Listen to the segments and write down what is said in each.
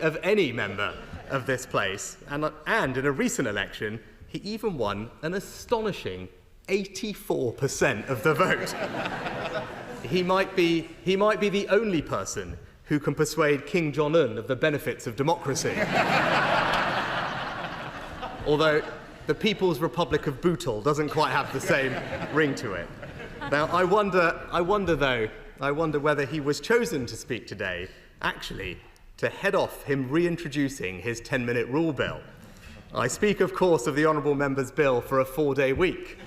of any member of this place, and in a recent election, he even won an astonishing 84% of the vote. He might be the only person who can persuade King Jong-un of the benefits of democracy. Although the People's Republic of Bhootal doesn't quite have the same ring to it. Now, I wonder whether he was chosen to speak today, actually, to head off him reintroducing his 10-minute rule bill. I speak, of course, of the honourable member's bill for a 4-day week.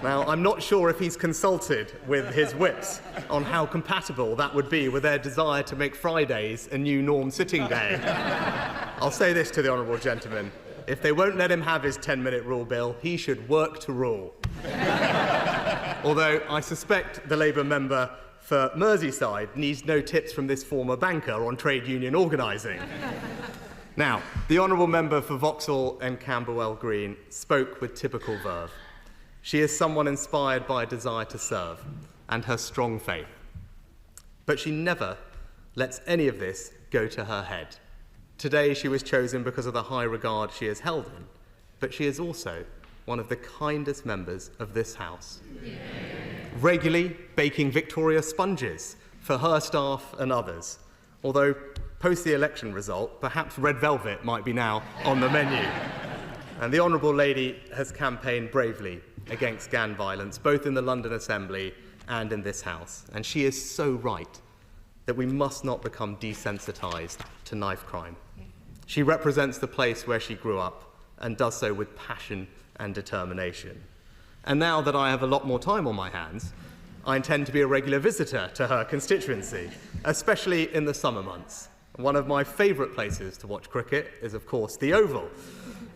Now, I'm not sure if he's consulted with his whips on how compatible that would be with their desire to make Fridays a new norm sitting day. I'll say this to the honourable gentleman. If they won't let him have his 10-minute rule bill, he should work to rule. Although I suspect the Labour member for Merseyside needs no tips from this former banker on trade union organising. Now, the honourable member for Vauxhall and Camberwell Green spoke with typical verve. She is someone inspired by a desire to serve and her strong faith. But she never lets any of this go to her head. Today she was chosen because of the high regard she is held in, but she is also one of the kindest members of this House. Yeah. Regularly baking Victoria sponges for her staff and others, although post the election result, perhaps red velvet might be now on the menu. And the Honourable Lady has campaigned bravely against gang violence, both in the London Assembly and in this House. And she is so right that we must not become desensitised to knife crime. She represents the place where she grew up and does so with passion and determination. And now that I have a lot more time on my hands, I intend to be a regular visitor to her constituency, especially in the summer months. One of my favourite places to watch cricket is, of course, the Oval.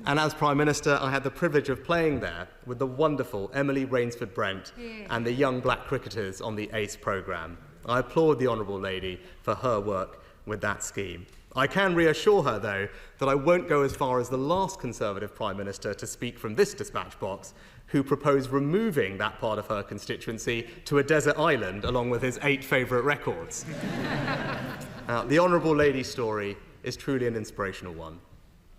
And as Prime Minister, I had the privilege of playing there with the wonderful Emily Rainsford-Brent and the young black cricketers on the ACE programme. I applaud the Honourable Lady for her work with that scheme. I can reassure her, though, that I won't go as far as the last Conservative Prime Minister to speak from this dispatch box, who proposed removing that part of her constituency to a desert island along with his 8 favourite records. The Honourable Lady's story is truly an inspirational one.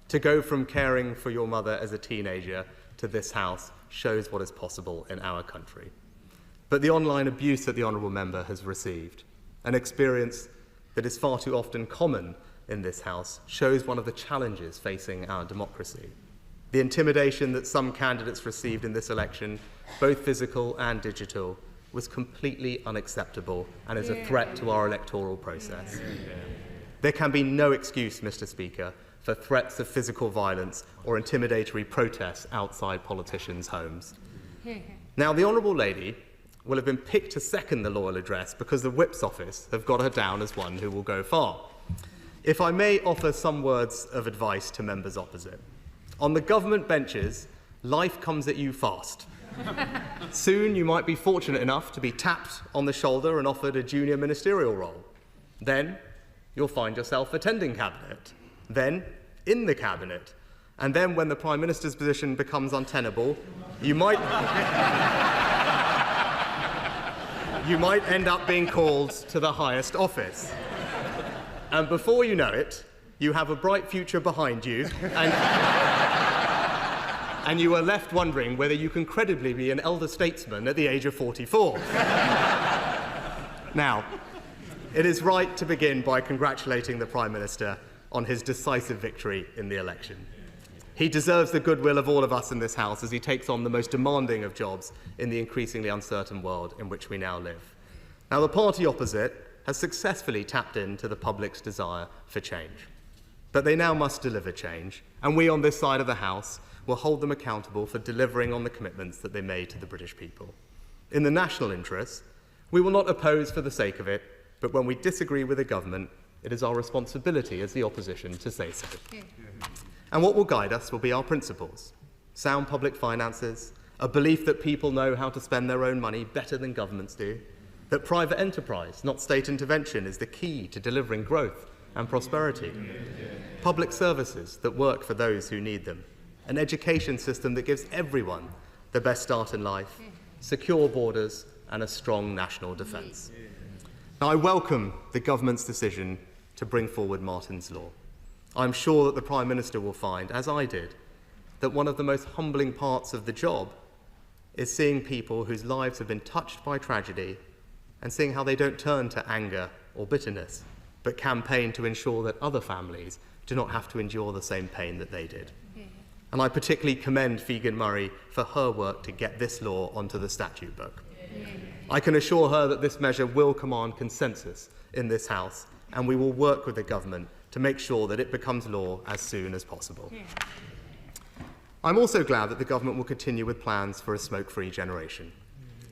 To go from caring for your mother as a teenager to this House shows what is possible in our country. But the online abuse that the Honourable Member has received, an experience that is far too often common in this House, shows one of the challenges facing our democracy. The intimidation that some candidates received in this election, both physical and digital, was completely unacceptable and is a threat to our electoral process. There can be no excuse, Mr. Speaker, for threats of physical violence or intimidatory protests outside politicians' homes. Now, the Honourable Lady will have been picked to second the Loyal Address because the Whip's office have got her down as one who will go far. If I may offer some words of advice to members opposite. On the government benches, life comes at you fast. Soon you might be fortunate enough to be tapped on the shoulder and offered a junior ministerial role. Then you'll find yourself attending Cabinet, then in the Cabinet, and then when the Prime Minister's position becomes untenable, you might end up being called to the highest office. And before you know it, you have a bright future behind you, and you are left wondering whether you can credibly be an elder statesman at the age of 44. Now, it is right to begin by congratulating the Prime Minister on his decisive victory in the election. He deserves the goodwill of all of us in this House as he takes on the most demanding of jobs in the increasingly uncertain world in which we now live. Now, the party opposite has successfully tapped into the public's desire for change. But they now must deliver change, and we on this side of the House will hold them accountable for delivering on the commitments that they made to the British people. In the national interest, we will not oppose for the sake of it, but when we disagree with the government, it is our responsibility as the opposition to say so. And what will guide us will be our principles: sound public finances, a belief that people know how to spend their own money better than governments do, that private enterprise, not state intervention, is the key to delivering growth and prosperity, public services that work for those who need them, an education system that gives everyone the best start in life, secure borders, and a strong national defence. Now, I welcome the government's decision to bring forward Martin's Law. I'm sure that the Prime Minister will find, as I did, that one of the most humbling parts of the job is seeing people whose lives have been touched by tragedy and seeing how they don't turn to anger or bitterness, but campaign to ensure that other families do not have to endure the same pain that they did. And I particularly commend Figen Murray for her work to get this law onto the statute book. I can assure her that this measure will command consensus in this House, and we will work with the government to make sure that it becomes law as soon as possible. I'm also glad that the government will continue with plans for a smoke-free generation.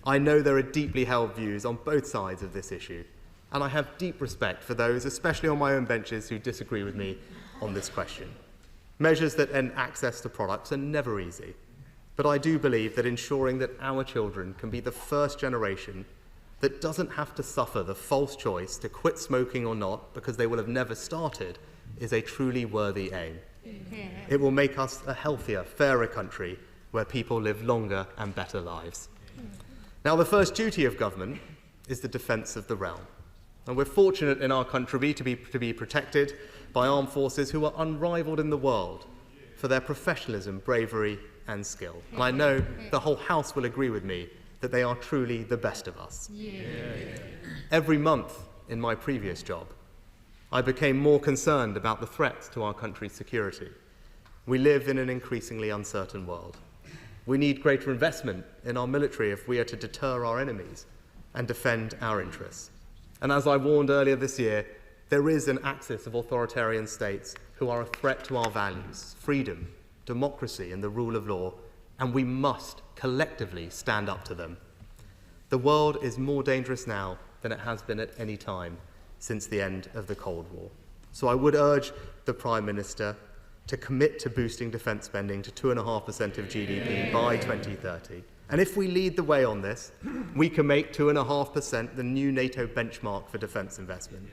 I know there are deeply held views on both sides of this issue, and I have deep respect for those, especially on my own benches, who disagree with me on this question. Measures that end access to products are never easy, but I do believe that ensuring that our children can be the first generation that doesn't have to suffer the false choice to quit smoking or not because they will have never started is a truly worthy aim. It will make us a healthier, fairer country where people live longer and better lives. Now, the first duty of government is the defence of the realm. And we're fortunate in our country to be protected by armed forces who are unrivalled in the world for their professionalism, bravery and skill. And I know the whole House will agree with me that they are truly the best of us. Every month in my previous job, I became more concerned about the threats to our country's security. We live in an increasingly uncertain world. We need greater investment in our military if we are to deter our enemies and defend our interests. And as I warned earlier this year, there is an axis of authoritarian states who are a threat to our values, freedom, democracy and the rule of law, and we must collectively stand up to them. The world is more dangerous now than it has been at any time since the end of the Cold War. So I would urge the Prime Minister to commit to boosting defence spending to 2.5% of GDP by 2030. And if we lead the way on this, we can make 2.5% the new NATO benchmark for defence investment.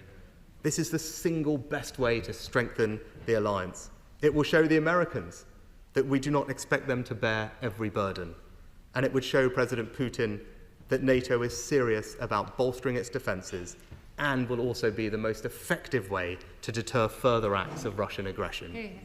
This is the single best way to strengthen the alliance. It will show the Americans that we do not expect them to bear every burden. And it would show President Putin that NATO is serious about bolstering its defences and will also be the most effective way to deter further acts of Russian aggression.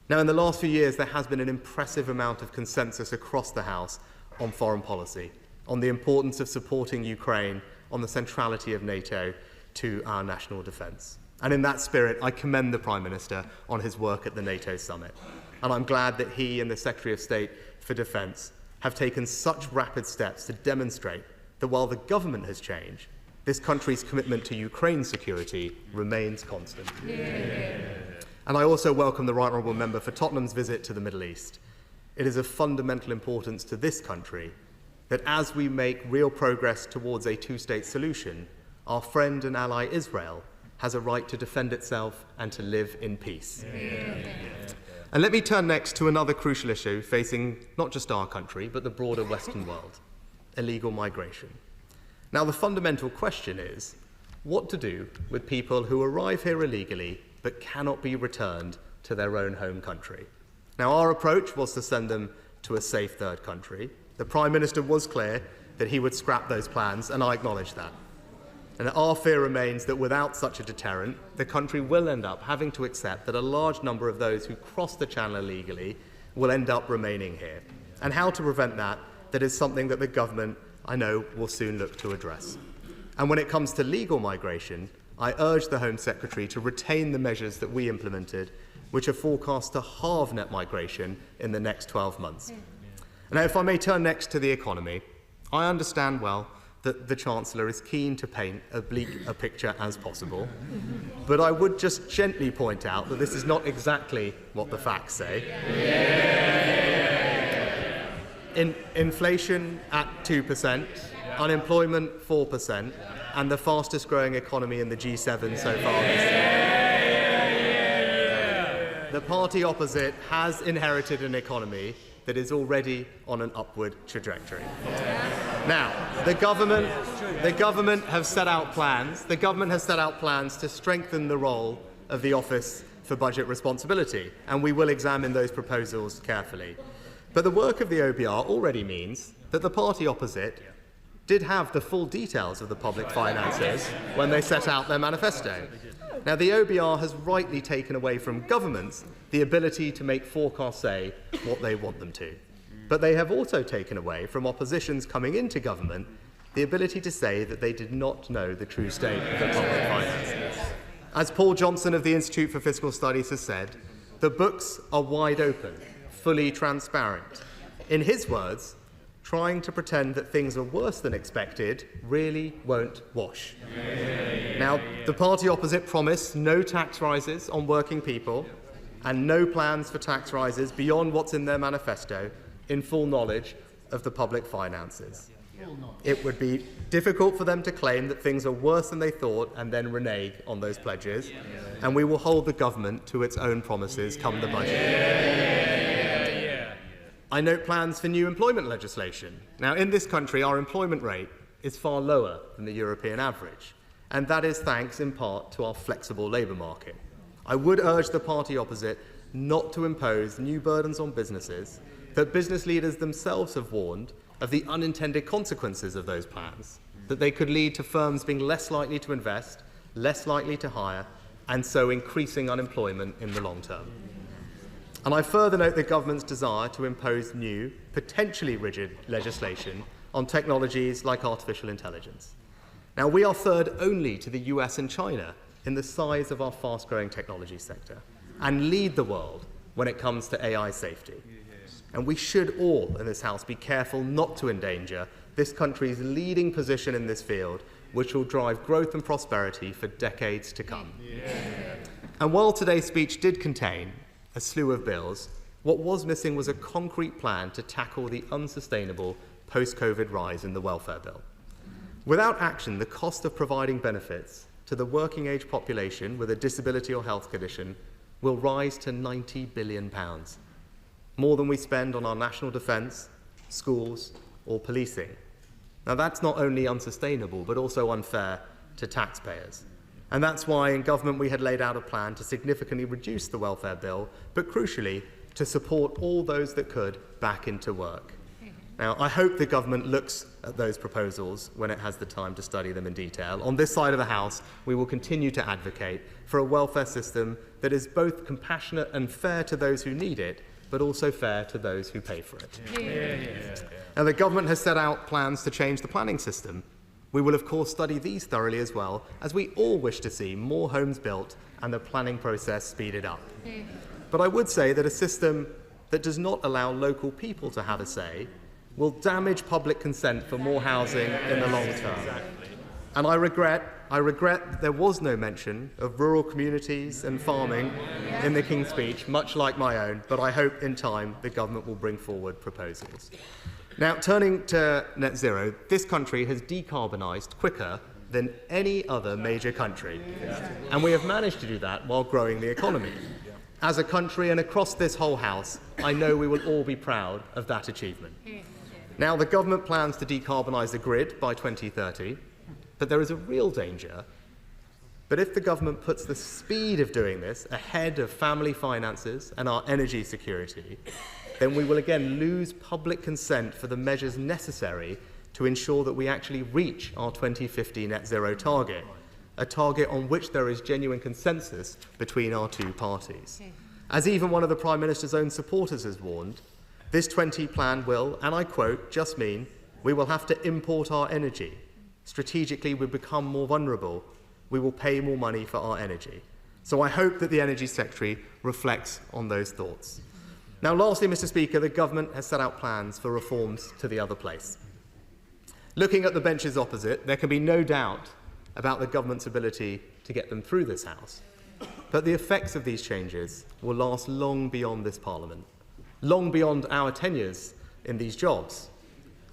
Now, in the last few years, there has been an impressive amount of consensus across the House on foreign policy, on the importance of supporting Ukraine, on the centrality of NATO to our national defence. And in that spirit, I commend the Prime Minister on his work at the NATO summit. And I'm glad that he and the Secretary of State for Defence have taken such rapid steps to demonstrate that while the government has changed, this country's commitment to Ukraine's security remains constant. And I also welcome the Right Honourable Member for Tottenham's visit to the Middle East. It is of fundamental importance to this country that as we make real progress towards a two-state solution, our friend and ally Israel has a right to defend itself and to live in peace. And let me turn next to another crucial issue facing not just our country, but the broader Western world: illegal migration. Now, the fundamental question is what to do with people who arrive here illegally but cannot be returned to their own home country. Now, our approach was to send them to a safe third country. The Prime Minister was clear that he would scrap those plans, and I acknowledge that. And our fear remains that without such a deterrent, the country will end up having to accept that a large number of those who cross the channel illegally will end up remaining here. And how to prevent that is something that the government, I know, will soon look to address. And when it comes to legal migration, I urge the Home Secretary to retain the measures that we implemented, which are forecast to halve net migration in the next 12 months. Now, if I may turn next to the economy, I understand well that the Chancellor is keen to paint as bleak a picture as possible, but I would just gently point out that this is not exactly what the facts say. Inflation at 2%, unemployment 4%, and the fastest growing economy in the G7 so far this year. The party opposite has inherited an economy that is already on an upward trajectory. Now, the government has set out plans. The government has set out plans to strengthen the role of the Office for Budget Responsibility, and we will examine those proposals carefully. But the work of the OBR already means that the party opposite did have the full details of the public finances when they set out their manifesto. Now, the OBR has rightly taken away from governments the ability to make forecasts say what they want them to. But they have also taken away from oppositions coming into government the ability to say that they did not know the true state of the public finances. As Paul Johnson of the Institute for Fiscal Studies has said, the books are wide open, fully transparent. In his words, trying to pretend that things are worse than expected really won't wash. Now, the party opposite promised no tax rises on working people and no plans for tax rises beyond what's in their manifesto, in full knowledge of the public finances. It would be difficult for them to claim that things are worse than they thought and then renege on those pledges, and we will hold the government to its own promises come the budget. I note plans for new employment legislation. Now, in this country, our employment rate is far lower than the European average, and that is thanks in part to our flexible labour market. I would urge the party opposite not to impose new burdens on businesses that business leaders themselves have warned of the unintended consequences of those plans, that they could lead to firms being less likely to invest, less likely to hire, and so increasing unemployment in the long term. And I further note the government's desire to impose new, potentially rigid legislation on technologies like artificial intelligence. Now, we are third only to the US and China in the size of our fast-growing technology sector and lead the world when it comes to AI safety. And we should all in this House be careful not to endanger this country's leading position in this field, which will drive growth and prosperity for decades to come. And while today's speech did contain a slew of bills, what was missing was a concrete plan to tackle the unsustainable post-COVID rise in the welfare bill. Without action, the cost of providing benefits to the working-age population with a disability or health condition will rise to £90 billion, more than we spend on our national defence, schools, or policing. Now, that's not only unsustainable, but also unfair to taxpayers. And that's why in government we had laid out a plan to significantly reduce the welfare bill, but crucially, to support all those that could back into work. Now, I hope the government looks at those proposals when it has the time to study them in detail. On this side of the House, we will continue to advocate for a welfare system that is both compassionate and fair to those who need it, but also fair to those who pay for it. Now, the government has set out plans to change the planning system. We will, of course, study these thoroughly as well, as we all wish to see more homes built and the planning process speeded up. But I would say that a system that does not allow local people to have a say will damage public consent for more housing in the long term. And I regret that there was no mention of rural communities and farming in the King's speech, much like my own, but I hope in time the government will bring forward proposals. Now, turning to net zero, this country has decarbonised quicker than any other major country. And we have managed to do that while growing the economy. As a country and across this whole House, I know we will all be proud of that achievement. Now, the government plans to decarbonise the grid by 2030, but there is a real danger that if the government puts the speed of doing this ahead of family finances and our energy security, then we will again lose public consent for the measures necessary to ensure that we actually reach our 2050 net zero target, a target on which there is genuine consensus between our two parties. As even one of the Prime Minister's own supporters has warned, this 20 plan will, and I quote, just mean we will have to import our energy. Strategically, we become more vulnerable. We will pay more money for our energy. So I hope that the Energy Secretary reflects on those thoughts. Now, lastly, Mr. Speaker, the government has set out plans for reforms to the other place. Looking at the benches opposite, there can be no doubt about the government's ability to get them through this House. But the effects of these changes will last long beyond this Parliament, long beyond our tenures in these jobs.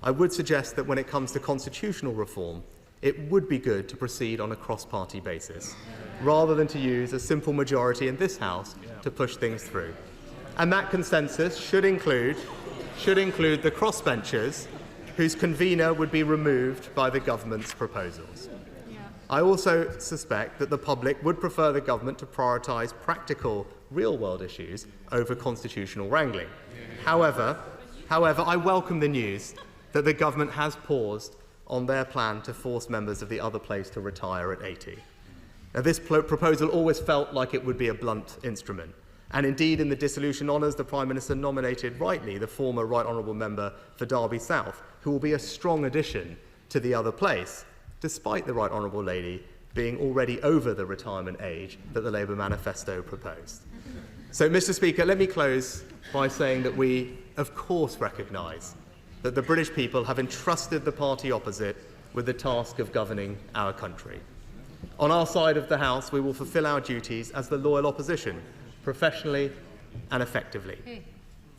I would suggest that when it comes to constitutional reform, it would be good to proceed on a cross-party basis, rather than to use a simple majority in this House to push things through. And that consensus should include the crossbenchers whose convener would be removed by the government's proposals. I also suspect that the public would prefer the government to prioritise practical, real-world issues over constitutional wrangling. However, I welcome the news that the government has paused on their plan to force members of the other place to retire at 80. Now, this proposal always felt like it would be a blunt instrument. And indeed, in the dissolution honours, the Prime Minister nominated rightly the former Right Honourable Member for Derby South, who will be a strong addition to the other place, despite the Right Honourable Lady being already over the retirement age that the Labour manifesto proposed. So, Mr. Speaker, let me close by saying that we, of course, recognise that the British people have entrusted the party opposite with the task of governing our country. On our side of the House, we will fulfil our duties as the loyal opposition, professionally and effectively.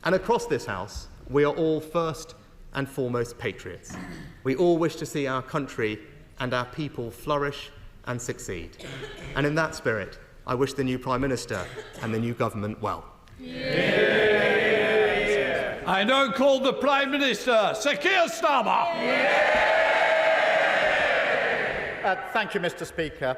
And across this House, we are all first and foremost patriots. We all wish to see our country and our people flourish and succeed. And in that spirit, I wish the new Prime Minister and the new government well. Yeah. I now call the Prime Minister, Sir Keir Starmer. Thank you, Mr. Speaker.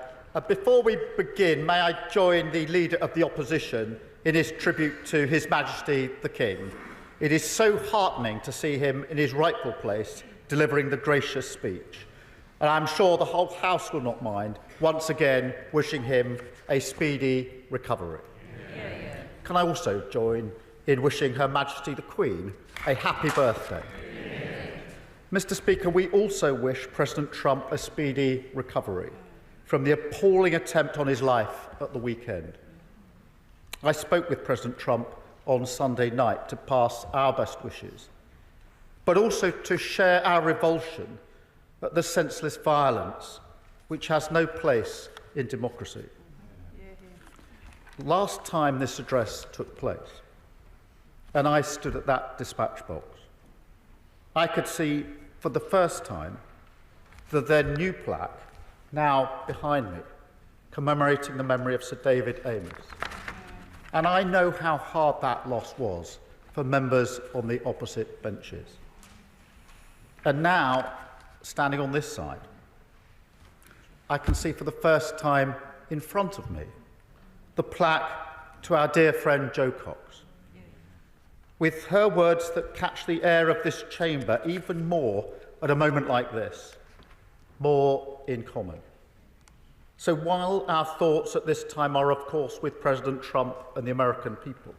Before we begin, may I join the Leader of the Opposition in his tribute to His Majesty the King. It is so heartening to see him in his rightful place, delivering the gracious speech. And I'm sure the whole House will not mind, once again, wishing him a speedy recovery. Can I also join in wishing Her Majesty the Queen a happy birthday? Mr. Speaker, we also wish President Trump a speedy recovery from the appalling attempt on his life at the weekend. I spoke with President Trump on Sunday night to pass our best wishes, but also to share our revulsion at the senseless violence which has no place in democracy. Last time this address took place, and I stood at that dispatch box, I could see for the first time the then new plaque, now behind me, commemorating the memory of Sir David Amess. And I know how hard that loss was for members on the opposite benches. And now, standing on this side, I can see for the first time in front of me the plaque to our dear friend Jo Cox, with her words that catch the air of this chamber even more at a moment like this, more in common. So while our thoughts at this time are, of course, with President Trump and the American people,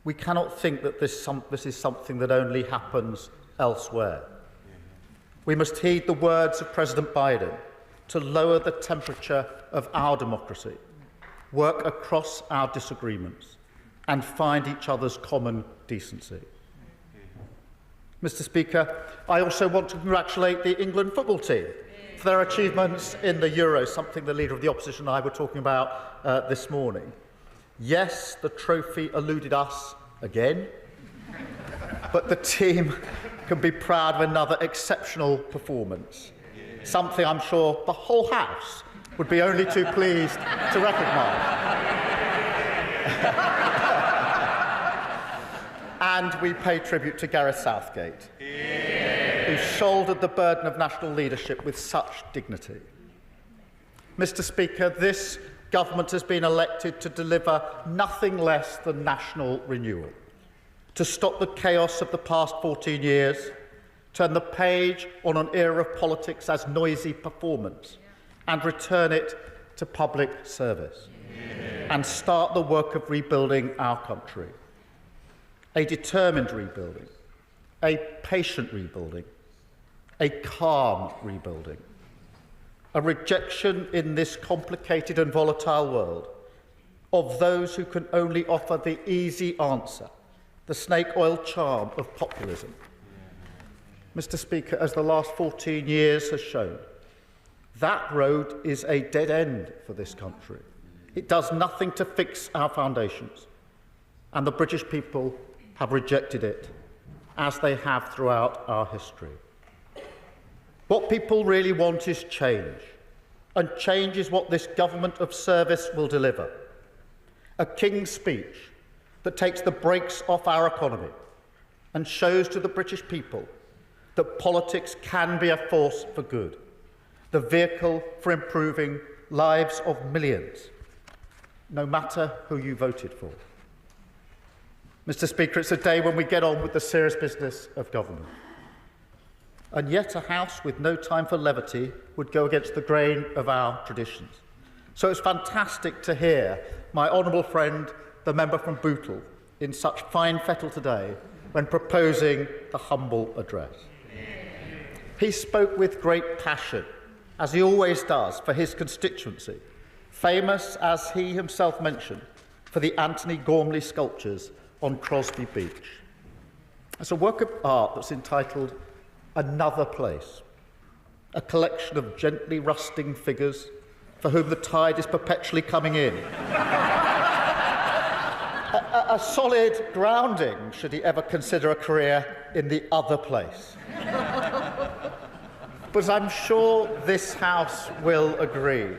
we cannot think that this is something that only happens elsewhere. We must heed the words of President Biden to lower the temperature of our democracy, work across our disagreements, and find each other's common decency. Mr. Speaker, I also want to congratulate the England football team for their achievements in the Euros, something the Leader of the Opposition and I were talking about this morning. Yes, the trophy eluded us again, but the team can be proud of another exceptional performance, something I'm sure the whole House would be only too pleased to recognise. And we pay tribute to Gareth Southgate, who shouldered the burden of national leadership with such dignity. Mr. Speaker, this government has been elected to deliver nothing less than national renewal, to stop the chaos of the past 14 years, turn the page on an era of politics as noisy performance, and return it to public service, and start the work of rebuilding our country. A determined rebuilding, a patient rebuilding, a calm rebuilding, a rejection in this complicated and volatile world of those who can only offer the easy answer, the snake oil charm of populism. Mr. Speaker, as the last 14 years has shown, that road is a dead end for this country. It does nothing to fix our foundations, and the British people have rejected it, as they have throughout our history. What people really want is change, and change is what this government of service will deliver. A King's speech that takes the brakes off our economy and shows to the British people that politics can be a force for good, the vehicle for improving lives of millions, no matter who you voted for. Mr. Speaker, it's a day when we get on with the serious business of government. And yet a House with no time for levity would go against the grain of our traditions. So it's fantastic to hear my honourable friend, the member from Bootle, in such fine fettle today when proposing the humble address. He spoke with great passion, as he always does, for his constituency, famous, as he himself mentioned, for the Anthony Gormley sculptures on Crosby Beach. It's a work of art that's entitled Another Place, a collection of gently rusting figures for whom the tide is perpetually coming in. A solid grounding should he ever consider a career in the other place. But I'm sure this House will agree.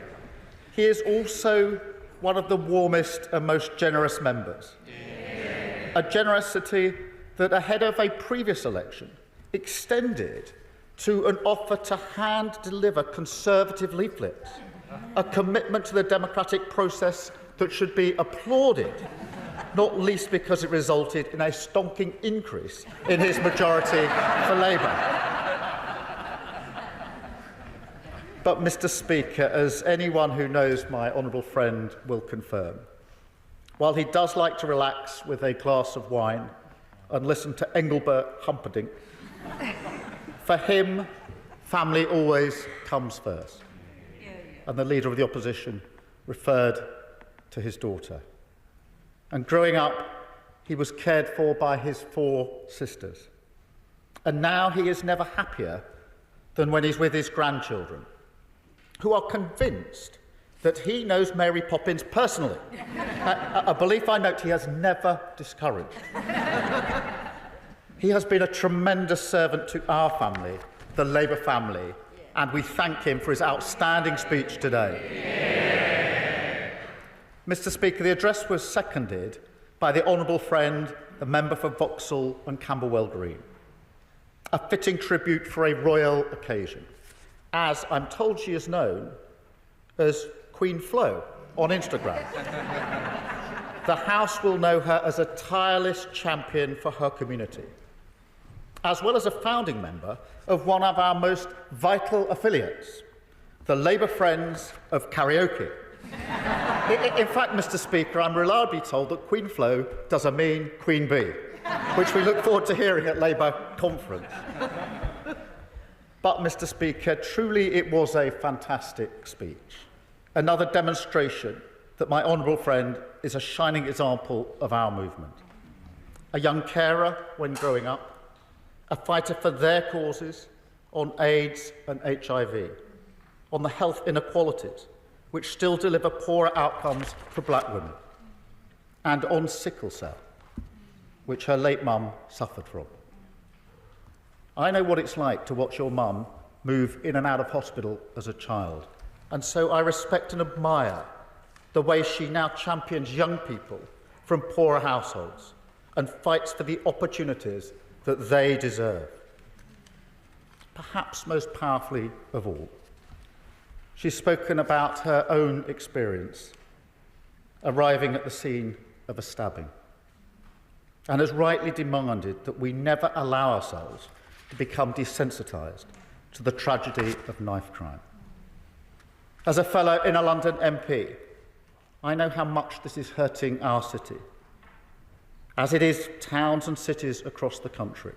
He is also one of the warmest and most generous members. A generosity that, ahead of a previous election, extended to an offer to hand-deliver Conservative leaflets, a commitment to the democratic process that should be applauded, not least because it resulted in a stonking increase in his majority for Labour. But, Mr. Speaker, as anyone who knows my honourable friend will confirm, while he does like to relax with a glass of wine and listen to Engelbert Humperdinck, for him, family always comes first. And the Leader of the Opposition referred to his daughter. And growing up, he was cared for by his 4 sisters. And now he is never happier than when he's with his grandchildren, who are convinced that he knows Mary Poppins personally, a belief I note he has never discouraged. He has been a tremendous servant to our family, the Labour family, and we thank him for his outstanding speech today. Mr. Speaker, the address was seconded by the honourable friend, the member for Vauxhall and Camberwell Green, a fitting tribute for a royal occasion, as I'm told she is known as Queen Flo on Instagram. The House will know her as a tireless champion for her community, as well as a founding member of one of our most vital affiliates, the Labour Friends of Karaoke. In fact, Mr. Speaker, I'm reliably told that Queen Flo doesn't mean Queen Bee, which we look forward to hearing at Labour conference. But, Mr. Speaker, truly it was a fantastic speech. Another demonstration that my honourable friend is a shining example of our movement. A young carer when growing up, a fighter for their causes on AIDS and HIV, on the health inequalities which still deliver poorer outcomes for black women, and on sickle cell, which her late mum suffered from. I know what it's like to watch your mum move in and out of hospital as a child, and so I respect and admire the way she now champions young people from poorer households and fights for the opportunities that they deserve. Perhaps most powerfully of all, she's spoken about her own experience arriving at the scene of a stabbing and has rightly demanded that we never allow ourselves to become desensitised to the tragedy of knife crime. As a fellow inner London MP, I know how much this is hurting our city, as it is towns and cities across the country.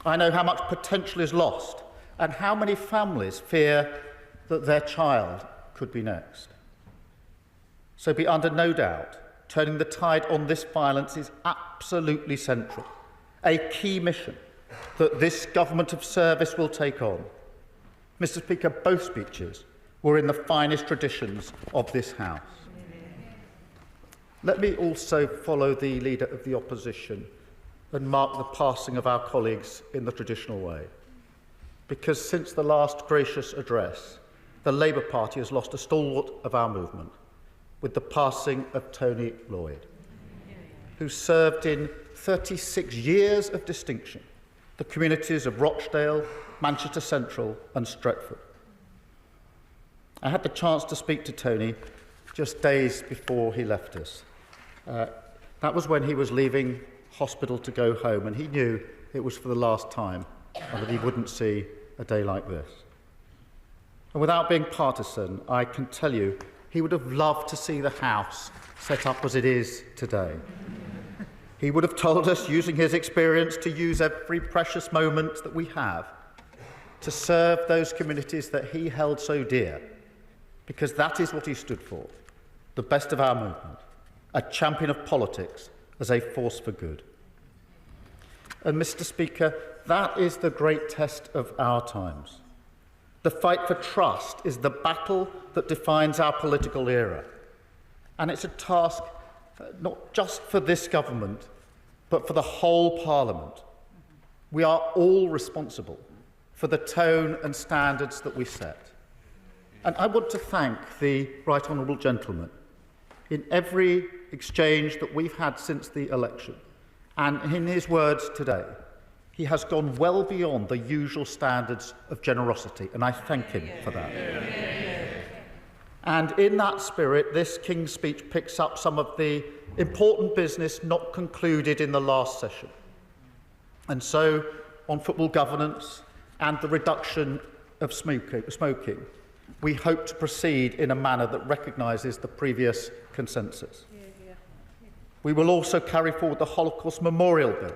I know how much potential is lost and how many families fear that their child could be next. So be under no doubt, turning the tide on this violence is absolutely central, a key mission that this government of service will take on. Mr. Speaker, both speeches were in the finest traditions of this House. Let me also follow the Leader of the Opposition and mark the passing of our colleagues in the traditional way, because since the last gracious address, the Labour Party has lost a stalwart of our movement with the passing of Tony Lloyd, who served in 36 years of distinction the communities of Rochdale, Manchester Central and Stretford. I had the chance to speak to Tony just days before he left us. That was when he was leaving hospital to go home, and he knew it was for the last time and that he wouldn't see a day like this. And without being partisan, I can tell you he would have loved to see the House set up as it is today. He would have told us, using his experience, to use every precious moment that we have to serve those communities that he held so dear, because that is what he stood for, the best of our movement, a champion of politics as a force for good. And, Mr. Speaker, that is the great test of our times. The fight for trust is the battle that defines our political era. And it's a task not just for this government, but for the whole Parliament. We are all responsible for the tone and standards that we set. And I want to thank the Right Honourable Gentleman in every exchange that we've had since the election, and in his words today. He has gone well beyond the usual standards of generosity, and I thank him for that. And in that spirit, this King's Speech picks up some of the important business not concluded in the last session. And so, on football governance and the reduction of smoking, we hope to proceed in a manner that recognises the previous consensus. We will also carry forward the Holocaust Memorial Bill.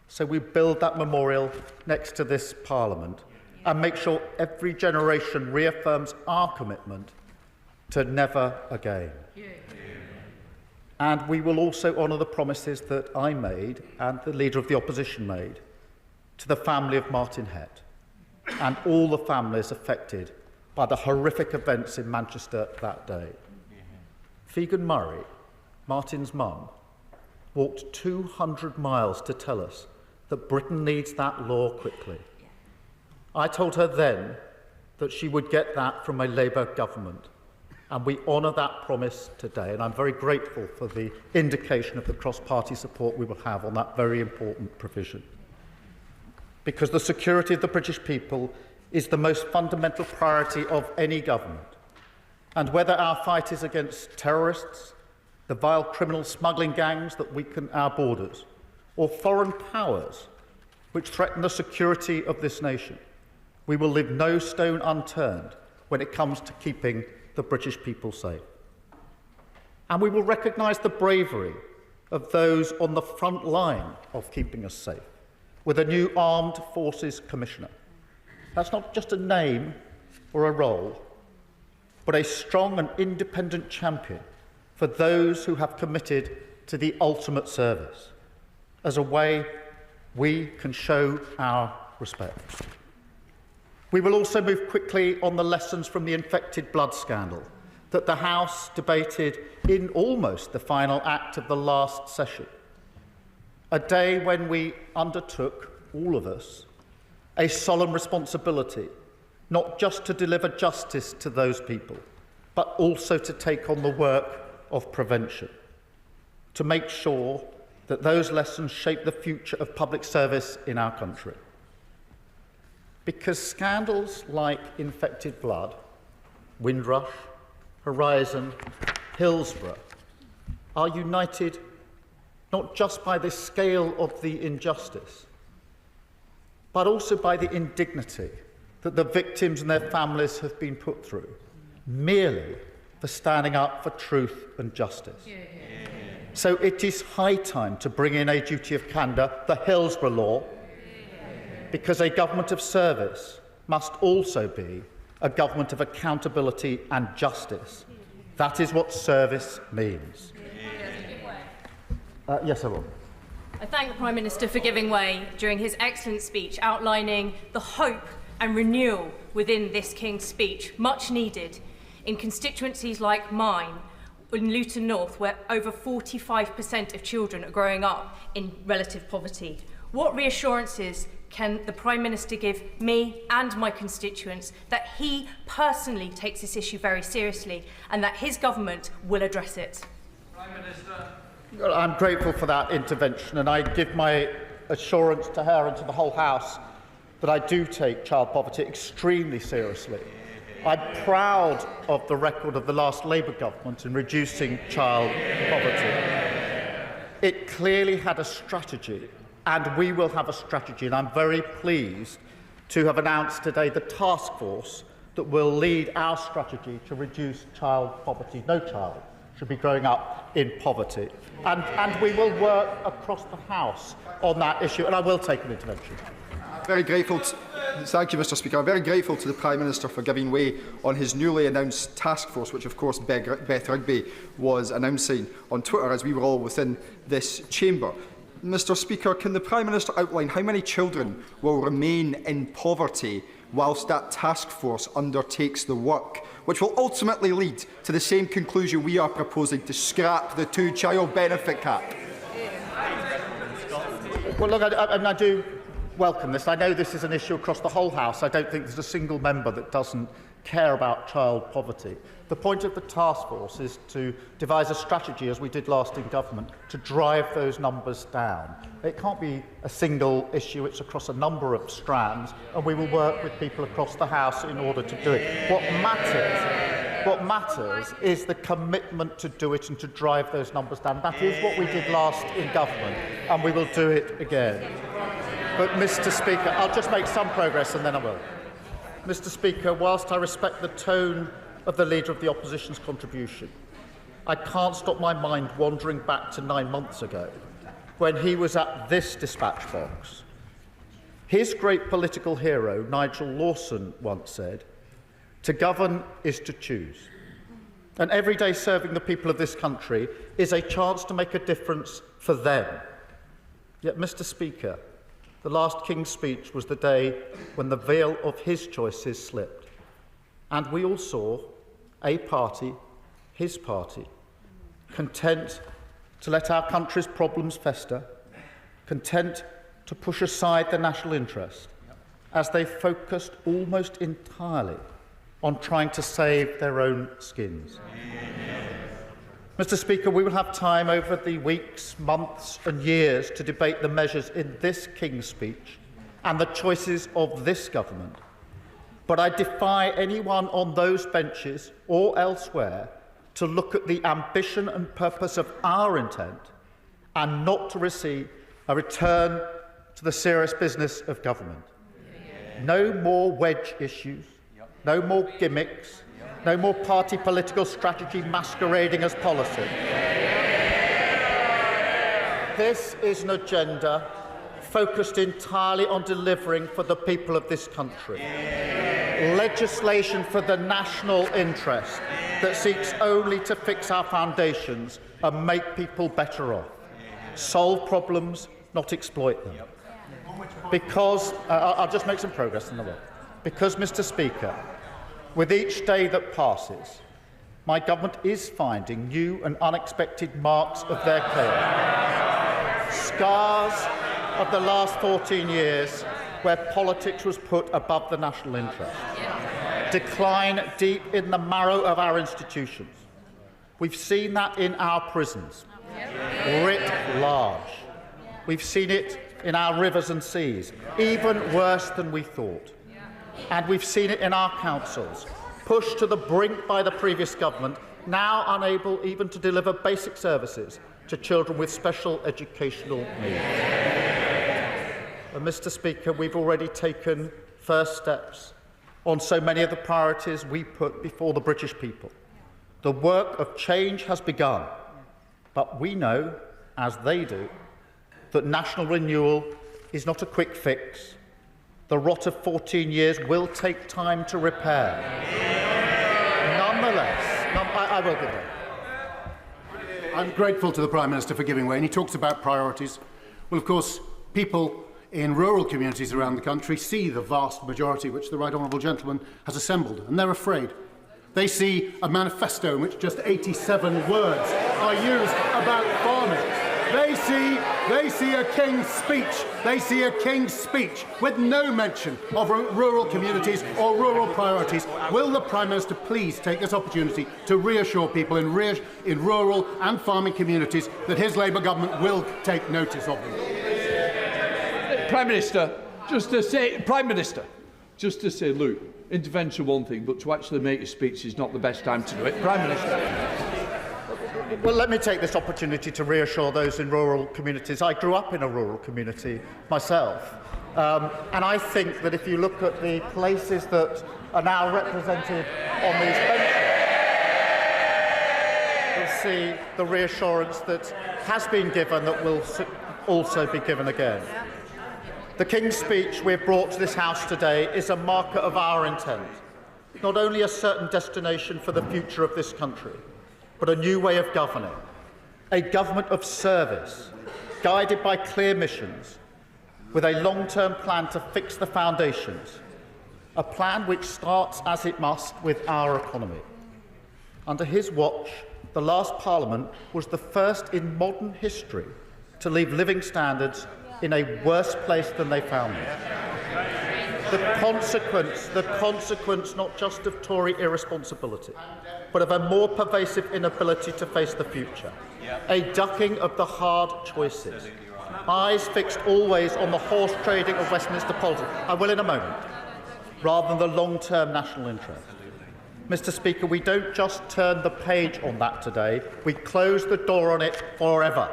So we build that memorial next to this Parliament and make sure every generation reaffirms our commitment to never again. And we will also honour the promises that I made and the Leader of the Opposition made to the family of Martin Hett and all the families affected by the horrific events in Manchester that day. Figan Murray, Martin's mum, walked 200 miles to tell us that Britain needs that law quickly. I told her then that she would get that from a Labour government, and we honour that promise today, and I'm very grateful for the indication of the cross-party support we will have on that very important provision. Because the security of the British people is the most fundamental priority of any government. And whether our fight is against terrorists, the vile criminal smuggling gangs that weaken our borders, or foreign powers which threaten the security of this nation, we will leave no stone unturned when it comes to keeping the British people safe. And we will recognise the bravery of those on the front line of keeping us safe, with a new Armed Forces Commissioner. That's not just a name or a role, but a strong and independent champion for those who have committed to the ultimate service, as a way we can show our respect. We will also move quickly on the lessons from the infected blood scandal that the House debated in almost the final act of the last session, a day when we undertook, all of us, a solemn responsibility, not just to deliver justice to those people, but also to take on the work of prevention, to make sure that those lessons shape the future of public service in our country. Because scandals like infected blood, Windrush, Horizon, Hillsborough are united not just by the scale of the injustice, but also by the indignity that the victims and their families have been put through, merely for standing up for truth and justice. So it is high time to bring in a duty of candour, the Hillsborough Law, because a government of service must also be a government of accountability and justice. That is what service means. Yes, I will. I thank the Prime Minister for giving way during his excellent speech, outlining the hope and renewal within this King's Speech, much needed in constituencies like mine, in Luton North, where over 45% of children are growing up in relative poverty. What reassurances can the Prime Minister give me and my constituents that he personally takes this issue very seriously and that his government will address it? Prime Minister. Well, I'm grateful for that intervention, and I give my assurance to her and to the whole House that I do take child poverty extremely seriously. I'm proud of the record of the last Labour government in reducing child poverty. It clearly had a strategy, and we will have a strategy, and I'm very pleased to have announced today the task force that will lead our strategy to reduce child poverty. No child should be growing up in poverty. And we will work across the House on that issue, and I will take an intervention. Very grateful. Thank you, Mr. Speaker. I'm very grateful to the Prime Minister for giving way on his newly announced task force, which of course Beth Rigby was announcing on Twitter as we were all within this chamber. Mr. Speaker, can the Prime Minister outline how many children will remain in poverty whilst that task force undertakes the work, which will ultimately lead to the same conclusion we are proposing, to scrap the two-child benefit cap? Well, look, I do welcome this. I know this is an issue across the whole House. I don't think there's a single member that doesn't care about child poverty. The point of the task force is to devise a strategy, as we did last in government, to drive those numbers down. It can't be a single issue, it's across a number of strands, and we will work with people across the House in order to do it. What matters is the commitment to do it and to drive those numbers down. That is what we did last in government, and we will do it again. But, Mr. Speaker, I'll just make some progress and then I will. Mr. Speaker, whilst I respect the tone of the Leader of the Opposition's contribution, I can't stop my mind wandering back to 9 months ago when he was at this dispatch box. His great political hero, Nigel Lawson, once said, "To govern is to choose." And every day serving the people of this country is a chance to make a difference for them. Yet, Mr. Speaker, the last King's speech was the day when the veil of his choices slipped. And we all saw a party, his party, content to let our country's problems fester, content to push aside the national interest, as they focused almost entirely on trying to save their own skins. Mr. Speaker, we will have time over the weeks, months and years to debate the measures in this King's speech and the choices of this government. But I defy anyone on those benches or elsewhere to look at the ambition and purpose of our intent and not to receive a return to the serious business of government. No more wedge issues, no more gimmicks, no more party political strategy masquerading as policy. This is an agenda focused entirely on delivering for the people of this country. Legislation for the national interest that seeks only to fix our foundations and make people better off. Solve problems, not exploit them. Because, I'll just make some progress in the way. Because, Mr. Speaker, with each day that passes, my government is finding new and unexpected marks of their care. Scars of the last 14 years where politics was put above the national interest. Decline deep in the marrow of our institutions. We've seen that in our prisons, writ large. We've seen it in our rivers and seas, even worse than we thought. And we've seen it in our councils, pushed to the brink by the previous government, now unable even to deliver basic services to children with special educational needs. And, Mr. Speaker, we've already taken first steps on so many of the priorities we put before the British people. The work of change has begun, but we know, as they do, that national renewal is not a quick fix. The rot of 14 years will take time to repair. Nonetheless, I will give way. I'm grateful to the Prime Minister for giving way, and he talks about priorities. Well, of course, people in rural communities around the country see the vast majority which the Right Honourable Gentleman has assembled, and they're afraid. They see a manifesto in which just 87 words are used about farming. They see a King's speech. They see a King's speech with no mention of rural communities or rural priorities. Will the Prime Minister please take this opportunity to reassure people in rural and farming communities that his Labour government will take notice of them? Prime Minister, just to say, look, intervention one thing, but to actually make a speech is not the best time to do it. Prime Minister. Well, let me take this opportunity to reassure those in rural communities. I grew up in a rural community myself, And I think that if you look at the places that are now represented on these benches, you'll see the reassurance that has been given that will also be given again. The King's speech we've brought to this House today is a marker of our intent, not only a certain destination for the future of this country, but a new way of governing, a government of service, guided by clear missions, with a long-term plan to fix the foundations, a plan which starts, as it must, with our economy. Under his watch, the last Parliament was the first in modern history to leave living standards in a worse place than they found them. The consequence not just of Tory irresponsibility, but of a more pervasive inability to face the future, a ducking of the hard choices, eyes fixed always on the horse trading of Westminster politics, I will in a moment, rather than the long-term national interest. Mr. Speaker, we don't just turn the page on that today, we close the door on it forever.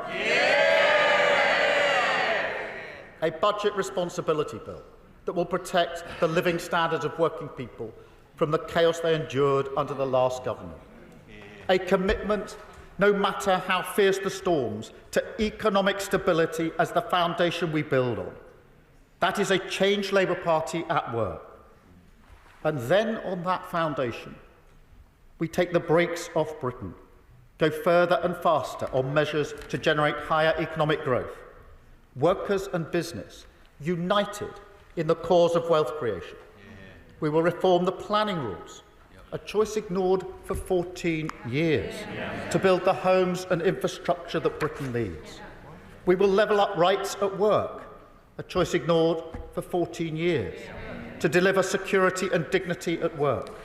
A budget responsibility bill that will protect the living standards of working people from the chaos they endured under the last government. A commitment, no matter how fierce the storms, to economic stability as the foundation we build on. That is a changed Labour Party at work. And then on that foundation, we take the brakes off Britain, go further and faster on measures to generate higher economic growth. Workers and business united in the cause of wealth creation. We will reform the planning rules, a choice ignored for 14 years, to build the homes and infrastructure that Britain needs. We will level up rights at work, a choice ignored for 14 years, to deliver security and dignity at work.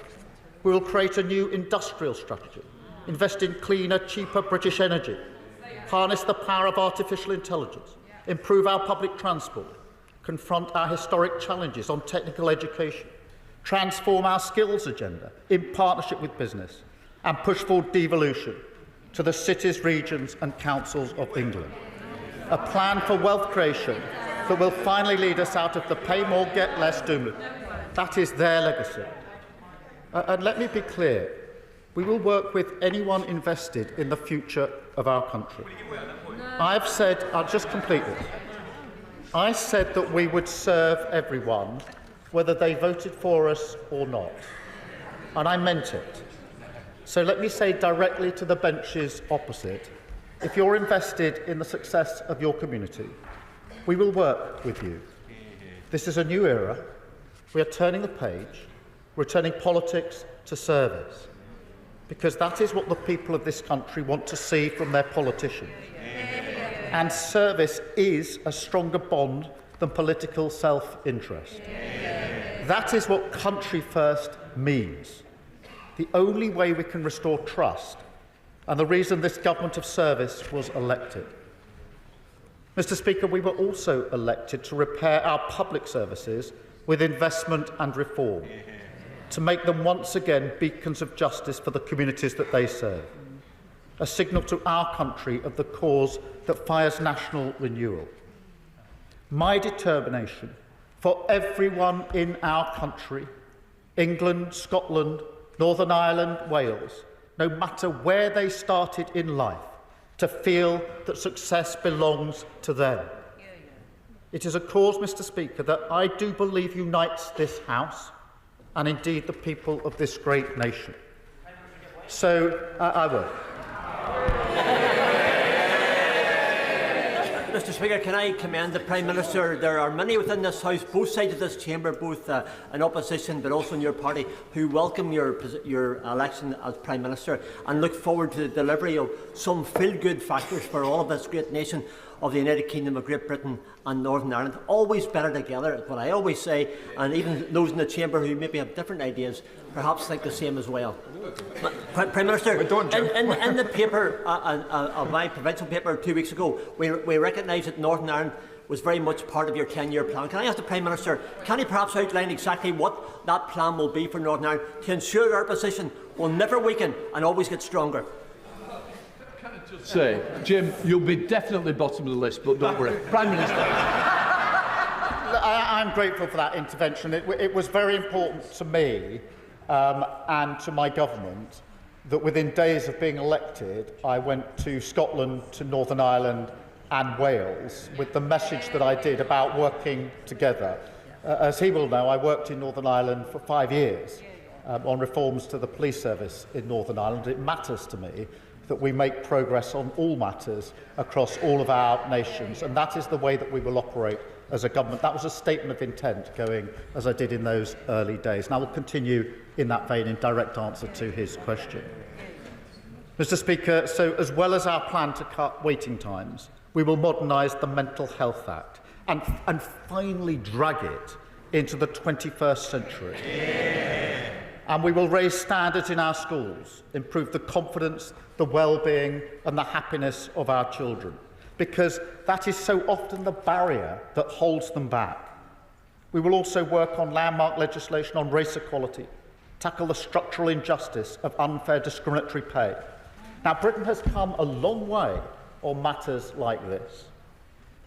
We will create a new industrial strategy, invest in cleaner, cheaper British energy, harness the power of artificial intelligence, improve our public transport, confront our historic challenges on technical education, transform our skills agenda in partnership with business, and push forward devolution to the cities, regions and councils of England. A plan for wealth creation that will finally lead us out of the pay more, get less doom loop. That is their legacy. And let me be clear, we will work with anyone invested in the future of our country. I've said, I'll just complete this. I said that we would serve everyone, whether they voted for us or not. And I meant it. So let me say directly to the benches opposite, if you're invested in the success of your community, we will work with you. This is a new era. We are turning the page. We're turning politics to service. Because that is what the people of this country want to see from their politicians. And service is a stronger bond than political self-interest. That is what country first means. The only way we can restore trust, and the reason this government of service was elected. Mr. Speaker, we were also elected to repair our public services with investment and reform, to make them once again beacons of justice for the communities that they serve. A signal to our country of the cause that fires national renewal. My determination for everyone in our country, England, Scotland, Northern Ireland, Wales, no matter where they started in life, to feel that success belongs to them. It is a cause, Mr. Speaker, that I do believe unites this House and indeed the people of this great nation. So I will. Mr. Speaker, can I commend the Prime Minister? There are many within this House, both sides of this chamber, both in opposition but also in your party, who welcome your election as Prime Minister and look forward to the delivery of some feel-good factors for all of this great nation of the United Kingdom of Great Britain and Northern Ireland. Always better together, is what I always say, and even those in the chamber who maybe have different ideas perhaps think the same as well. Prime Minister, in the paper, of my provincial paper 2 weeks ago, we recognised that Northern Ireland was very much part of your 10-year plan. Can I ask the Prime Minister, can he perhaps outline exactly what that plan will be for Northern Ireland to ensure our position will never weaken and always get stronger? Say, Jim, you'll be definitely bottom of the list, but don't worry. Prime Minister. I'm grateful for that intervention. It was very important to me and to my government that within days of being elected, I went to Scotland, to Northern Ireland and Wales with the message that I did about working together. As he will know, I worked in Northern Ireland for 5 years on reforms to the police service in Northern Ireland. It matters to me that we make progress on all matters across all of our nations, and that is the way that we will operate as a government. That was a statement of intent going as I did in those early days, and I will continue in that vein in direct answer to his question. Mr. Speaker, so as well as our plan to cut waiting times, we will modernise the Mental Health Act and finally drag it into the 21st century. Yeah. And we will raise standards in our schools, improve the confidence, the well-being and the happiness of our children, because that is so often the barrier that holds them back. We will also work on landmark legislation on race equality, tackle the structural injustice of unfair discriminatory pay. Now, Britain has come a long way on matters like this.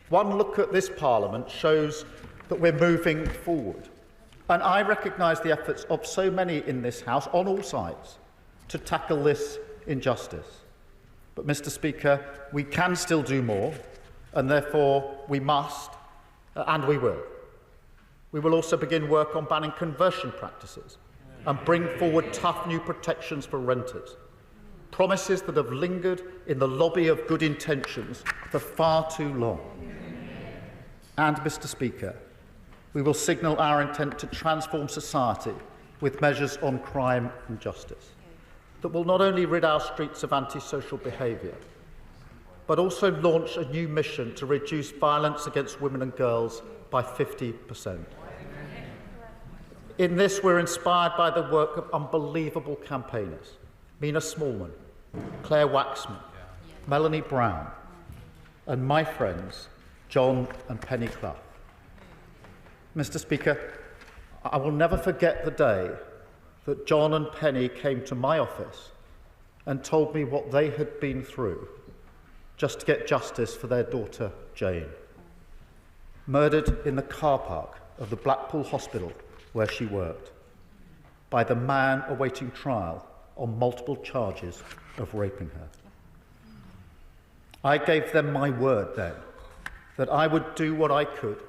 One look at this Parliament shows that we're moving forward. And I recognise the efforts of so many in this House, on all sides, to tackle this injustice. But, Mr. Speaker, we can still do more, and therefore we must, and we will. We will also begin work on banning conversion practices and bring forward tough new protections for renters. Promises that have lingered in the lobby of good intentions for far too long. And, Mr. Speaker, we will signal our intent to transform society with measures on crime and justice that will not only rid our streets of antisocial behaviour, but also launch a new mission to reduce violence against women and girls by 50%. In this, we're inspired by the work of unbelievable campaigners: Mina Smallman, Claire Waxman, Melanie Brown, and my friends, John and Penny Clough. Mr. Speaker, I will never forget the day that John and Penny came to my office and told me what they had been through just to get justice for their daughter, Jane, murdered in the car park of the Blackpool Hospital where she worked by the man awaiting trial on multiple charges of raping her. I gave them my word then that I would do what I could,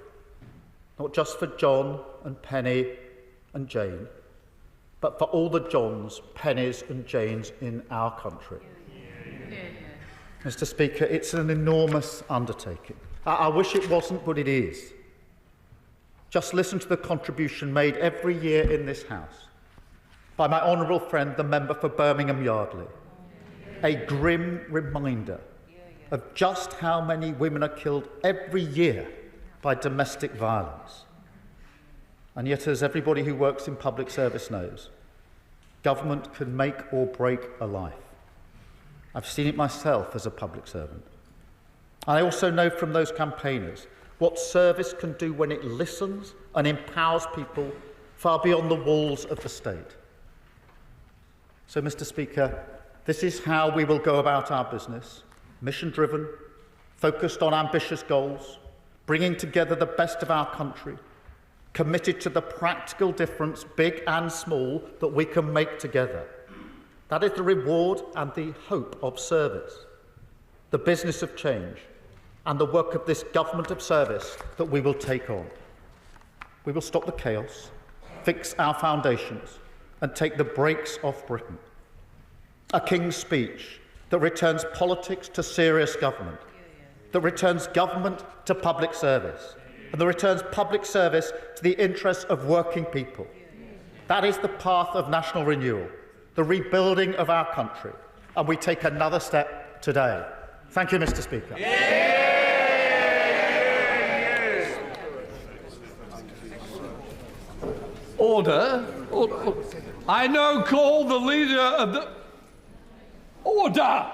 not just for John and Penny and Jane, but for all the Johns, Pennies and Janes in our country. Mr. Speaker, it's an enormous undertaking. I wish it wasn't, but it is. Just listen to the contribution made every year in this House by my honourable friend, the member for Birmingham Yardley. A grim reminder of just how many women are killed every year by domestic violence. And yet, as everybody who works in public service knows, government can make or break a life. I've seen it myself as a public servant. I also know from those campaigners what service can do when it listens and empowers people far beyond the walls of the state. So, Mr. Speaker, this is how we will go about our business: mission-driven, focused on ambitious goals, bringing together the best of our country, committed to the practical difference, big and small, that we can make together. That is the reward and the hope of service, the business of change, and the work of this government of service that we will take on. We will stop the chaos, fix our foundations, and take the brakes off Britain. A King's Speech that returns politics to serious government, that returns government to public service, and that returns public service to the interests of working people. That is the path of national renewal, the rebuilding of our country, and we take another step today. Thank you, Mr. Speaker. Order. Order. I now call the leader of the... Order!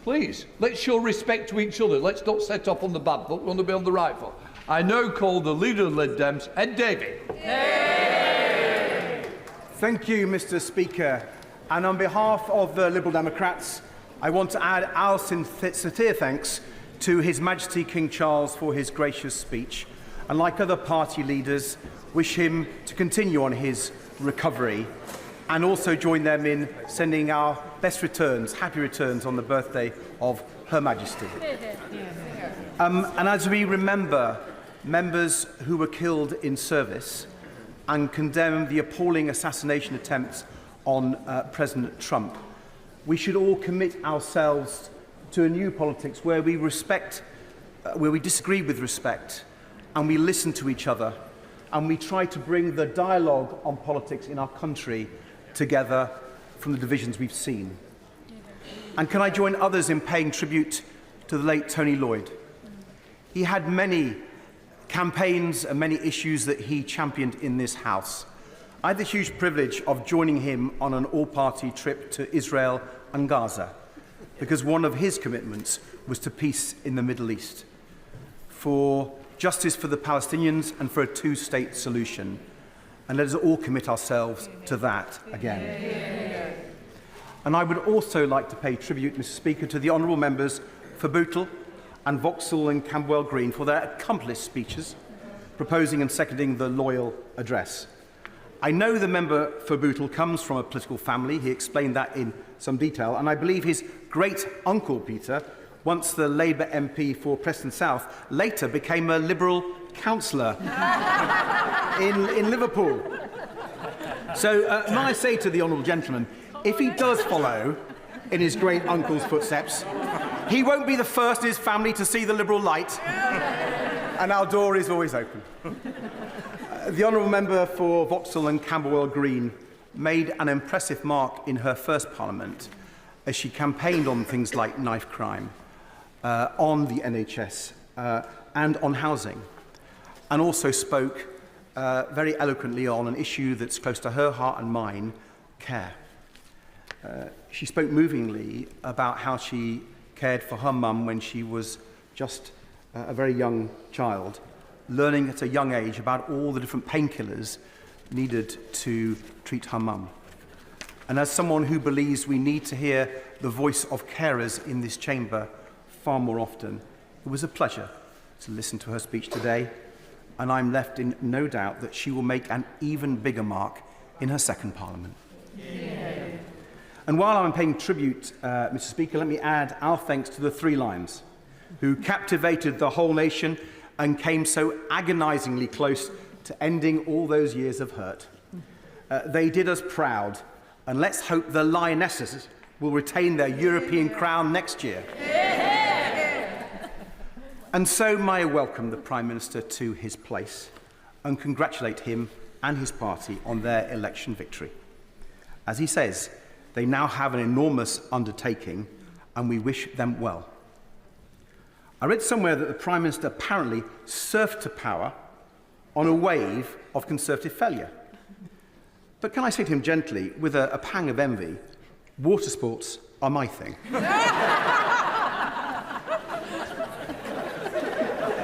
Please, let's show respect to each other. Let's not set off on the bad foot, we want to be on the right foot. I now call the leader of the Lib Dems, Ed Davey. Thank you, Mr. Speaker. And on behalf of the Liberal Democrats, I want to add our sincere thanks to His Majesty King Charles for his gracious speech, and like other party leaders, wish him to continue on his recovery, and also join them in sending our best returns, happy returns on the birthday of Her Majesty. And as we remember members who were killed in service and condemn the appalling assassination attempts on President Trump, we should all commit ourselves to a new politics where we respect, where we disagree with respect, and we listen to each other, and we try to bring the dialogue on politics in our country together from the divisions we've seen. And can I join others in paying tribute to the late Tony Lloyd? He had many campaigns and many issues that he championed in this House. I had the huge privilege of joining him on an all-party trip to Israel and Gaza, because one of his commitments was to peace in the Middle East, for justice for the Palestinians and for a two-state solution. And let us all commit ourselves to that again. And I would also like to pay tribute, Mr. Speaker, to the honourable members for Bootle and Vauxhall and Camberwell Green for their accomplished speeches, proposing and seconding the loyal address. I know the member for Bootle comes from a political family. He explained that in some detail, and I believe his great-uncle Peter, once the Labour MP for Preston South, later became a Liberal councillor in Liverpool. So may I say to the honourable gentleman, if he does follow in his great-uncle's footsteps, he won't be the first in his family to see the Liberal light, and our door is always open. The honourable member for Vauxhall and Camberwell Green made an impressive mark in her first Parliament as she campaigned on things like knife crime, on the NHS and on housing, and also spoke very eloquently on an issue that's close to her heart and mine, care. She spoke movingly about how she cared for her mum when she was just a very young child, learning at a young age about all the different painkillers needed to treat her mum. And as someone who believes we need to hear the voice of carers in this chamber far more often, it was a pleasure to listen to her speech today, and I'm left in no doubt that she will make an even bigger mark in her second Parliament. Yeah. And while I'm paying tribute, Mr. Speaker, let me add our thanks to the Three Lions, who captivated the whole nation and came so agonisingly close to ending all those years of hurt. They did us proud, and let's hope the Lionesses will retain their European crown next year. And so may I welcome the Prime Minister to his place and congratulate him and his party on their election victory. As he says, they now have an enormous undertaking, and we wish them well. I read somewhere that the Prime Minister apparently surfed to power on a wave of Conservative failure. But can I say to him gently, with a pang of envy, water sports are my thing.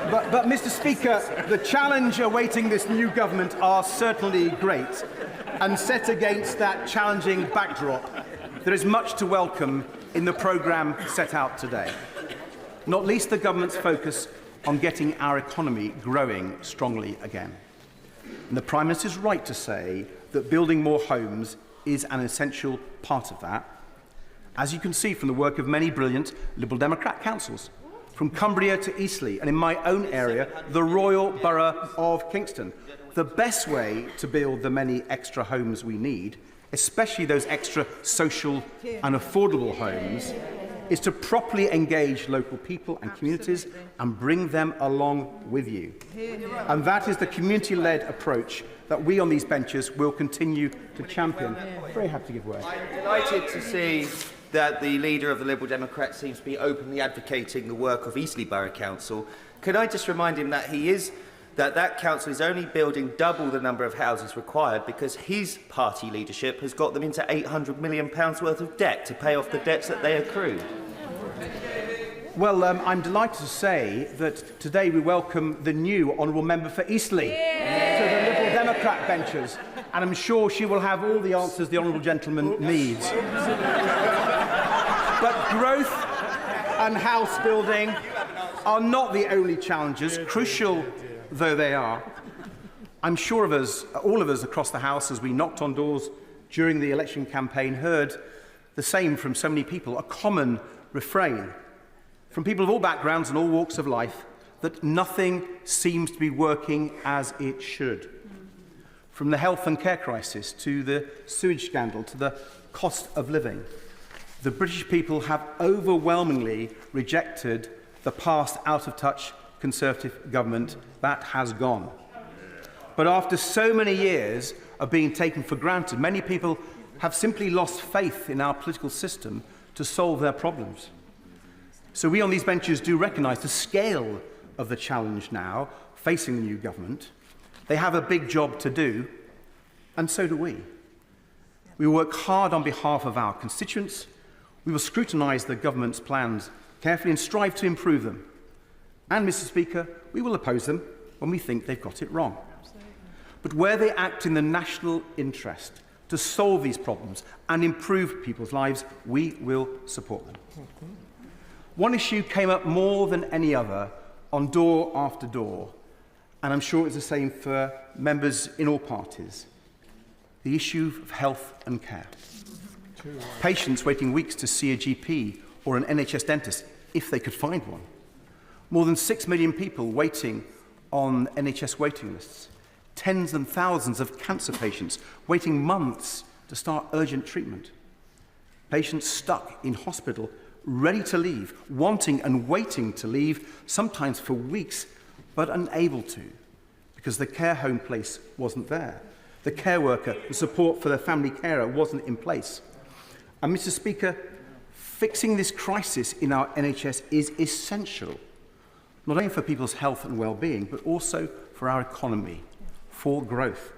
But Mr. Speaker, the challenge awaiting this new government are certainly great, and set against that challenging backdrop, there is much to welcome in the programme set out today. Not least the government's focus on getting our economy growing strongly again. And the Prime Minister is right to say that building more homes is an essential part of that, as you can see from the work of many brilliant Liberal Democrat councils, from Cumbria to Eastleigh, and in my own area, the Royal Borough of Kingston. The best way to build the many extra homes we need, especially those extra social and affordable homes, is to properly engage local people and communities and bring them along with you. And that is the community-led approach that we on these benches will continue to champion. Very happy to give way. I'm delighted to see that the leader of the Liberal Democrats seems to be openly advocating the work of Eastleigh Borough Council. Could I just remind him that that council is only building double the number of houses required because his party leadership has got them into £800 million worth of debt to pay off the debts that they accrued? Well, I'm delighted to say that today we welcome the new honourable member for Eastleigh to the Liberal Democrat benches, and I'm sure she will have all the answers the honourable gentleman needs. But growth and house building are not the only challenges, crucial though they are. I'm sure of us, all of us across the House, as we knocked on doors during the election campaign, heard the same from so many people, a common refrain from people of all backgrounds and all walks of life, that nothing seems to be working as it should. From the health and care crisis to the sewage scandal to the cost of living, the British people have overwhelmingly rejected the past out-of-touch Conservative government that has gone. But after so many years of being taken for granted, many people have simply lost faith in our political system to solve their problems. So we on these benches do recognise the scale of the challenge now facing the new government. They have a big job to do, and so do we. We work hard on behalf of our constituents. We will scrutinise the government's plans carefully and strive to improve them. And, Mr. Speaker, we will oppose them when we think they've got it wrong. But where they act in the national interest to solve these problems and improve people's lives, we will support them. One issue came up more than any other on door after door, and I'm sure it's the same for members in all parties: the issue of health and care. Patients waiting weeks to see a GP or an NHS dentist, if they could find one. More than 6 million people waiting on NHS waiting lists. Tens and thousands of cancer patients waiting months to start urgent treatment. Patients stuck in hospital, ready to leave, wanting and waiting to leave, sometimes for weeks, but unable to, because the care home place wasn't there. The care worker, the support for the family carer wasn't in place. And, Mr. Speaker, fixing this crisis in our NHS is essential, not only for people's health and well-being, but also for our economy, for growth.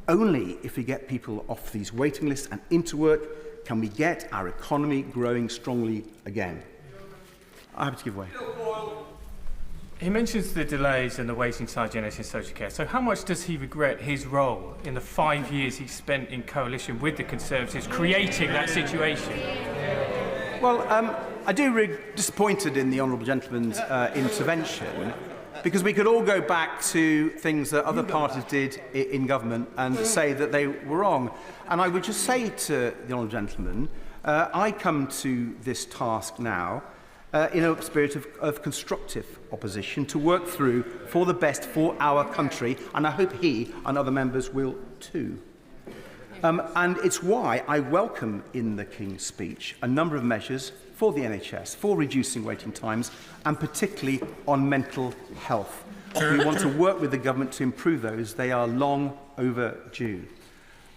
Only if we get people off these waiting lists and into work can we get our economy growing strongly again. I have to give way. He mentions the delays and the waiting times in NHS social care. So how much does he regret his role in the 5 years he spent in coalition with the Conservatives creating that situation? Well, I do disappointed in the honourable gentleman's intervention, because we could all go back to things that other parties did in government and say that they were wrong. And I would just say to the honourable gentleman, I come to this task now in a spirit of constructive opposition to work through for the best for our country, and I hope he and other members will too. And it's why I welcome in the King's speech a number of measures for the NHS, for reducing waiting times, and particularly on mental health. We want to work with the government to improve those. They are long overdue.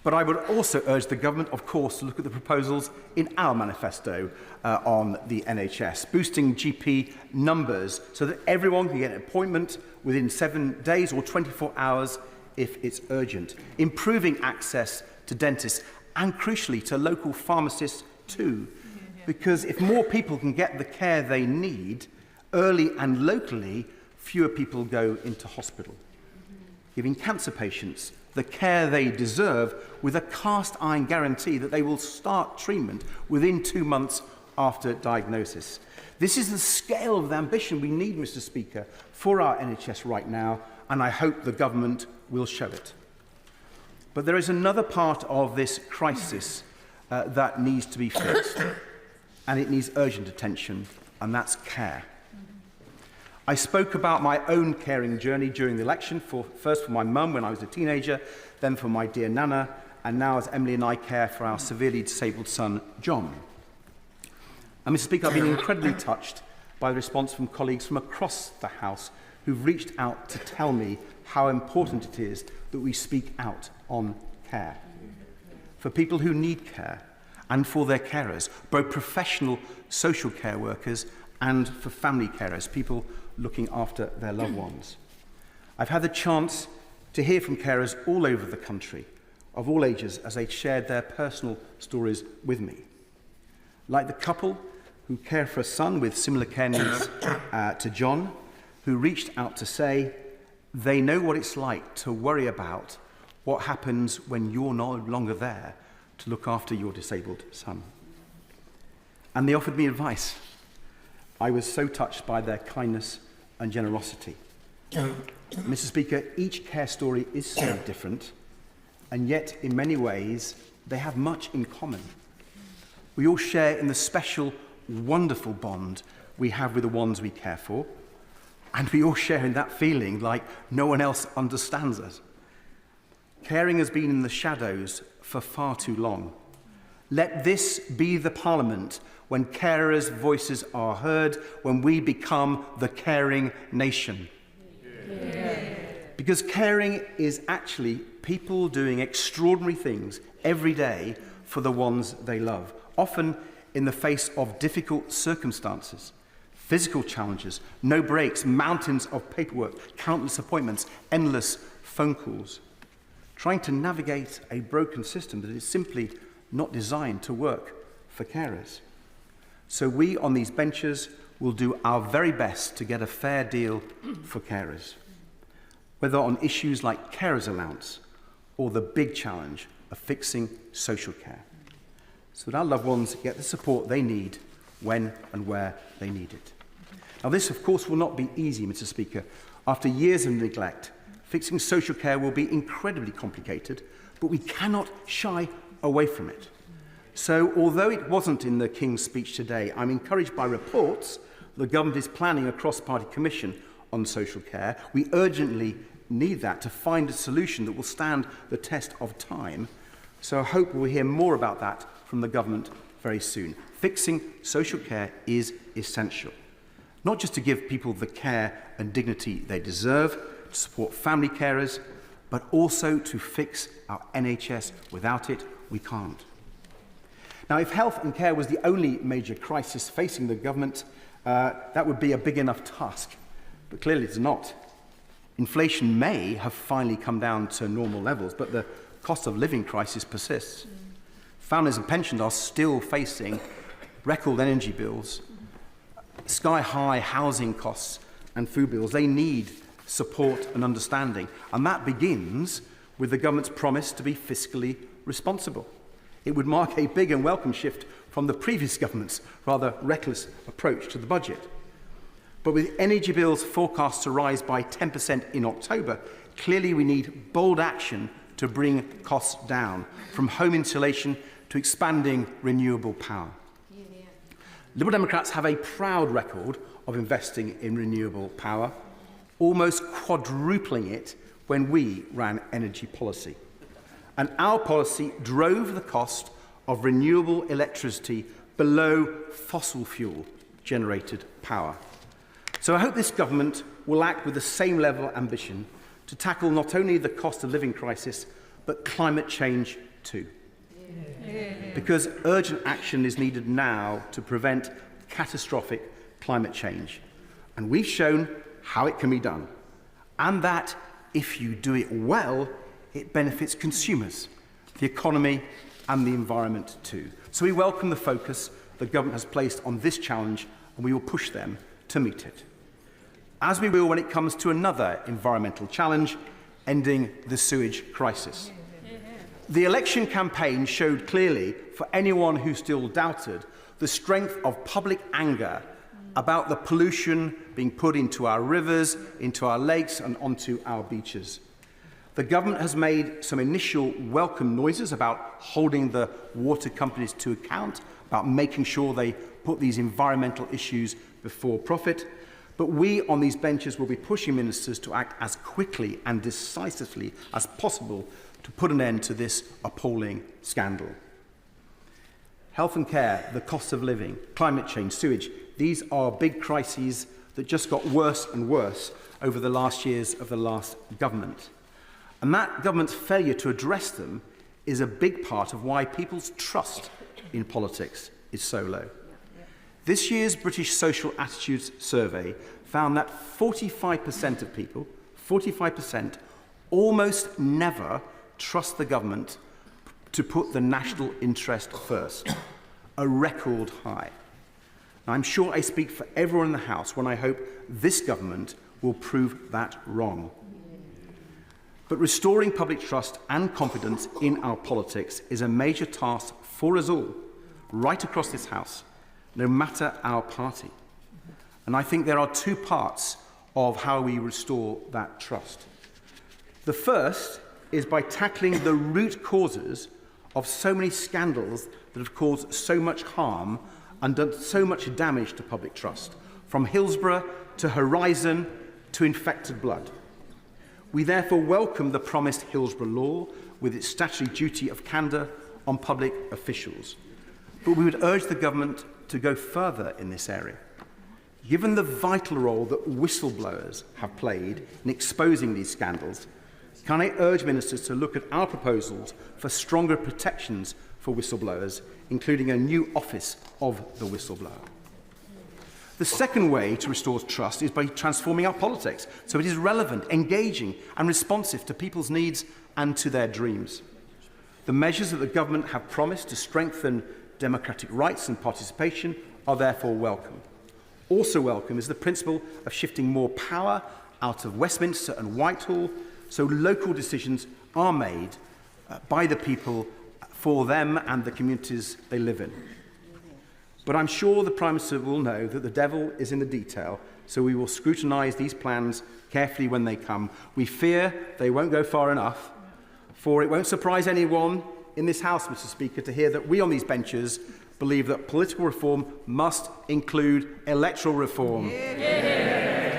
But I would also urge the government, of course, to look at the proposals in our manifesto on the NHS, boosting GP numbers so that everyone can get an appointment within 7 days or 24 hours if it's urgent, improving access to dentists and, crucially, to local pharmacists too. Because if more people can get the care they need early and locally, fewer people go into hospital, giving cancer patients the care they deserve with a cast-iron guarantee that they will start treatment within 2 months after diagnosis. This is the scale of the ambition we need, Mr. Speaker, for our NHS right now, and I hope the government will show it. But there is another part of this crisis that needs to be fixed, and it needs urgent attention, and that's care. I spoke about my own caring journey during the election, first for my mum when I was a teenager, then for my dear Nana, and now as Emily and I care for our severely disabled son, John. And, Mr. Speaker, I've been incredibly touched by the response from colleagues from across the House who've reached out to tell me how important it is that we speak out on care. For people who need care and for their carers, both professional social care workers and for family carers, people looking after their loved ones. I've had the chance to hear from carers all over the country, of all ages, as they shared their personal stories with me. Like the couple who care for a son with similar care needs to John, who reached out to say they know what it's like to worry about what happens when you're no longer there to look after your disabled son. And they offered me advice. I was so touched by their kindness and generosity. Mr. Speaker, each care story is so different, and yet in many ways they have much in common. We all share in the special, wonderful bond we have with the ones we care for, and we all share in that feeling like no one else understands us. Caring has been in the shadows for far too long. Let this be the Parliament when carers' voices are heard, when we become the caring nation. Yeah. Because caring is actually people doing extraordinary things every day for the ones they love, often in the face of difficult circumstances, physical challenges, no breaks, mountains of paperwork, countless appointments, endless phone calls, trying to navigate a broken system that is simply not designed to work for carers. So we on these benches will do our very best to get a fair deal for carers, whether on issues like carers allowance or the big challenge of fixing social care, so that our loved ones get the support they need when and where they need it. Now this, of course, will not be easy, Mr. Speaker. After years of neglect, fixing social care will be incredibly complicated, but we cannot shy away from it. So, although it wasn't in the King's speech today, I'm encouraged by reports the government is planning a cross-party commission on social care. We urgently need that to find a solution that will stand the test of time. So I hope we'll hear more about that from the government very soon. Fixing social care is essential, not just to give people the care and dignity they deserve, to support family carers, but also to fix our NHS. Without it, we can't. Now, if health and care was the only major crisis facing the government, that would be a big enough task. But clearly it's not. Inflation may have finally come down to normal levels, but the cost of living crisis persists. Families and pensioners are still facing record energy bills, sky-high housing costs and food bills. They need support and understanding. And that begins with the government's promise to be fiscally responsible. It would mark a big and welcome shift from the previous government's rather reckless approach to the budget. But with energy bills forecast to rise by 10% in October, clearly we need bold action to bring costs down, from home insulation to expanding renewable power. Liberal Democrats have a proud record of investing in renewable power, almost quadrupling it when we ran energy policy. And our policy drove the cost of renewable electricity below fossil fuel generated power. So I hope this government will act with the same level of ambition to tackle not only the cost of living crisis, but climate change too. Because urgent action is needed now to prevent catastrophic climate change. And we've shown how it can be done. And that, if you do it well, it benefits consumers, the economy and the environment too. So we welcome the focus the government has placed on this challenge, and we will push them to meet it. As we will when it comes to another environmental challenge, ending the sewage crisis. The election campaign showed clearly, for anyone who still doubted, the strength of public anger about the pollution being put into our rivers, into our lakes and onto our beaches. The government has made some initial welcome noises about holding the water companies to account, about making sure they put these environmental issues before profit. But we on these benches will be pushing ministers to act as quickly and decisively as possible to put an end to this appalling scandal. Health and care, the cost of living, climate change, sewage, these are big crises that just got worse and worse over the last years of the last government. And that government's failure to address them is a big part of why people's trust in politics is so low. This year's British Social Attitudes Survey found that 45% of people, 45%, almost never trust the government to put the national interest first, a record high. Now, I'm sure I speak for everyone in the House when I hope this government will prove that wrong. But restoring public trust and confidence in our politics is a major task for us all, right across this House, no matter our party. And I think there are two parts of how we restore that trust. The first is by tackling the root causes of so many scandals that have caused so much harm and done so much damage to public trust, from Hillsborough to Horizon to infected blood. We therefore welcome the promised Hillsborough law with its statutory duty of candour on public officials. But we would urge the government to go further in this area. Given the vital role that whistleblowers have played in exposing these scandals, can I urge ministers to look at our proposals for stronger protections for whistleblowers, including a new office of the whistleblower? The second way to restore trust is by transforming our politics so it is relevant, engaging and responsive to people's needs and to their dreams. The measures that the government have promised to strengthen democratic rights and participation are therefore welcome. Also welcome is the principle of shifting more power out of Westminster and Whitehall so local decisions are made by the people for them and the communities they live in. But I'm sure the Prime Minister will know that the devil is in the detail, so we will scrutinise these plans carefully when they come. We fear they won't go far enough, for it won't surprise anyone in this House, Mr. Speaker, to hear that we on these benches believe that political reform must include electoral reform.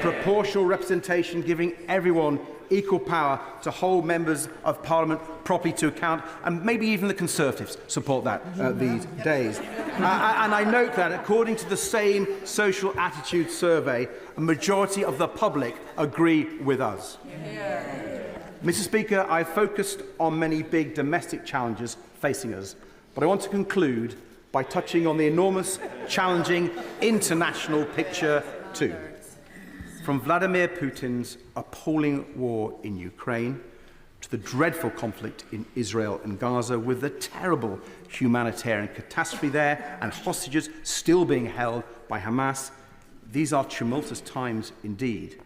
Proportional representation, giving everyone equal power to hold members of Parliament properly to account, and maybe even the Conservatives support that these days. And I note that, according to the same social attitude survey, a majority of the public agree with us. Mr. Speaker, I've focused on many big domestic challenges facing us, but I want to conclude by touching on the enormous, challenging international picture too. From Vladimir Putin's appalling war in Ukraine to the dreadful conflict in Israel and Gaza, with the terrible humanitarian catastrophe there and hostages still being held by Hamas, these are tumultuous times indeed.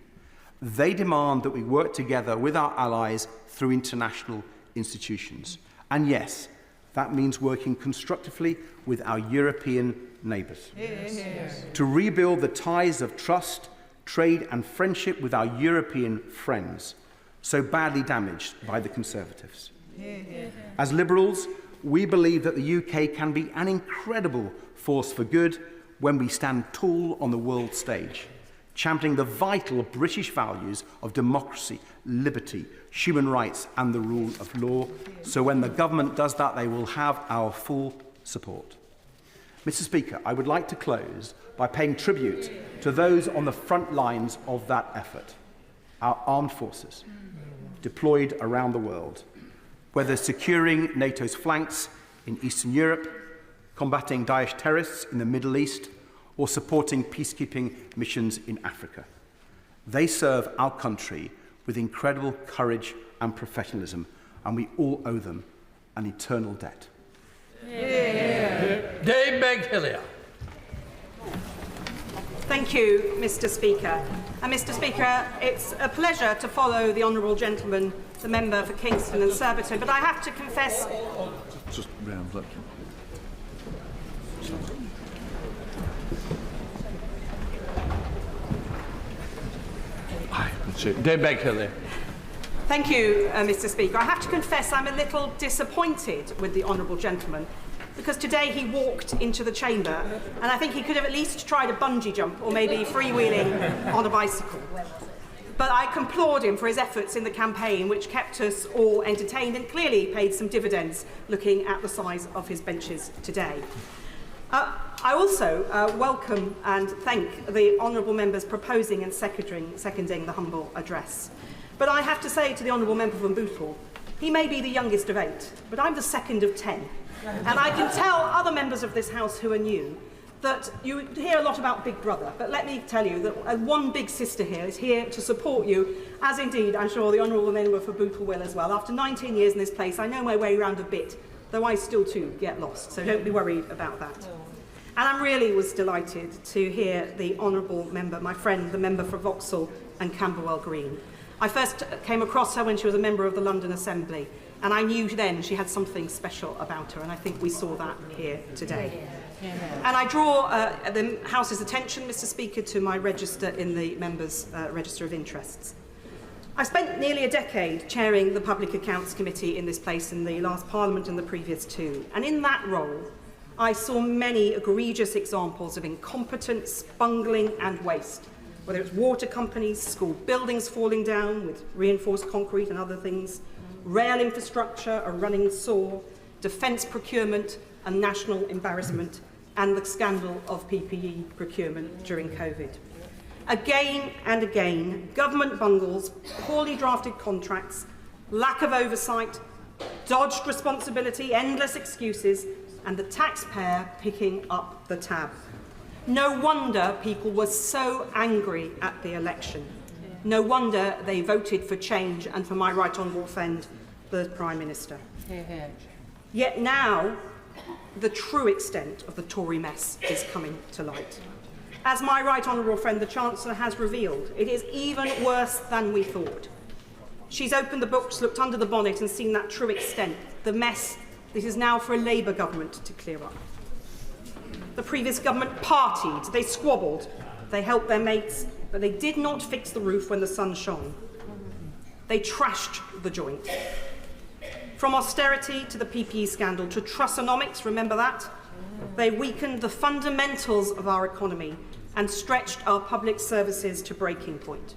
They demand that we work together with our allies through international institutions. And yes, that means working constructively with our European neighbours. To rebuild the ties of trust, trade and friendship with our European friends, so badly damaged by the Conservatives. As Liberals, we believe that the UK can be an incredible force for good when we stand tall on the world stage, championing the vital British values of democracy, liberty, human rights and the rule of law. So when the government does that, they will have our full support. Mr. Speaker, I would like to close by paying tribute to those on the front lines of that effort, our armed forces, deployed around the world, whether securing NATO's flanks in Eastern Europe, combating Daesh terrorists in the Middle East, or supporting peacekeeping missions in Africa. They serve our country with incredible courage and professionalism, and we all owe them an eternal debt. Dave Begg-Hillier. Thank you, Mr. Speaker. And Mr. Speaker, it's a pleasure to follow the honourable gentleman, the member for Kingston and Surbiton, but I have to confess... Just round, look. Dave Begg-Hillier. Thank you, Mr. Speaker. I have to confess I'm a little disappointed with the honourable gentleman, because today he walked into the chamber and I think he could have at least tried a bungee jump or maybe freewheeling on a bicycle. But I applaud him for his efforts in the campaign, which kept us all entertained and clearly paid some dividends looking at the size of his benches today. I also welcome and thank the honourable members proposing and seconding the humble address. But I have to say to the honourable member from Bootle, he may be the youngest of 8, but I'm the second of 10. And I can tell other members of this House who are new that you hear a lot about Big Brother, but let me tell you that one big sister here is here to support you, as indeed I'm sure the honourable member for Bootle will as well. After 19 years in this place, I know my way around a bit, though I still too get lost, so don't be worried about that. And I really was delighted to hear the honourable member, my friend, the member for Vauxhall and Camberwell Green. I first came across her when she was a member of the London Assembly, and I knew then she had something special about her, and I think we saw that here today. And I draw the House's attention, Mr Speaker, to my register in the Members' Register of Interests. I spent nearly a decade chairing the Public Accounts Committee in this place in the last Parliament and the previous two, and in that role I saw many egregious examples of incompetence, bungling and waste, whether it's water companies, school buildings falling down with reinforced concrete and other things, rail infrastructure, a running sore, defence procurement and national embarrassment, and the scandal of PPE procurement during COVID. Again and again, government bungles, poorly drafted contracts, lack of oversight, dodged responsibility, endless excuses, and the taxpayer picking up the tab. No wonder people were so angry at the election. No wonder they voted for change and for my right honourable friend, the Prime Minister. Yet now, the true extent of the Tory mess is coming to light. As my right honourable friend, the Chancellor, has revealed, it is even worse than we thought. She's opened the books, looked under the bonnet and seen that true extent, the mess that is now for a Labour government to clear up. The previous government partied, they squabbled, they helped their mates, but they did not fix the roof when the sun shone. They trashed the joint. From austerity to the PPE scandal to Trussonomics, remember that? They weakened the fundamentals of our economy and stretched our public services to breaking point.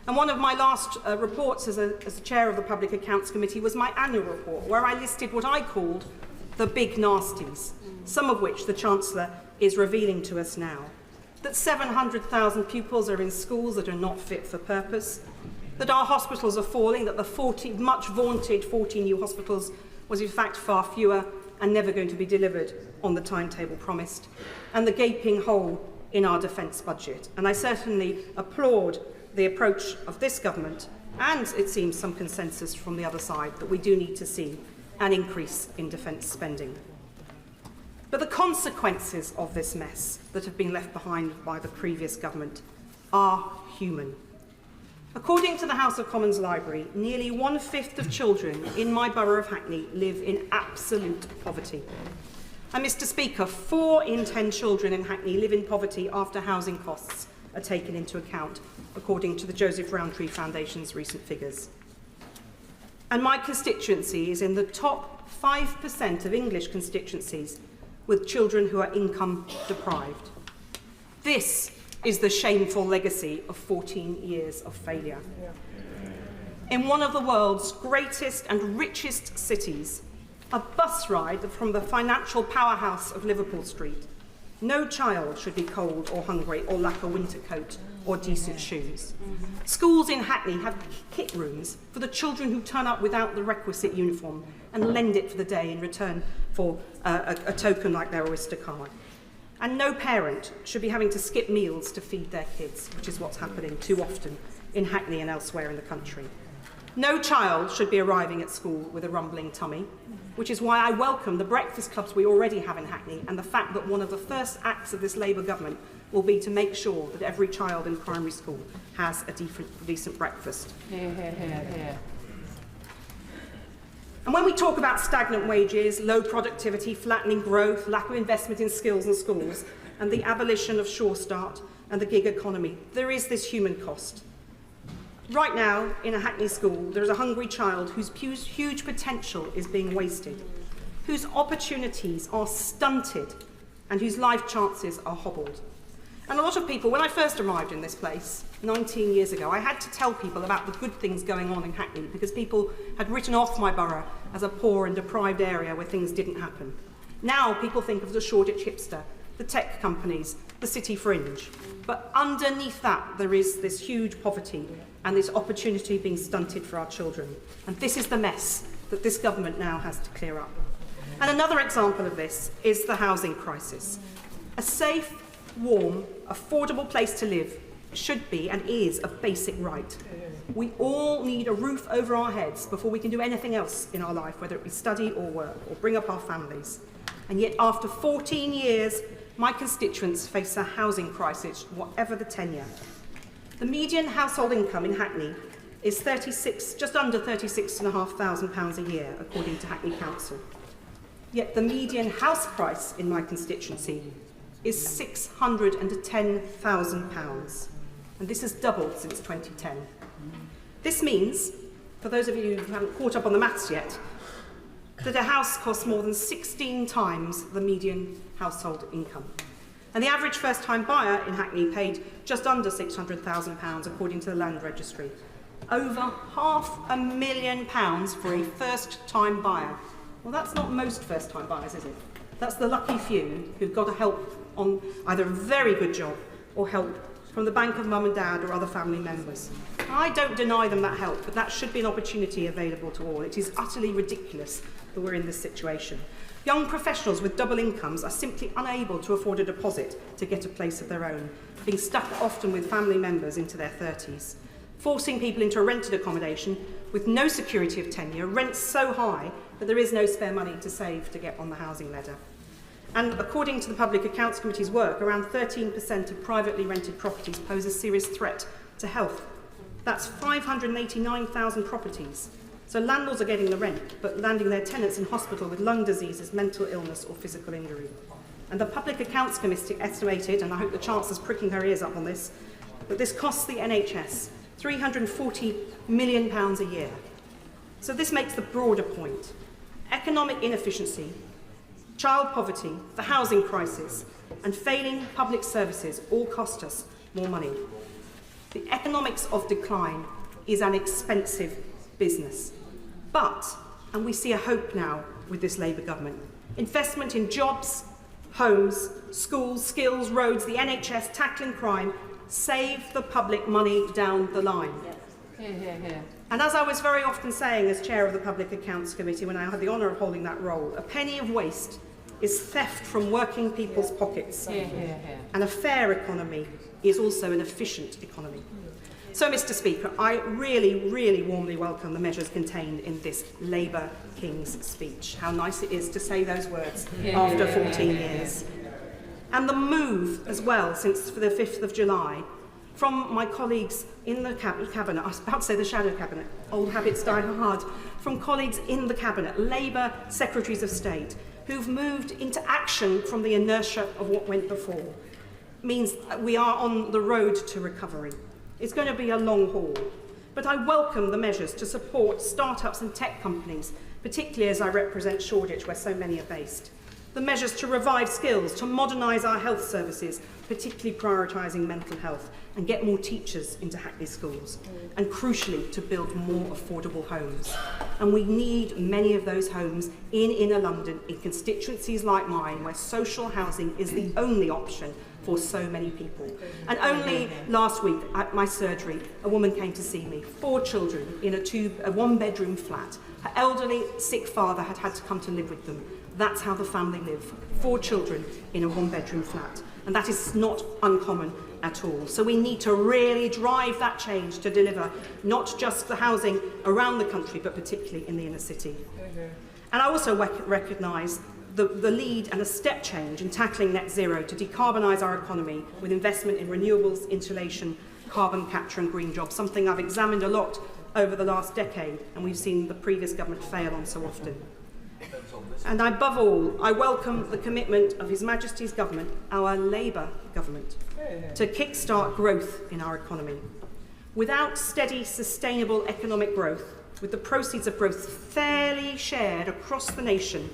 And one of my last reports as chair of the Public Accounts Committee was my annual report, where I listed what I called the big nasties, some of which the Chancellor is revealing to us now. That 700,000 pupils are in schools that are not fit for purpose, that our hospitals are falling, that the much vaunted 40 new hospitals was in fact far fewer and never going to be delivered on the timetable promised, and the gaping hole in our defence budget. And I certainly applaud the approach of this government, and it seems some consensus from the other side, that we do need to see an increase in defence spending. But the consequences of this mess that have been left behind by the previous government are human. According to the House of Commons Library, nearly 1/5 of children in my borough of Hackney live in absolute poverty. And Mr Speaker, 4 in 10 children in Hackney live in poverty after housing costs are taken into account, according to the Joseph Rowntree Foundation's recent figures. And my constituency is in the top 5% of English constituencies with children who are income deprived. This is the shameful legacy of 14 years of failure. In one of the world's greatest and richest cities, a bus ride from the financial powerhouse of Liverpool Street, no child should be cold or hungry or lack a winter coat or decent shoes. Schools in Hackney have kit rooms for the children who turn up without the requisite uniform and lend it for the day in return for a token like their Oyster card. And no parent should be having to skip meals to feed their kids, which is what's happening too often in Hackney and elsewhere in the country. No child should be arriving at school with a rumbling tummy, which is why I welcome the breakfast clubs we already have in Hackney and the fact that one of the first acts of this Labour government will be to make sure that every child in primary school has a decent breakfast. And when we talk about stagnant wages, low productivity, flattening growth, lack of investment in skills and schools, and the abolition of Sure Start and the gig economy, there is this human cost. Right now, in a Hackney school, there is a hungry child whose huge potential is being wasted, whose opportunities are stunted, and whose life chances are hobbled. And a lot of people, when I first arrived in this place 19 years ago, I had to tell people about the good things going on in Hackney because people had written off my borough as a poor and deprived area where things didn't happen. Now people think of the Shoreditch hipster, the tech companies, the city fringe. But underneath that, there is this huge poverty and this opportunity being stunted for our children. And this is the mess that this government now has to clear up. And another example of this is the housing crisis. A safe, warm, affordable place to live should be and is a basic right. We all need a roof over our heads before we can do anything else in our life, whether it be study or work or bring up our families. And yet after 14 years, my constituents face a housing crisis, whatever the tenure. The median household income in Hackney is just under £36,500 a year, according to Hackney Council. Yet the median house price in my constituency is £610,000, and this has doubled since 2010. This means, for those of you who haven't caught up on the maths yet, that a house costs more than 16 times the median household income. And the average first-time buyer in Hackney paid just under £600,000, according to the Land Registry. Over £500,000 for a first-time buyer. Well, that's not most first-time buyers, is it? That's the lucky few who've got a help on either a very good job or help from the bank of mum and dad or other family members. I don't deny them that help, but that should be an opportunity available to all. It is utterly ridiculous that we're in this situation. Young professionals with double incomes are simply unable to afford a deposit to get a place of their own, being stuck often with family members into their 30s. Forcing people into a rented accommodation with no security of tenure, rents so high that there is no spare money to save to get on the housing ladder. And according to the Public Accounts Committee's work, around 13% of privately rented properties pose a serious threat to health. That's 589,000 properties. So landlords are getting the rent, but landing their tenants in hospital with lung diseases, mental illness or physical injury. And the Public Accounts Committee estimated, and I hope the Chancellor's pricking her ears up on this, that this costs the NHS £340 million a year. So this makes the broader point. Economic inefficiency, child poverty, the housing crisis, and failing public services all cost us more money. The economics of decline is an expensive business. But, and we see a hope now with this Labour government, investment in jobs, homes, schools, skills, roads, the NHS, tackling crime, save the public money down the line. Hear, hear, hear. And as I was very often saying as chair of the Public Accounts Committee when I had the honour of holding that role, a penny of waste is theft from working people's pockets. Hear, hear, hear. And a fair economy is also an efficient economy. So, Mr. Speaker, I really warmly welcome the measures contained in this Labour King's speech. How nice it is to say those words after 14 years. And the move as well, since the 5th of July, from my colleagues in the Cabinet, I was about to say the shadow Cabinet, old habits die hard, from colleagues in the Cabinet, Labour Secretaries of State, who've moved into action from the inertia of what went before, means we are on the road to recovery. It's going to be a long haul. But I welcome the measures to support start-ups and tech companies, particularly as I represent Shoreditch, where so many are based. The measures to revive skills, to modernise our health services, particularly prioritising mental health, and get more teachers into Hackney schools, and crucially to build more affordable homes. And we need many of those homes in inner London, in constituencies like mine, where social housing is the only option for so many people. And only last week at my surgery, a woman came to see me, 4 children in a one-bedroom flat. Her elderly, sick father had had to come to live with them. That's how the family live, 4 children in a one-bedroom flat. And that is not uncommon at all. So we need to really drive that change to deliver not just the housing around the country, but particularly in the inner city. And I also recognise the lead and a step change in tackling net zero to decarbonise our economy with investment in renewables, insulation, carbon capture and green jobs, something I've examined a lot over the last decade and we've seen the previous government fail on so often. And above all, I welcome the commitment of His Majesty's government, our Labour government, to kickstart growth in our economy. Without steady, sustainable economic growth, with the proceeds of growth fairly shared across the nation,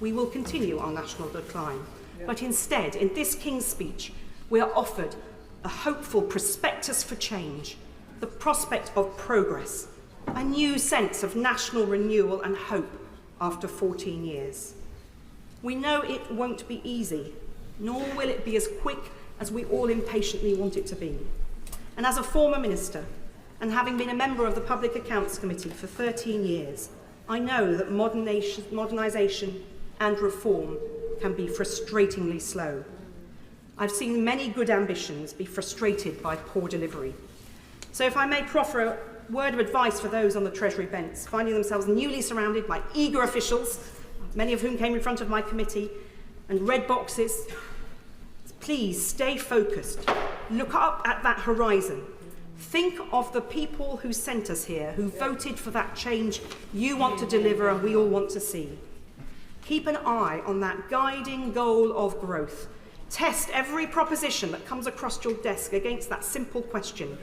we will continue our national decline. But instead, in this King's speech, we are offered a hopeful prospectus for change, the prospect of progress, a new sense of national renewal and hope after 14 years. We know it won't be easy, nor will it be as quick as we all impatiently want it to be. And as a former minister, and having been a member of the Public Accounts Committee for 13 years, I know that modernisation and reform can be frustratingly slow. I've seen many good ambitions be frustrated by poor delivery. So if I may proffer a word of advice for those on the Treasury bench, finding themselves newly surrounded by eager officials, many of whom came in front of my committee, and red boxes, please stay focused. Look up at that horizon. Think of the people who sent us here, who voted for that change you want to deliver and we all want to see. Keep an eye on that guiding goal of growth. Test every proposition that comes across your desk against that simple question: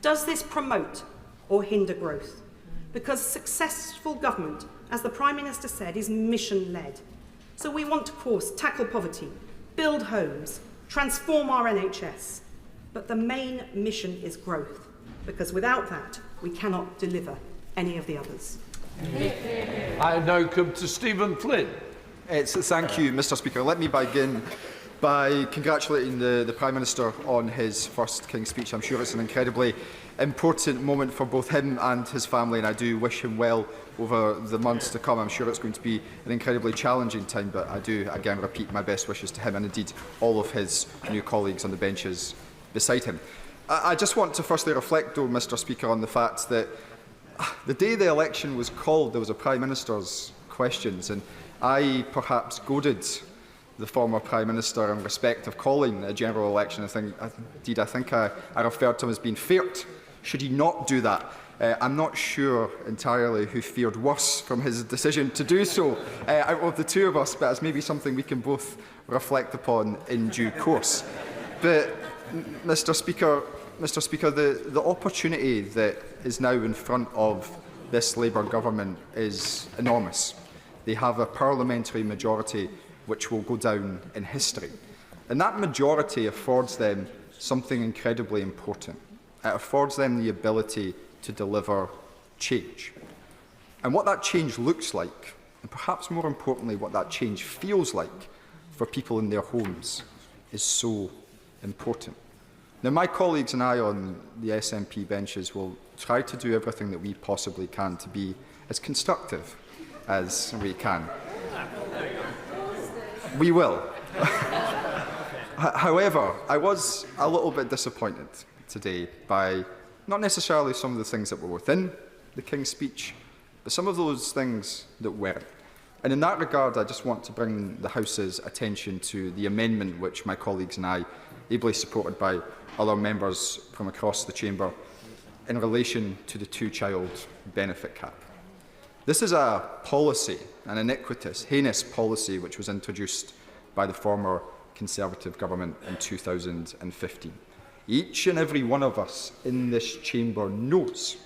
does this promote or hinder growth? Because successful government, as the Prime Minister said, is mission-led. So we want to, of course, tackle poverty, build homes, transform our NHS. But the main mission is growth, because without that, we cannot deliver any of the others. I now come to Stephen Flynn. Thank you, Mr Speaker. Let me begin by congratulating the Prime Minister on his first King's Speech. I'm sure it's an incredibly important moment for both him and his family, and I do wish him well over the months to come. I'm sure it's going to be an incredibly challenging time, but I do again repeat my best wishes to him and indeed all of his new colleagues on the benches beside him. I just want to firstly reflect, though, Mr Speaker, on the fact that the day the election was called, there was a Prime Minister's questions, and I perhaps goaded the former Prime Minister in respect of calling a general election. I think I referred to him as being feared. Should he not do that? I'm not sure entirely who fared worse from his decision to do so out of the two of us, but it's maybe something we can both reflect upon in due course. But, Mr Speaker, the opportunity that is now in front of this Labour government is enormous. They have a parliamentary majority which will go down in history. And that majority affords them something incredibly important. It affords them the ability to deliver change. And what that change looks like, and perhaps more importantly, what that change feels like for people in their homes, is so important. Now, my colleagues and I on the SNP benches will try to do everything that we possibly can to be as constructive as we can. We will. However, I was a little bit disappointed today by not necessarily some of the things that were within the King's Speech, but some of those things that weren't. And in that regard, I just want to bring the House's attention to the amendment which my colleagues and I, ably supported by other members from across the chamber, in relation to the two-child benefit cap. This is a policy, an iniquitous, heinous policy, which was introduced by the former Conservative government in 2015. Each and every one of us in this chamber knows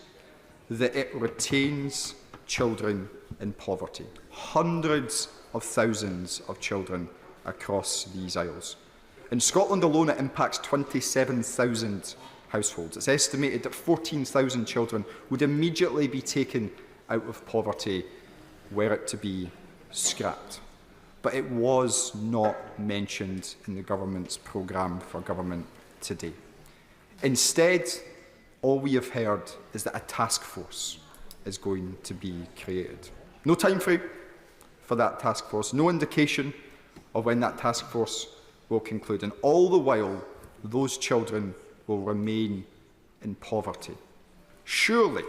that it retains children in poverty. Hundreds of thousands of children across these isles. In Scotland alone, it impacts 27,000 households. It's estimated that 14,000 children would immediately be taken out of poverty were it to be scrapped. But it was not mentioned in the government's programme for government today. Instead, all we have heard is that a task force is going to be created. No time frame for that task force, no indication of when that task force will conclude, and all the while, those children will remain in poverty. Surely,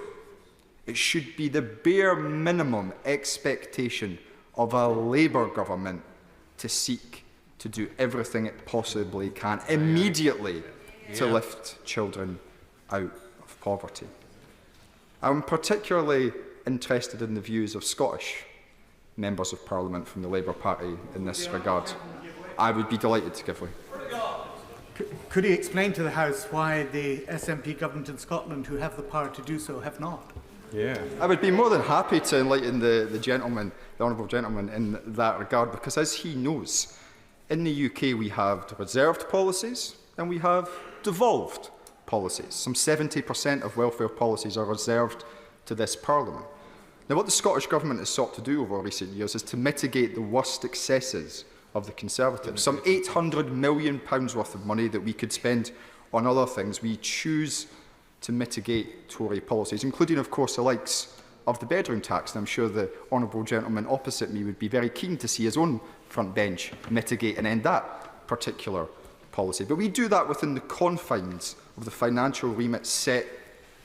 it should be the bare minimum expectation of a Labour government to seek to do everything it possibly can immediately to lift children out of poverty. I'm particularly interested in the views of Scottish members of Parliament from the Labour Party in this regard. I would be delighted to give way. Could he explain to the House why the SNP government in Scotland, who have the power to do so, have not? I would be more than happy to enlighten the gentleman, the honourable gentleman, in that regard, because as he knows, in the UK we have reserved policies and we have devolved policies. Some 70% of welfare policies are reserved to this Parliament. Now, what the Scottish Government has sought to do over recent years is to mitigate the worst excesses of the Conservatives. Some £800 million worth of money that we could spend on other things, we choose to mitigate Tory policies, including, of course, the likes of the bedroom tax. And I'm sure the honourable gentleman opposite me would be very keen to see his own front bench mitigate and end that particular policy. But we do that within the confines of the financial remit set,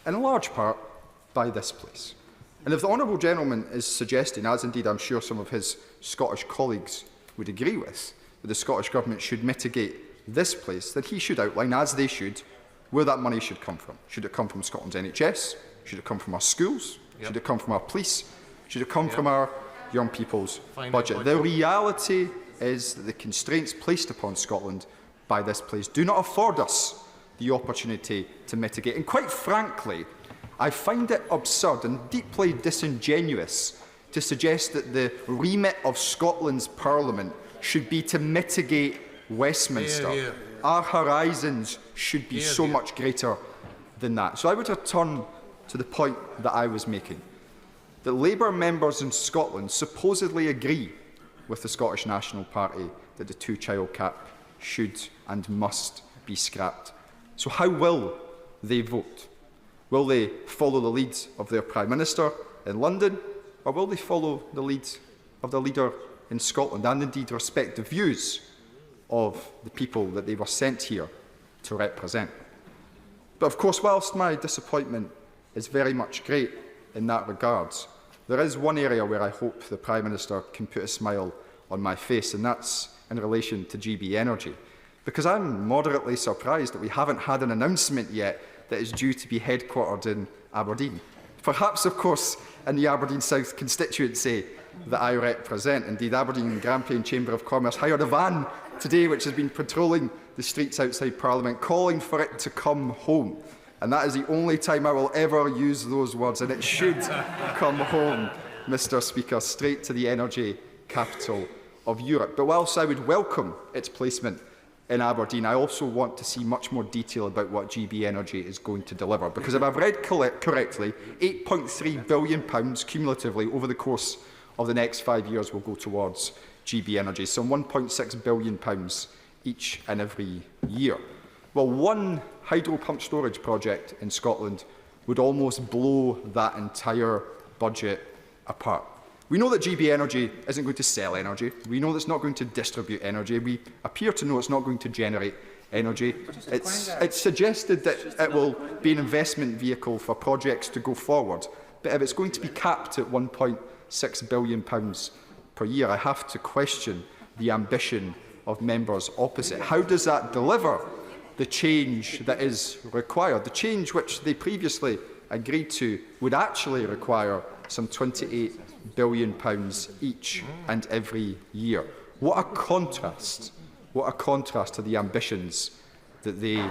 in large part, by this place. And if the honourable gentleman is suggesting, as indeed I'm sure some of his Scottish colleagues would agree with, that the Scottish Government should mitigate this place, then he should outline, as they should, where that money should come from. Should it come from Scotland's NHS? Should it come from our schools? Should it come from our police? Should it come from our young people's budget. The reality is that the constraints placed upon Scotland by this place do not afford us the opportunity to mitigate. And quite frankly, I find it absurd and deeply disingenuous to suggest that the remit of Scotland's Parliament should be to mitigate Westminster. Our horizons should be so much greater than that. So I would return to the point that I was making, that Labour members in Scotland supposedly agree with the Scottish National Party that the two-child cap should and must be scrapped. So how will they vote? Will they follow the lead of their Prime Minister in London, or will they follow the lead of the leader in Scotland, and indeed respect the views of the people that they were sent here to represent? But of course, whilst my disappointment is very much great in that regard, there is one area where I hope the Prime Minister can put a smile on my face, and that's in relation to GB Energy. Because I'm moderately surprised that we haven't had an announcement yet that is due to be headquartered in Aberdeen. Perhaps, of course, in the Aberdeen South constituency that I represent. Indeed, Aberdeen and Grampian Chamber of Commerce hired a van today which has been patrolling the streets outside Parliament, calling for it to come home. And that is the only time I will ever use those words, and it should come home, Mr. Speaker, straight to the energy capital of Europe. But whilst I would welcome its placement in Aberdeen, I also want to see much more detail about what GB Energy is going to deliver. Because if I've read correctly, £8.3 billion cumulatively over the course of the next 5 years will go towards GB Energy, some £1.6 billion each and every year. Well, one hydro pump storage project in Scotland would almost blow that entire budget apart. We know that GB Energy isn't going to sell energy. We know that it's not going to distribute energy. We appear to know it's not going to generate energy. It's suggested that it will be an investment vehicle for projects to go forward. But if it's going to be capped at £1.6 billion per year, I have to question the ambition of members opposite. How does that deliver the change that is required? The change which they previously agreed to would actually require some £28 billion each and every year. What a contrast! What a contrast to the ambitions that they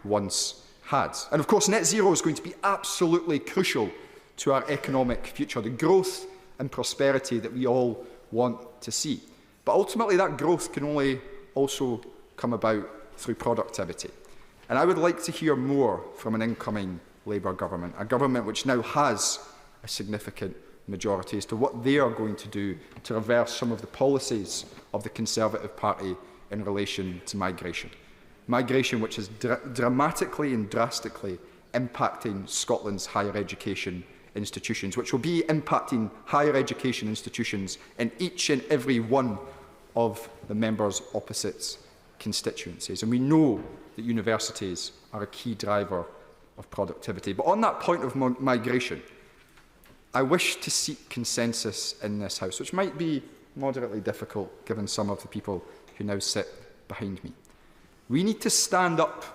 once had. And of course, net zero is going to be absolutely crucial to our economic future, the growth and prosperity that we all want to see. But ultimately, that growth can only also come about through productivity. And I would like to hear more from an incoming Labour government, a government which now has a significant majority, as to what they are going to do to reverse some of the policies of the Conservative Party in relation to migration. Migration which is dramatically and drastically impacting Scotland's higher education institutions, which will be impacting higher education institutions in each and every one of the members' opposite constituencies. And we know that universities are a key driver of productivity. But on that point of migration, I wish to seek consensus in this House, which might be moderately difficult given some of the people who now sit behind me. We need to stand up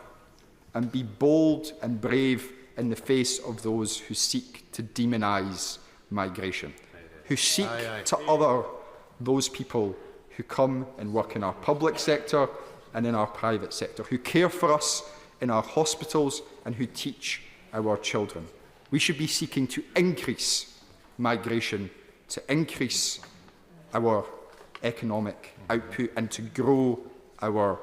and be bold and brave in the face of those who seek to demonise migration, who seek to other those people who come and work in our public sector and in our private sector, who care for us in our hospitals and who teach our children. We should be seeking to increase migration, to increase our economic output and to grow our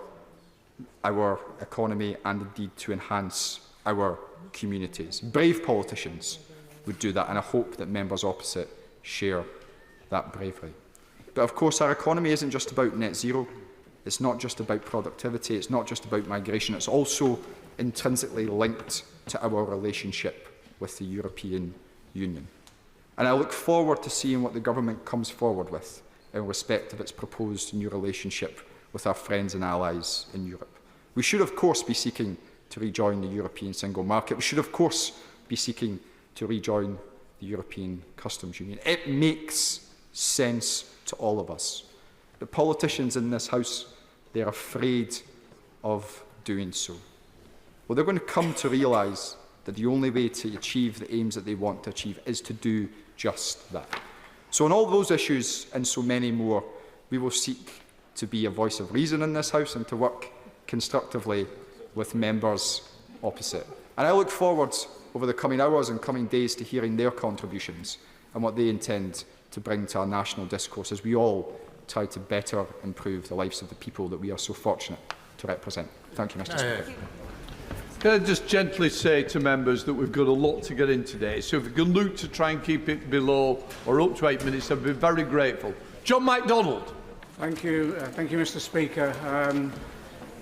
economy and indeed to enhance our communities. Brave politicians would do that, and I hope that members opposite share that bravery. But of course, our economy isn't just about net zero. It's not just about productivity. It's not just about migration. It's also intrinsically linked to our relationship with the European Union. And I look forward to seeing what the government comes forward with in respect of its proposed new relationship with our friends and allies in Europe. We should, of course, be seeking to rejoin the European single market. We should, of course, be seeking to rejoin the European Customs Union. It makes sense to all of us. The politicians in this House, they're afraid of doing so. Well, they're going to come to realise that the only way to achieve the aims that they want to achieve is to do just that. So on all those issues and so many more, we will seek to be a voice of reason in this House and to work constructively with members opposite. And I look forward over the coming hours and coming days to hearing their contributions and what they intend to bring to our national discourse as we all try to better improve the lives of the people that we are so fortunate to represent. Thank you, Mr. Speaker. Can I just gently say to members that we've got a lot to get in today, so if we can look to try and keep it below or up to 8 minutes, I'd be very grateful. John MacDonald. Thank you, Mr. Speaker.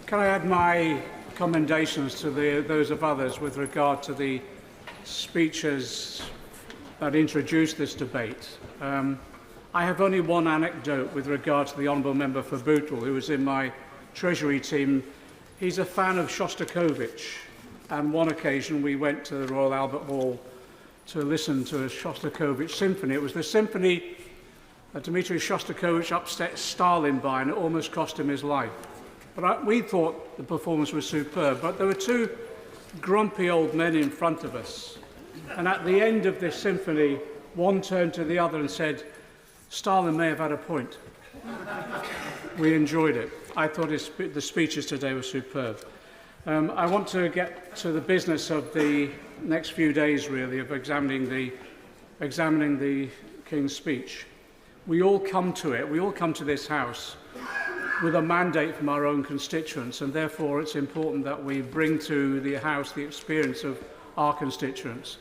Can I add my commendations to those of others with regard to the speeches that introduced this debate? I have only one anecdote with regard to the Honourable Member for Bootle, who was in my Treasury team. He's a fan of Shostakovich, and one occasion we went to the Royal Albert Hall to listen to a Shostakovich symphony. It was the symphony that Dmitry Shostakovich upset Stalin by, and it almost cost him his life. But we thought the performance was superb, but there were two grumpy old men in front of us, and at the end of this symphony, one turned to the other and said, "Stalin may have had a point." We enjoyed it. I thought the speeches today were superb. I want to get to the business of the next few days, really, of examining the King's speech. We all come to it. We all come to this House with a mandate from our own constituents, and therefore it's important that we bring to the House the experience of our constituents.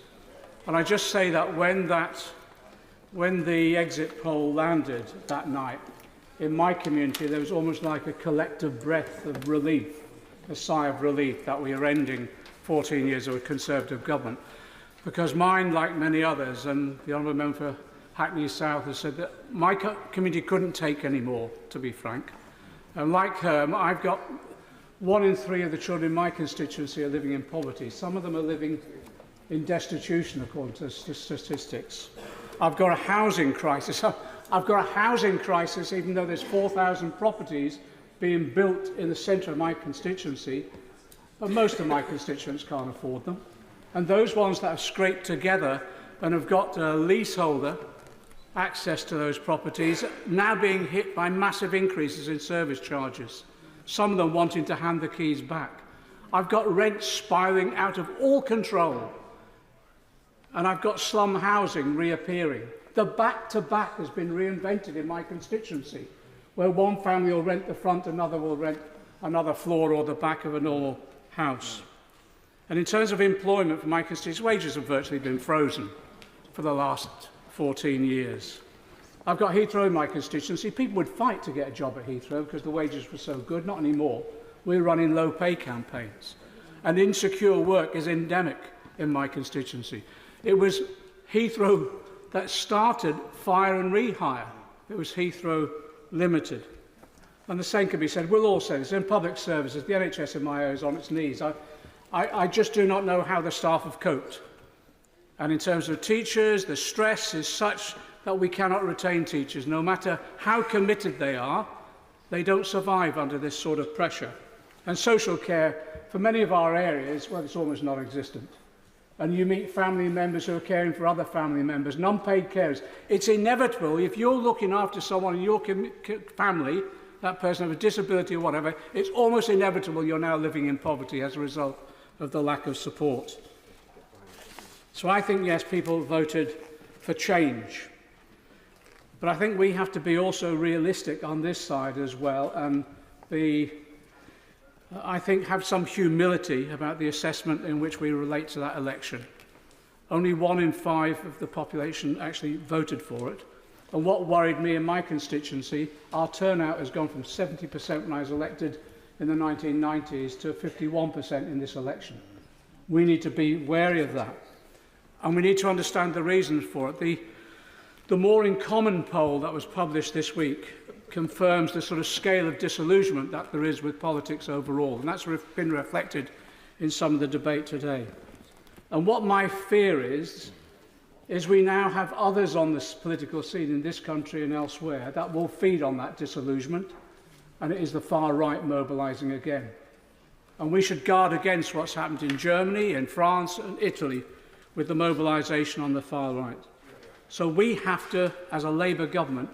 And I just say that when the exit poll landed that night, in my community there was almost like a collective breath of relief, a sigh of relief that we are ending 14 years of a Conservative government. Because mine, like many others, and the Honourable Member for Hackney South has said that my community couldn't take any more, to be frank. And like her, I've got 1 in 3 of the children in my constituency are living in poverty. Some of them are living in destitution, according to statistics. I've got a housing crisis. I've got a housing crisis, even though there's 4,000 properties being built in the centre of my constituency, but most of my constituents can't afford them. And those ones that have scraped together and have got a leaseholder access to those properties now being hit by massive increases in service charges, some of them wanting to hand the keys back. I've got rents spiralling out of all control, and I've got slum housing reappearing. The back-to-back has been reinvented in my constituency, where one family will rent the front, another will rent another floor or the back of a normal house. And in terms of employment for my constituents, wages have virtually been frozen for the last 14 years. I've got Heathrow in my constituency. People would fight to get a job at Heathrow because the wages were so good. Not anymore. We're running low pay campaigns. And insecure work is endemic in my constituency. It was Heathrow that started fire and rehire. It was Heathrow Limited. And the same can be said, we'll all say this, in public services, the NHS in my area is on its knees. I just do not know how the staff have coped. And in terms of teachers, the stress is such that we cannot retain teachers. No matter how committed they are, they don't survive under this sort of pressure. And social care, for many of our areas, well, it's almost non-existent. And you meet family members who are caring for other family members, non-paid carers. It's inevitable, if you're looking after someone in your family, that person has a disability or whatever, it's almost inevitable you're now living in poverty as a result of the lack of support. So I think, yes, people voted for change. But I think we have to be also realistic on this side as well, and I think have some humility about the assessment in which we relate to that election. Only 1 in 5 of the population actually voted for it. And what worried me in my constituency, our turnout has gone from 70% when I was elected in the 1990s to 51% in this election. We need to be wary of that. And we need to understand the reasons for it. The More in Common poll that was published this week confirms the sort of scale of disillusionment that there is with politics overall, and that's been reflected in some of the debate today. And what my fear is we now have others on this political scene in this country and elsewhere that will feed on that disillusionment, and it is the far right mobilising again. And we should guard against what's happened in Germany, in France and Italy with the mobilisation on the far right. So we have to, as a Labour government,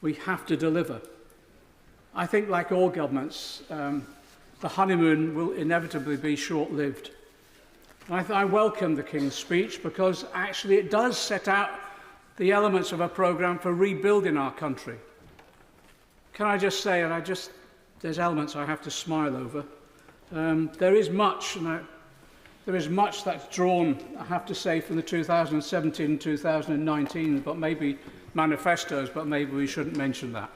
we have to deliver. I think, like all governments, the honeymoon will inevitably be short-lived. I welcome the King's speech because actually it does set out the elements of a programme for rebuilding our country. Can I just say, there's elements I have to smile over. There is much that's drawn, I have to say, from the 2017 and 2019, but maybe manifestos, but maybe we shouldn't mention that.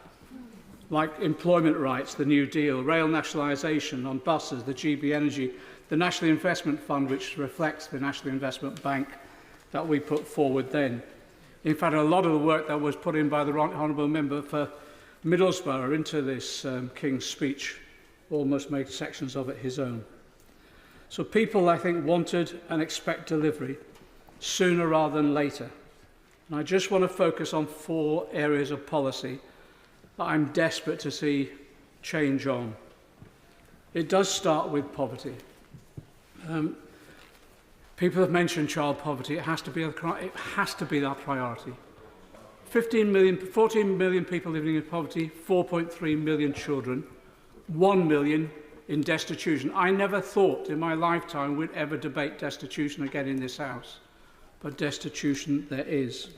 Like employment rights, the New Deal, rail nationalisation on buses, the GB Energy, the National Investment Fund, which reflects the National Investment Bank that we put forward then. In fact, a lot of the work that was put in by the Honourable Member for Middlesbrough into this King's speech almost made sections of it his own. So people, I think, wanted and expect delivery sooner rather than later. And I just want to focus on 4 areas of policy that I'm desperate to see change on. It does start with poverty. People have mentioned child poverty. It has to be our priority. 14 million people living in poverty, 4.3 million children, 1 million in destitution. I never thought in my lifetime we'd ever debate destitution again in this House, but destitution there is.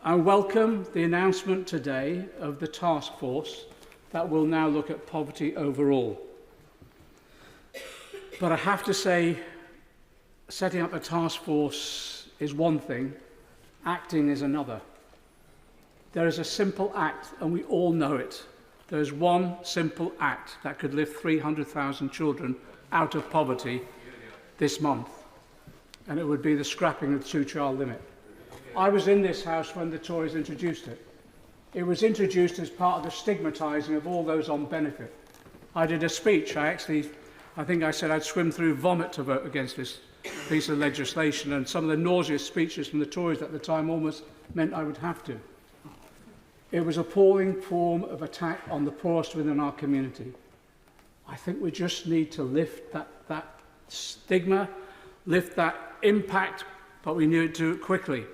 I welcome the announcement today of the task force that will now look at poverty overall. But I have to say, setting up a task force is one thing, acting is another. There is a simple act, and we all know it. There is one simple act that could lift 300,000 children out of poverty this month, and it would be the scrapping of the 2-child limit. I was in this House when the Tories introduced it. It was introduced as part of the stigmatising of all those on benefit. I did a speech. I think I said I'd swim through vomit to vote against this piece of legislation, and some of the nauseous speeches from the Tories at the time almost meant I would have to. It was an appalling form of attack on the poorest within our community. I think we just need to lift that stigma, lift that impact, but we need to do it quickly.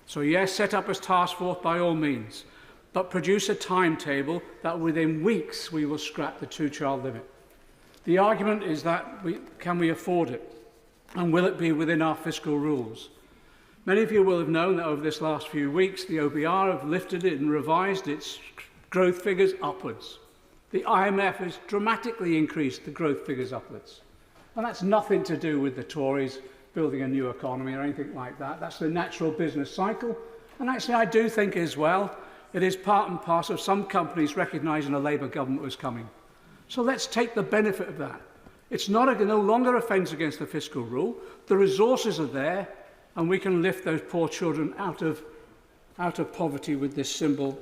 So yes, set up a task force by all means, but produce a timetable that within weeks we will scrap the 2-child limit. The argument is that can we afford it? And will it be within our fiscal rules? Many of you will have known that over this last few weeks, the OBR have lifted it and revised its growth figures upwards. The IMF has dramatically increased the growth figures upwards. And that's nothing to do with the Tories building a new economy or anything like that. That's the natural business cycle. And actually, I do think as well, it is part and parcel of some companies recognising a Labour government was coming. So let's take the benefit of that. It's no longer offence against the fiscal rule. The resources are there, and we can lift those poor children out of poverty with this simple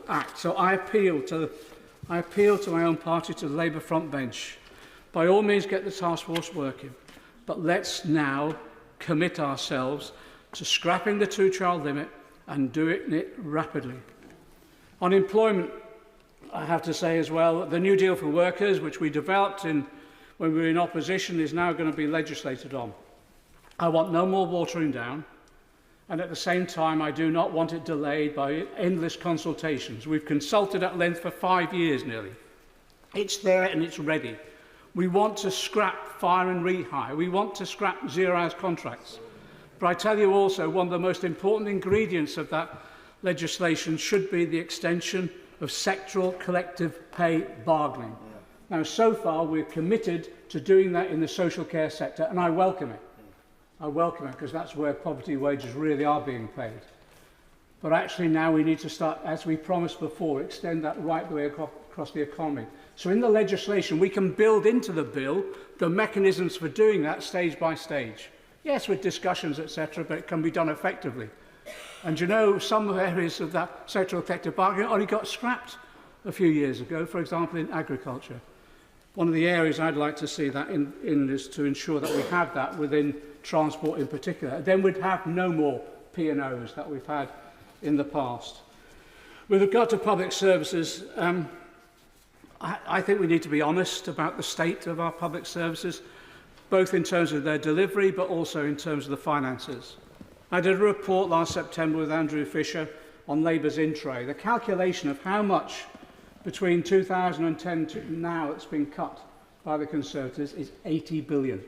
act. So I appeal to my own party, to the Labour front bench. By all means, get the task force working. But let's now commit ourselves to scrapping the 2-child limit and doing it rapidly. On employment, I have to say as well, the New Deal for Workers, which we developed when we were in opposition, is now going to be legislated on. I want no more watering down, and at the same time, I do not want it delayed by endless consultations. We've consulted at length for 5 years nearly. It's there and it's ready. We want to scrap fire and rehire. We want to scrap zero-hours contracts. But I tell you also, one of the most important ingredients of that legislation should be the extension of sectoral collective pay bargaining. Now, so far, we're committed to doing that in the social care sector, and I welcome it. I welcome it because that's where poverty wages really are being paid. But actually now we need to start, as we promised before, extend that right the way across the economy. So in the legislation, we can build into the bill the mechanisms for doing that stage by stage. Yes, with discussions, etc., but it can be done effectively. And you know, some areas of that sectoral collective bargaining only got scrapped a few years ago, for example, in agriculture. One of the areas I'd like to see that in is to ensure that we have that within transport in particular. Then we'd have no more P&Os that we've had in the past. With regard to public services, I think we need to be honest about the state of our public services, both in terms of their delivery, but also in terms of the finances. I did a report last September with Andrew Fisher on Labour's in-tray. The calculation of how much between 2010 to now it's been cut by the Conservatives is 80 billion.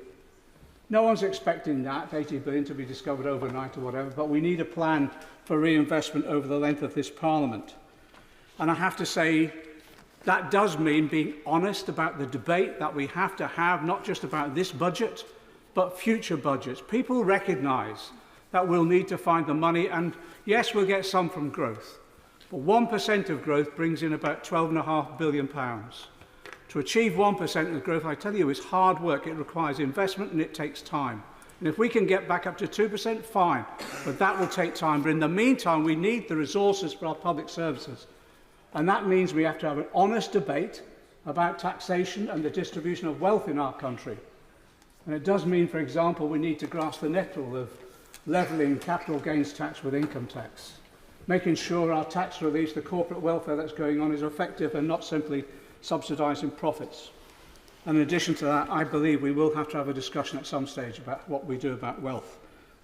No one's expecting that 80 billion to be discovered overnight or whatever, but we need a plan for reinvestment over the length of this Parliament. And I have to say, that does mean being honest about the debate that we have to have, not just about this budget, but future budgets. People recognise that we'll need to find the money, and yes, we'll get some from growth. But 1% of growth brings in about £12.5 billion. To achieve 1% of growth, I tell you, is hard work. It requires investment and it takes time. And if we can get back up to 2%, fine. But that will take time. But in the meantime, we need the resources for our public services. And that means we have to have an honest debate about taxation and the distribution of wealth in our country. And it does mean, for example, we need to grasp the nettle of levelling capital gains tax with income tax, making sure our tax relief, the corporate welfare that's going on, is effective and not simply subsidising profits. And in addition to that, I believe we will have to have a discussion at some stage about what we do about wealth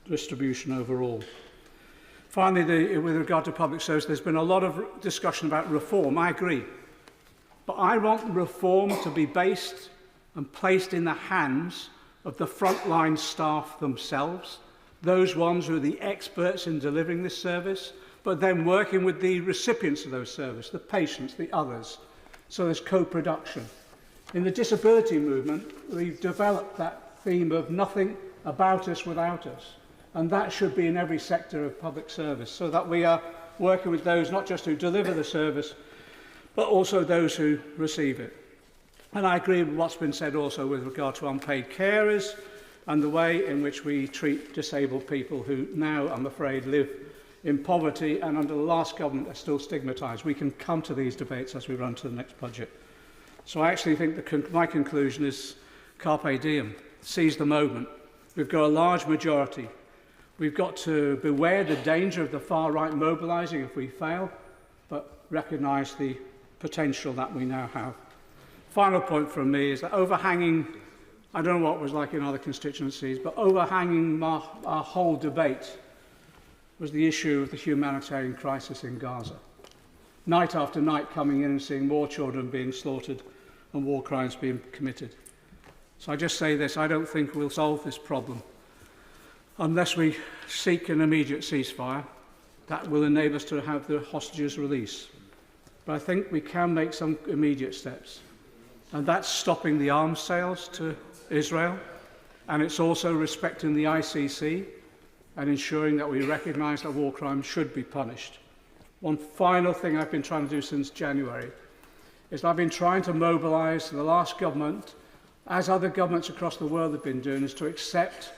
distribution overall. Finally, with regard to public service, there's been a lot of discussion about reform. I agree. But I want reform to be based and placed in the hands of the frontline staff themselves, those ones who are the experts in delivering this service, but then working with the recipients of those services, the patients, the others. So there's co-production. In the disability movement, we've developed that theme of nothing about us without us. And that should be in every sector of public service, so that we are working with those not just who deliver the service, but also those who receive it. And I agree with what's been said also with regard to unpaid carers and the way in which we treat disabled people who now, I'm afraid, live in poverty and under the last government are still stigmatised. We can come to these debates as we run to the next budget. So I actually think my conclusion is carpe diem, seize the moment. We've got a large majority. We've got to beware the danger of the far right mobilising if we fail, but recognise the potential that we now have. Final point from me is that overhanging, I don't know what it was like in other constituencies, but overhanging our whole debate was the issue of the humanitarian crisis in Gaza. Night after night coming in and seeing more children being slaughtered and war crimes being committed. So I just say this, I don't think we'll solve this problem unless we seek an immediate ceasefire. That will enable us to have the hostages released. But I think we can make some immediate steps. And that's stopping the arms sales to Israel. And it's also respecting the ICC and ensuring that we recognise that war crimes should be punished. One final thing I've been trying to do since January is I've been trying to mobilise the last government, as other governments across the world have been doing, is to accept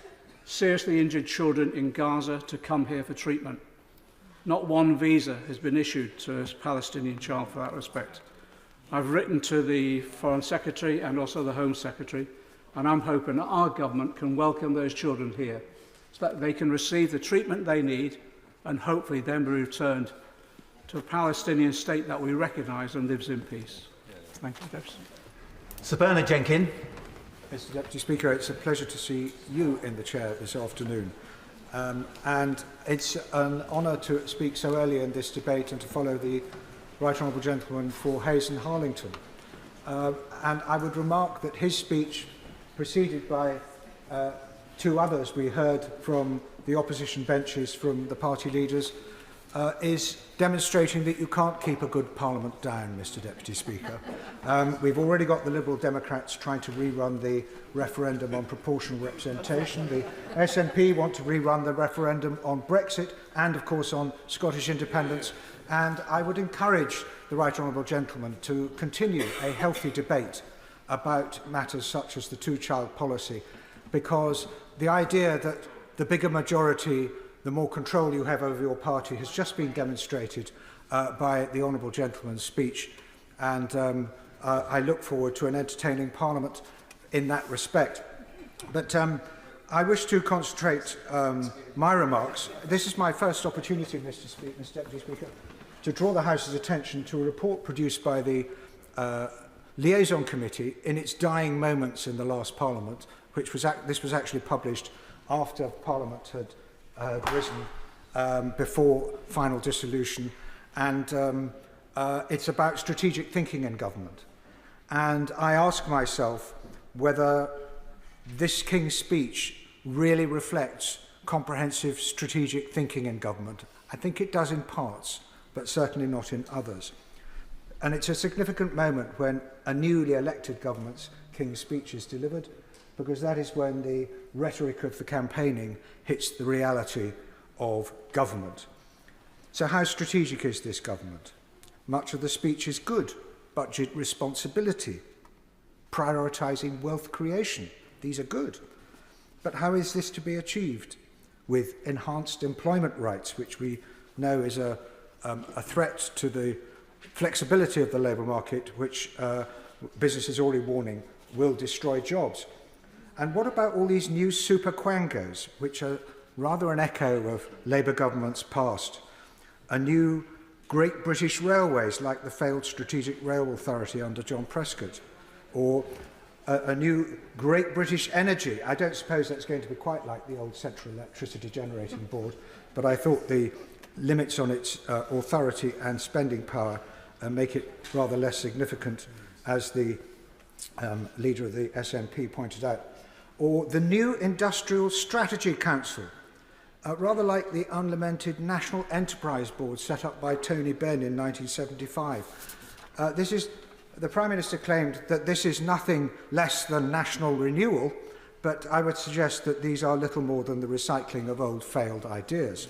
seriously injured children in Gaza to come here for treatment. Not one visa has been issued to a Palestinian child for that respect. I've written to the Foreign Secretary and also the Home Secretary, and I'm hoping that our government can welcome those children here so that they can receive the treatment they need and hopefully then be returned to a Palestinian state that we recognise and lives in peace. Thank you, Deputy. Sir Bernard Jenkin. Mr Deputy Speaker, it's a pleasure to see you in the chair this afternoon. And it's an honour to speak so early in this debate and to follow the Right Honourable Gentleman for Hayes and Harlington. And I would remark that his speech, preceded by two others we heard from the opposition benches from the party leaders, is demonstrating that you can't keep a good Parliament down, Mr Deputy Speaker. We've already got the Liberal Democrats trying to rerun the referendum on proportional representation. The SNP want to rerun the referendum on Brexit and, of course, on Scottish independence. And I would encourage the Right Honourable Gentleman to continue a healthy debate about matters such as the two-child policy, because the idea that the bigger majority, the more control you have over your party, has just been demonstrated by the Honourable Gentleman's speech. And I look forward to an entertaining Parliament in that respect. But I wish to concentrate my remarks. This is my first opportunity, Mr Deputy Speaker, to draw the House's attention to a report produced by the Liaison Committee in its dying moments in the last Parliament, which was this was actually published after Parliament had had risen before final dissolution, and it's about strategic thinking in government. And I ask myself whether this King's speech really reflects comprehensive strategic thinking in government. I think it does in parts, but certainly not in others. And it's a significant moment when a newly elected government's King's speech is delivered, because that is when the rhetoric of the campaigning hits the reality of government. So how strategic is this government? Much of the speech is good. Budget responsibility, prioritising wealth creation. These are good. But how is this to be achieved? With enhanced employment rights, which we know is a threat to the flexibility of the labour market, which business is already warning will destroy jobs. And what about all these new super quangos, which are rather an echo of Labour governments past? A new Great British Railways, like the failed Strategic Rail Authority under John Prescott, or a new Great British Energy. I don't suppose that's going to be quite like the old Central Electricity Generating Board, but I thought the limits on its authority and spending power make it rather less significant, as the leader of the SNP pointed out. Or the new Industrial Strategy Council, rather like the unlamented National Enterprise Board set up by Tony Benn in 1975. The Prime Minister claimed that this is nothing less than national renewal, but I would suggest that these are little more than the recycling of old failed ideas.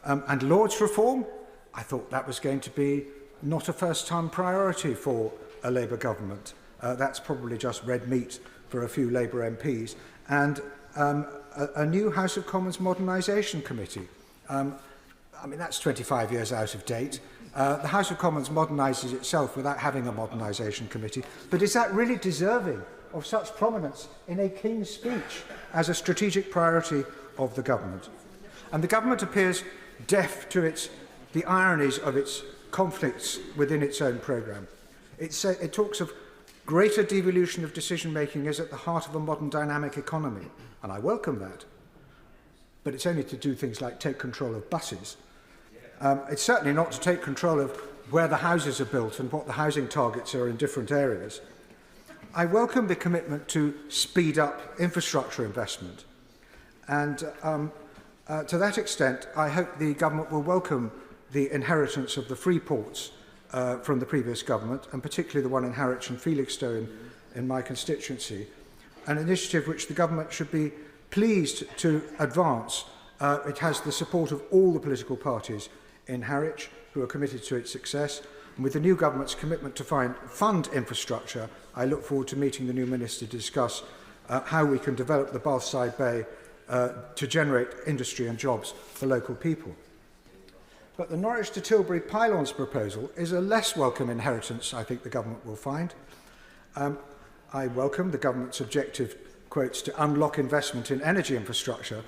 And Lords reform, I thought that was going to be not a first-time priority for a Labour government. That's probably just red meat for a few Labour MPs. And a new House of Commons Modernisation Committee. I mean, that's 25 years out of date. The House of Commons modernises itself without having a modernisation committee. But is that really deserving of such prominence in a King's speech as a strategic priority of the government? And the government appears deaf to the ironies of its conflicts within its own programme. It talks of greater devolution of decision-making is at the heart of a modern dynamic economy, and I welcome that. But it's only to do things like take control of buses. It's certainly not to take control of where the houses are built and what the housing targets are in different areas. I welcome the commitment to speed up infrastructure investment. And to that extent, I hope the government will welcome the inheritance of the free ports from the previous government, and particularly the one in Harwich and Felixstowe in my constituency, an initiative which the government should be pleased to advance. It has the support of all the political parties in Harwich who are committed to its success. And with the new government's commitment to fund infrastructure, I look forward to meeting the new minister to discuss how we can develop the Bathside Bay to generate industry and jobs for local people. But the Norwich to Tilbury pylons proposal is a less welcome inheritance, I think the government will find. I welcome the government's objective, quotes, to unlock investment in energy infrastructure,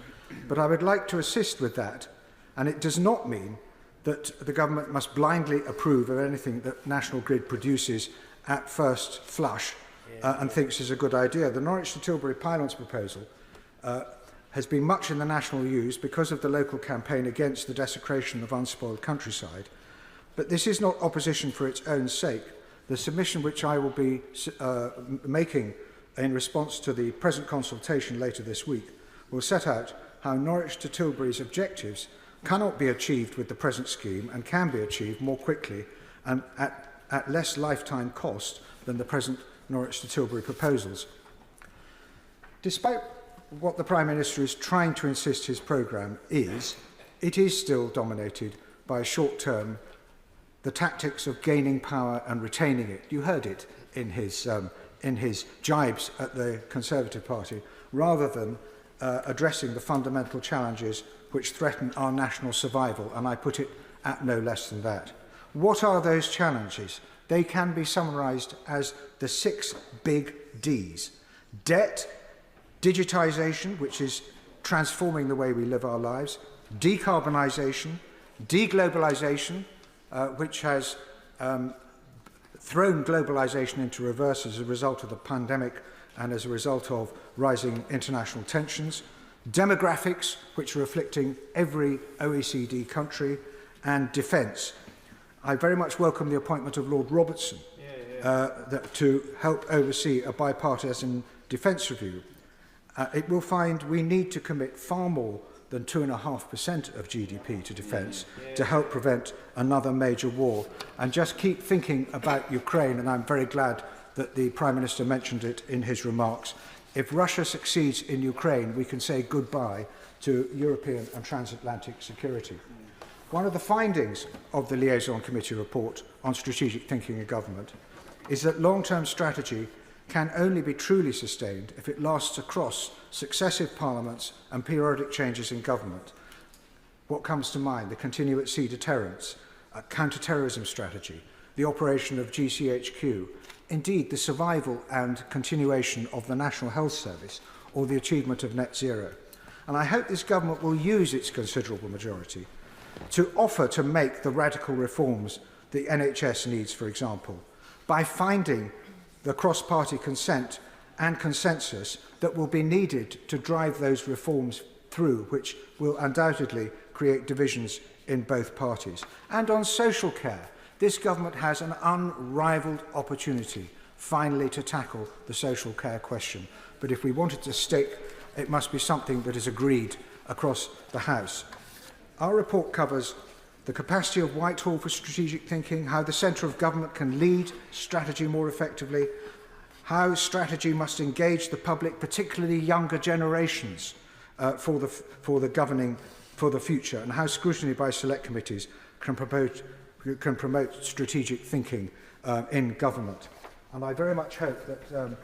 but I would like to assist with that, and it does not mean that the government must blindly approve of anything that National Grid produces at first flush and thinks is a good idea. The Norwich to Tilbury pylons proposal has been much in the national use because of the local campaign against the desecration of unspoiled countryside. But this is not opposition for its own sake. The submission which I will be making in response to the present consultation later this week will set out how Norwich to Tilbury's objectives cannot be achieved with the present scheme and can be achieved more quickly and at less lifetime cost than the present Norwich to Tilbury proposals. Despite what the Prime Minister is trying to insist his programme is, it is still dominated by short-term, the tactics of gaining power and retaining it. You heard it in his jibes at the Conservative Party, rather than addressing the fundamental challenges which threaten our national survival, and I put it at no less than that. What are those challenges? They can be summarised as the 6 big Ds. Debt, digitisation, which is transforming the way we live our lives, decarbonisation, deglobalisation, which has thrown globalisation into reverse as a result of the pandemic and as a result of rising international tensions, demographics, which are afflicting every OECD country, and defence. I very much welcome the appointment of Lord Robertson to help oversee a bipartisan defence review. It will find we need to commit far more than 2.5% of GDP to defence to help prevent another major war. And just keep thinking about Ukraine, and I'm very glad that the Prime Minister mentioned it in his remarks. If Russia succeeds in Ukraine, we can say goodbye to European and transatlantic security. One of the findings of the Liaison Committee report on strategic thinking in government is that long-term strategy can only be truly sustained if it lasts across successive parliaments and periodic changes in government. What comes to mind? The continued sea deterrence, a counter-terrorism strategy, the operation of GCHQ, indeed the survival and continuation of the National Health Service, or the achievement of net zero. And I hope this government will use its considerable majority to offer to make the radical reforms the NHS needs, for example, by finding the cross-party consent and consensus that will be needed to drive those reforms through, which will undoubtedly create divisions in both parties. And on social care, this government has an unrivalled opportunity finally to tackle the social care question. But if we want it to stick, it must be something that is agreed across the House. Our report covers the capacity of Whitehall for strategic thinking, how the centre of government can lead strategy more effectively, how strategy must engage the public, particularly younger generations, for the governing for the future, and how scrutiny by select committees can promote strategic thinking in government. And I very much hope that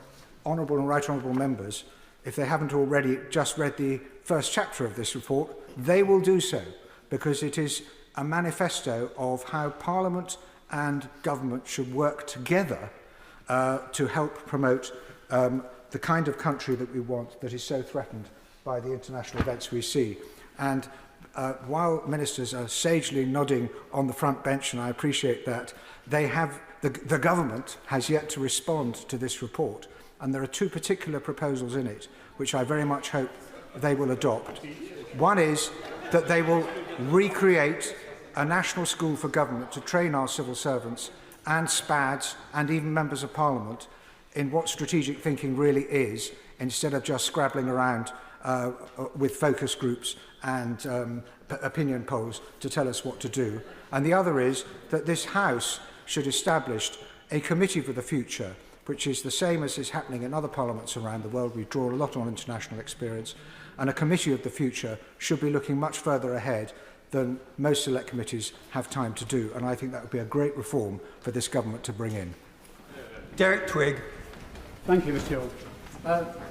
honourable and right honourable members, if they haven't already just read the first chapter of this report, they will do so, because it is a manifesto of how Parliament and government should work together to help promote the kind of country that we want, that is so threatened by the international events we see. And while ministers are sagely nodding on the front bench, and I appreciate that, the government has yet to respond to this report. And there are two particular proposals in it, which I very much hope they will adopt. One is that they will recreate a national school for government to train our civil servants and SPADs and even members of Parliament in what strategic thinking really is, instead of just scrabbling around with focus groups and opinion polls to tell us what to do. And the other is that this House should establish a committee for the future, which is the same as is happening in other parliaments around the world. We draw a lot on international experience. And a committee of the future should be looking much further ahead than most select committees have time to do. And I think that would be a great reform for this government to bring in. Derek Twigg. Thank you, Mr. Hill.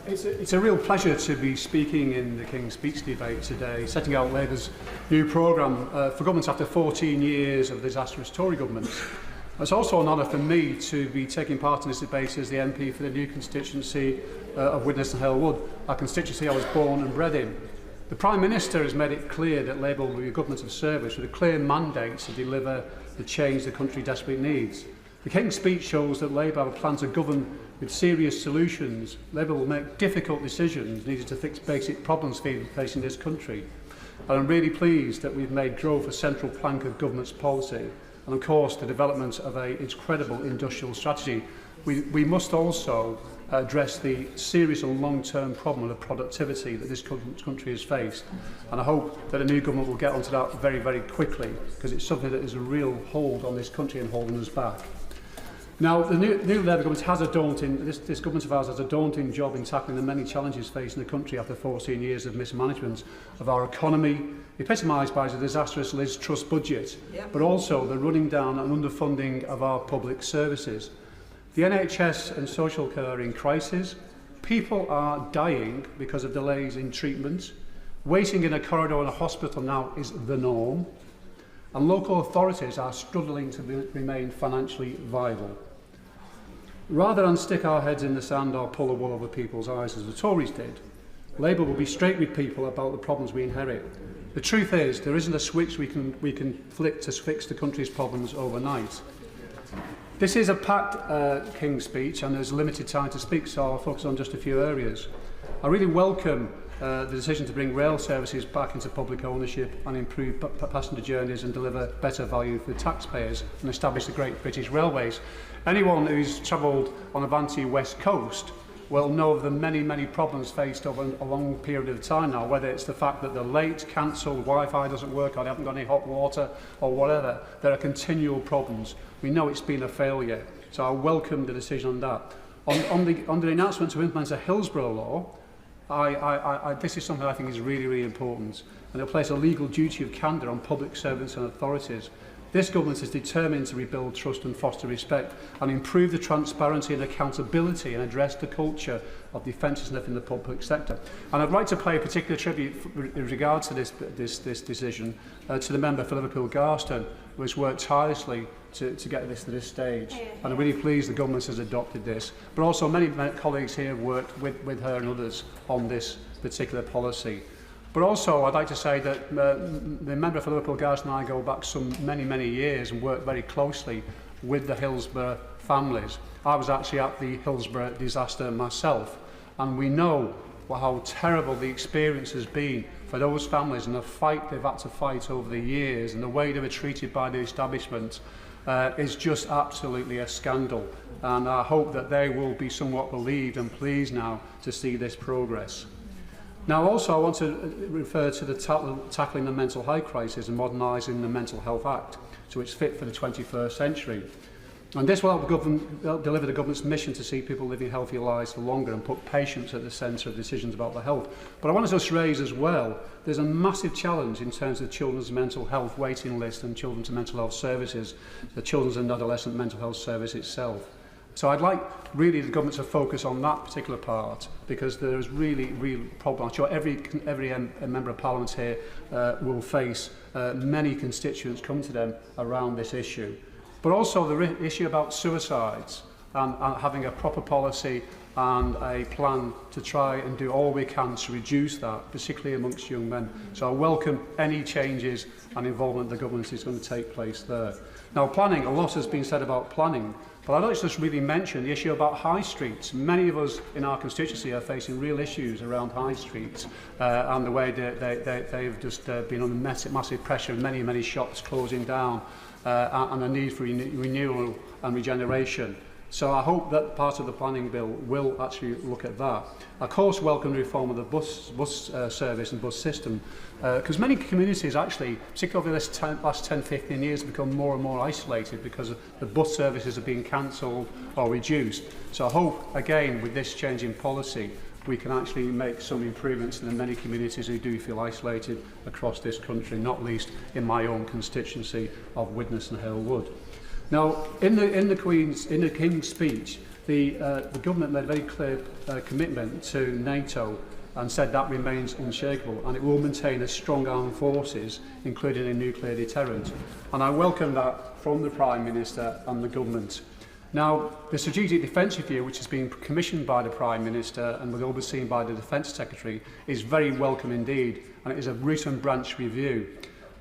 It's a real pleasure to be speaking in the King's Speech debate today, setting out Labour's new programme for governments after 14 years of disastrous Tory governments. It's also an honour for me to be taking part in this debate as the MP for the new constituency of Widnes and Hale Wood, a constituency I was born and bred in. The Prime Minister has made it clear that Labour will be a government of service with a clear mandate to deliver the change the country desperately needs. The King's Speech shows that Labour have a plan to govern with serious solutions. Labour will make difficult decisions needed to fix basic problems facing this country. And I'm really pleased that we've made growth a central plank of government's policy, and of course the development of an incredible industrial strategy. We must also address the serious and long-term problem of productivity that this country has faced. And I hope that a new government will get onto that very, very quickly, because it's something that is a real hold on this country and holding us back. Now, the new Labour government has a daunting, this government of ours has a daunting job in tackling the many challenges facing the country after 14 years of mismanagement of our economy, epitomised by the disastrous Liz Truss budget, but also the running down and underfunding of our public services. The NHS and social care are in crisis. People are dying because of delays in treatment. Waiting in a corridor in a hospital now is the norm. And local authorities are struggling to remain financially viable. Rather than stick our heads in the sand or pull the wool over people's eyes as the Tories did, Labour will be straight with people about the problems we inherit. The truth is, there isn't a switch we can flick to fix the country's problems overnight. This is a packed King's Speech, and there's limited time to speak, so I'll focus on just a few areas. I really welcome the decision to bring rail services back into public ownership and improve passenger journeys and deliver better value for taxpayers and establish the Great British Railways. Anyone who's travelled on the Vanti West Coast will know of the many problems faced over a long period of time now, whether it's the fact that they're late, cancelled, Wi-Fi doesn't work, or they haven't got any hot water, or whatever. There are continual problems. We know it's been a failure, so I welcome the decision on that. On the announcement to implement a Hillsborough law, this is something I think is really important, and it'll place a legal duty of candour on public servants and authorities. This government is determined to rebuild trust and foster respect and improve the transparency and accountability and address the culture of defensiveness in the public sector. And I'd like to pay a particular tribute in regards to this decision to the member for Liverpool Garston, who has worked tirelessly to get this to this stage. And I'm really pleased the government has adopted this. But also many colleagues here have worked with her and others on this particular policy. But also, I'd like to say that the member for Liverpool Garston and I go back many years and work very closely with the Hillsborough families. I was actually at the Hillsborough disaster myself, and we know how terrible the experience has been for those families and the fight they've had to fight over the years and the way they were treated by the establishment is just absolutely a scandal. And I hope that they will be somewhat relieved and pleased now to see this progress. Now, also, I want to refer to the tackling the mental health crisis and modernising the Mental Health Act so it's fit for the 21st century. And this will help deliver the government's mission to see people living healthier lives for longer and put patients at the centre of decisions about their health. But I want to just raise as well, there's a massive challenge in terms of children's mental health waiting list and children's mental health services, the Children's and Adolescent Mental Health Service itself. So I'd like really the government to focus on that particular part, because there is really problem. I'm sure every member of Parliament here will face many constituents come to them around this issue. But also the issue about suicides and having a proper policy and a plan to try and do all we can to reduce that, particularly amongst young men. So I welcome any changes and involvement the government is going to take place there. Now, planning, a lot has been said about planning, but I'd like to just really mention the issue about high streets. Many of us in our constituency are facing real issues around high streets and the way they've just been under massive pressure, many shops closing down and a need for renewal and regeneration. So I hope that part of the planning bill will actually look at that. Of course, welcome the reform of the bus service and bus system, because many communities actually, particularly over the last 10-15 years, have become more and more isolated because the bus services are being cancelled or reduced. So I hope, again, with this change in policy, we can actually make some improvements in the many communities who do feel isolated across this country, not least in my own constituency of Widnes and Hale Wood. Now, in the King's speech, the government made a very clear commitment to NATO and said that remains unshakable, and it will maintain a strong armed forces, including a nuclear deterrent. And I welcome that from the Prime Minister and the government. Now, the Strategic Defence Review, which has been commissioned by the Prime Minister and was overseen by the Defence Secretary, is very welcome indeed, and it is a root and branch review.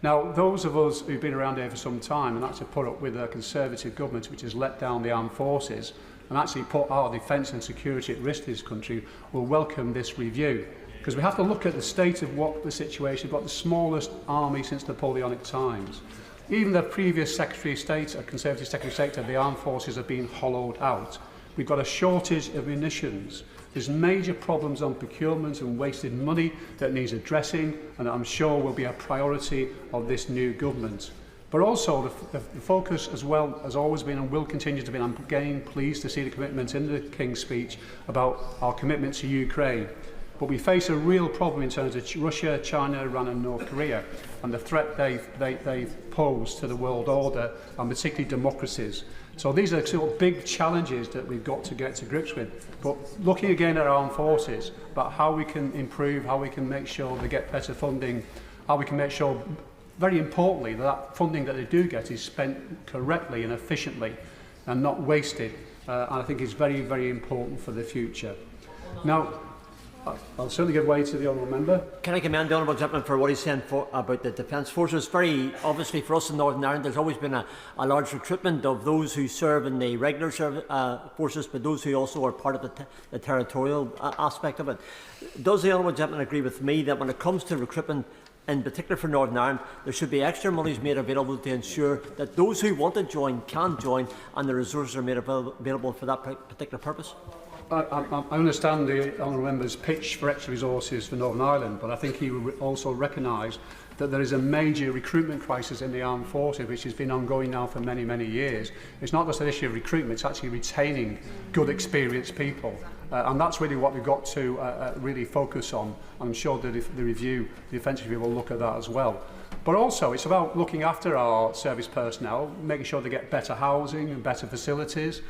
Now, those of us who've been around here for some time and actually put up with a Conservative government which has let down the armed forces and actually put our defence and security at risk in this country will welcome this review, because we have to look at the state of what the situation. We've got the smallest army since Napoleonic times. Even the previous Secretary of State, a Conservative Secretary of State, said the armed forces have been hollowed out. We've got a shortage of munitions. There's major problems on procurement and wasted money that needs addressing, and I'm sure will be a priority of this new government. But also the focus as well has always been and will continue to be, and I'm again pleased to see the commitment in the King's speech about our commitment to Ukraine. But we face a real problem in terms of Russia, China, Iran and North Korea and the threat they pose to the world order and particularly democracies. So these are sort of big challenges that we've got to get to grips with. But looking again at our armed forces, about how we can improve, how we can make sure they get better funding, how we can make sure, very importantly, that funding that they do get is spent correctly and efficiently and not wasted. And I think it's very important for the future. Now, I'll certainly give way to the honourable member. Can I commend the honourable gentleman for what he's saying about the Defence Forces? Very obviously for us in Northern Ireland, there's always been a large recruitment of those who serve in the regular forces, but those who also are part of the territorial aspect of it. Does the honourable gentleman agree with me that when it comes to recruitment, in particular for Northern Ireland, there should be extra monies made available to ensure that those who want to join can join and the resources are made available for that particular purpose? I understand the honourable member's pitch for extra resources for Northern Ireland, but I think he will also recognise that there is a major recruitment crisis in the armed forces which has been ongoing now for many, many years. It's not just an issue of recruitment, it's actually retaining good, experienced people. And that's really what we've got to really focus on. I'm sure that if the review, the offensive review, will look at that as well. But also, it's about looking after our service personnel, making sure they get better housing and better facilities,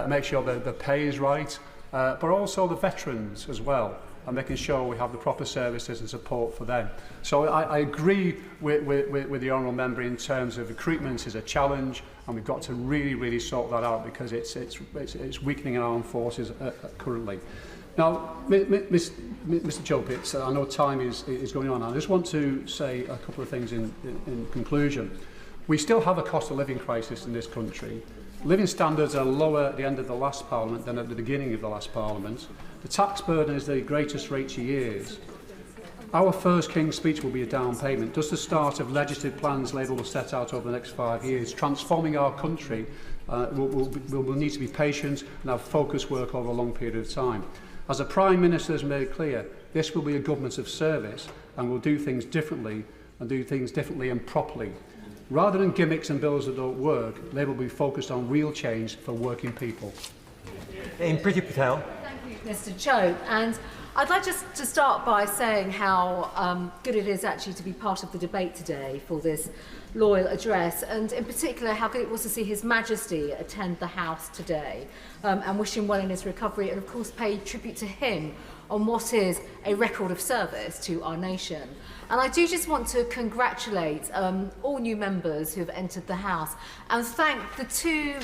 make sure that the pay is right, but also the veterans as well, and making sure we have the proper services and support for them. So I agree with the honourable member in terms of recruitment is a challenge, and we've got to really sort that out because it's weakening our armed forces currently. Now, Mr Chopitz, I know time is going on. I just want to say a couple of things in conclusion. We still have a cost of living crisis in this country. Living standards are lower at the end of the last Parliament than at the beginning of the last Parliament. The tax burden is the greatest for 80 years. Our first King's speech will be a down payment, just the start of legislative plans Labour will set out over the next 5 years. Transforming our country will need to be patient and have focused work over a long period of time. As the Prime Minister has made clear, this will be a government of service and will do things differently and properly. Rather than gimmicks and bills that don't work, Labour will be focused on real change for working people. Priti Patel. Thank you, Mr Chope. And I'd like just to start by saying how good it is actually to be part of the debate today for this loyal address, and in particular how good it was to see His Majesty attend the House today and wish him well in his recovery, and of course pay tribute to him on what is a record of service to our nation. And I do just want to congratulate all new members who have entered the House and thank the two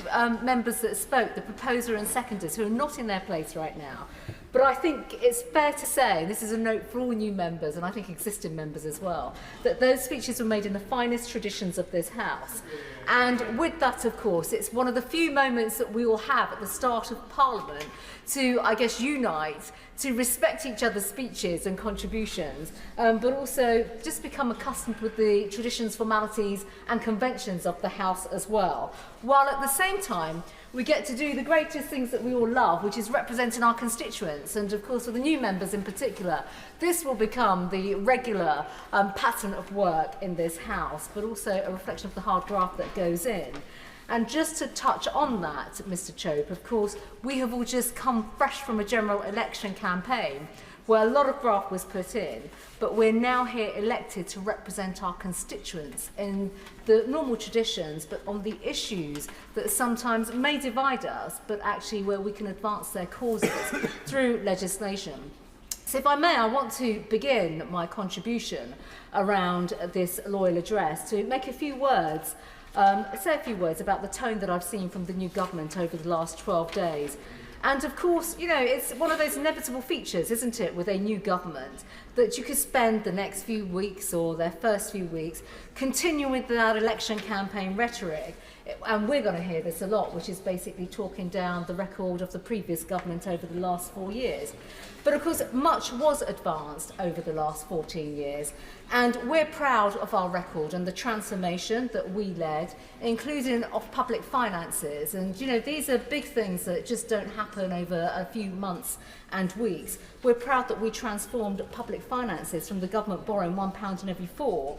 members that spoke, the proposer and seconders, who are not in their place right now. But I think it's fair to say, this is a note for all new members, and I think existing members as well, that those speeches were made in the finest traditions of this House. And with that, of course, it's one of the few moments that we will have at the start of Parliament to, I guess, unite, to respect each other's speeches and contributions, but also just become accustomed with the traditions, formalities and conventions of the House as well. While at the same time, we get to do the greatest things that we all love, which is representing our constituents. And of course, for the new members in particular, this will become the regular pattern of work in this House, but also a reflection of the hard graft that goes in. And just to touch on that, Mr Chope, of course, we have all just come fresh from a general election campaign where a lot of graft was put in, but we're now here elected to represent our constituents in the normal traditions, but on the issues that sometimes may divide us, but actually where we can advance their causes through legislation. So if I may, I want to begin my contribution around this loyal address to make a few words, say a few words about the tone that I've seen from the new government over the last 12 days. And of course, you know, it's one of those inevitable features, isn't it, with a new government, that you could spend the next few weeks or their first few weeks continuing with that election campaign rhetoric. And we're going to hear this a lot, which is basically talking down the record of the previous government over the last 4 years. But of course, much was advanced over the last 14 years. And we're proud of our record and the transformation that we led, including of public finances. And, you know, these are big things that just don't happen over a few months and weeks. We're proud that we transformed public finances from the government borrowing £1 in every 4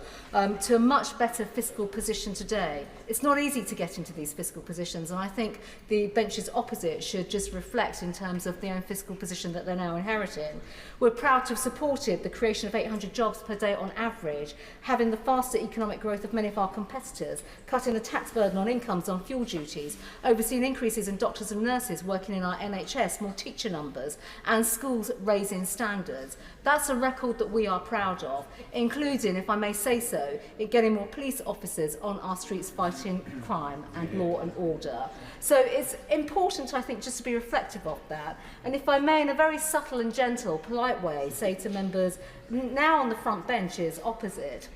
to a much better fiscal position today. It's not easy to get into these fiscal positions, and I think the benches opposite should just reflect in terms of their own fiscal position that they're now inheriting. We're proud to have supported the creation of 800 jobs per day on average, having the faster economic growth of many of our competitors, cutting the tax burden on incomes on fuel duties, overseeing increases in doctors and nurses working in our NHS, more teacher numbers, and schools raising standards. That's a record record that we are proud of, including, if I may say so, in getting more police officers on our streets fighting crime and law and order. So it's important, I think, just to be reflective of that. And if I may, in a very subtle and gentle, polite way, say to members now on the front benches opposite,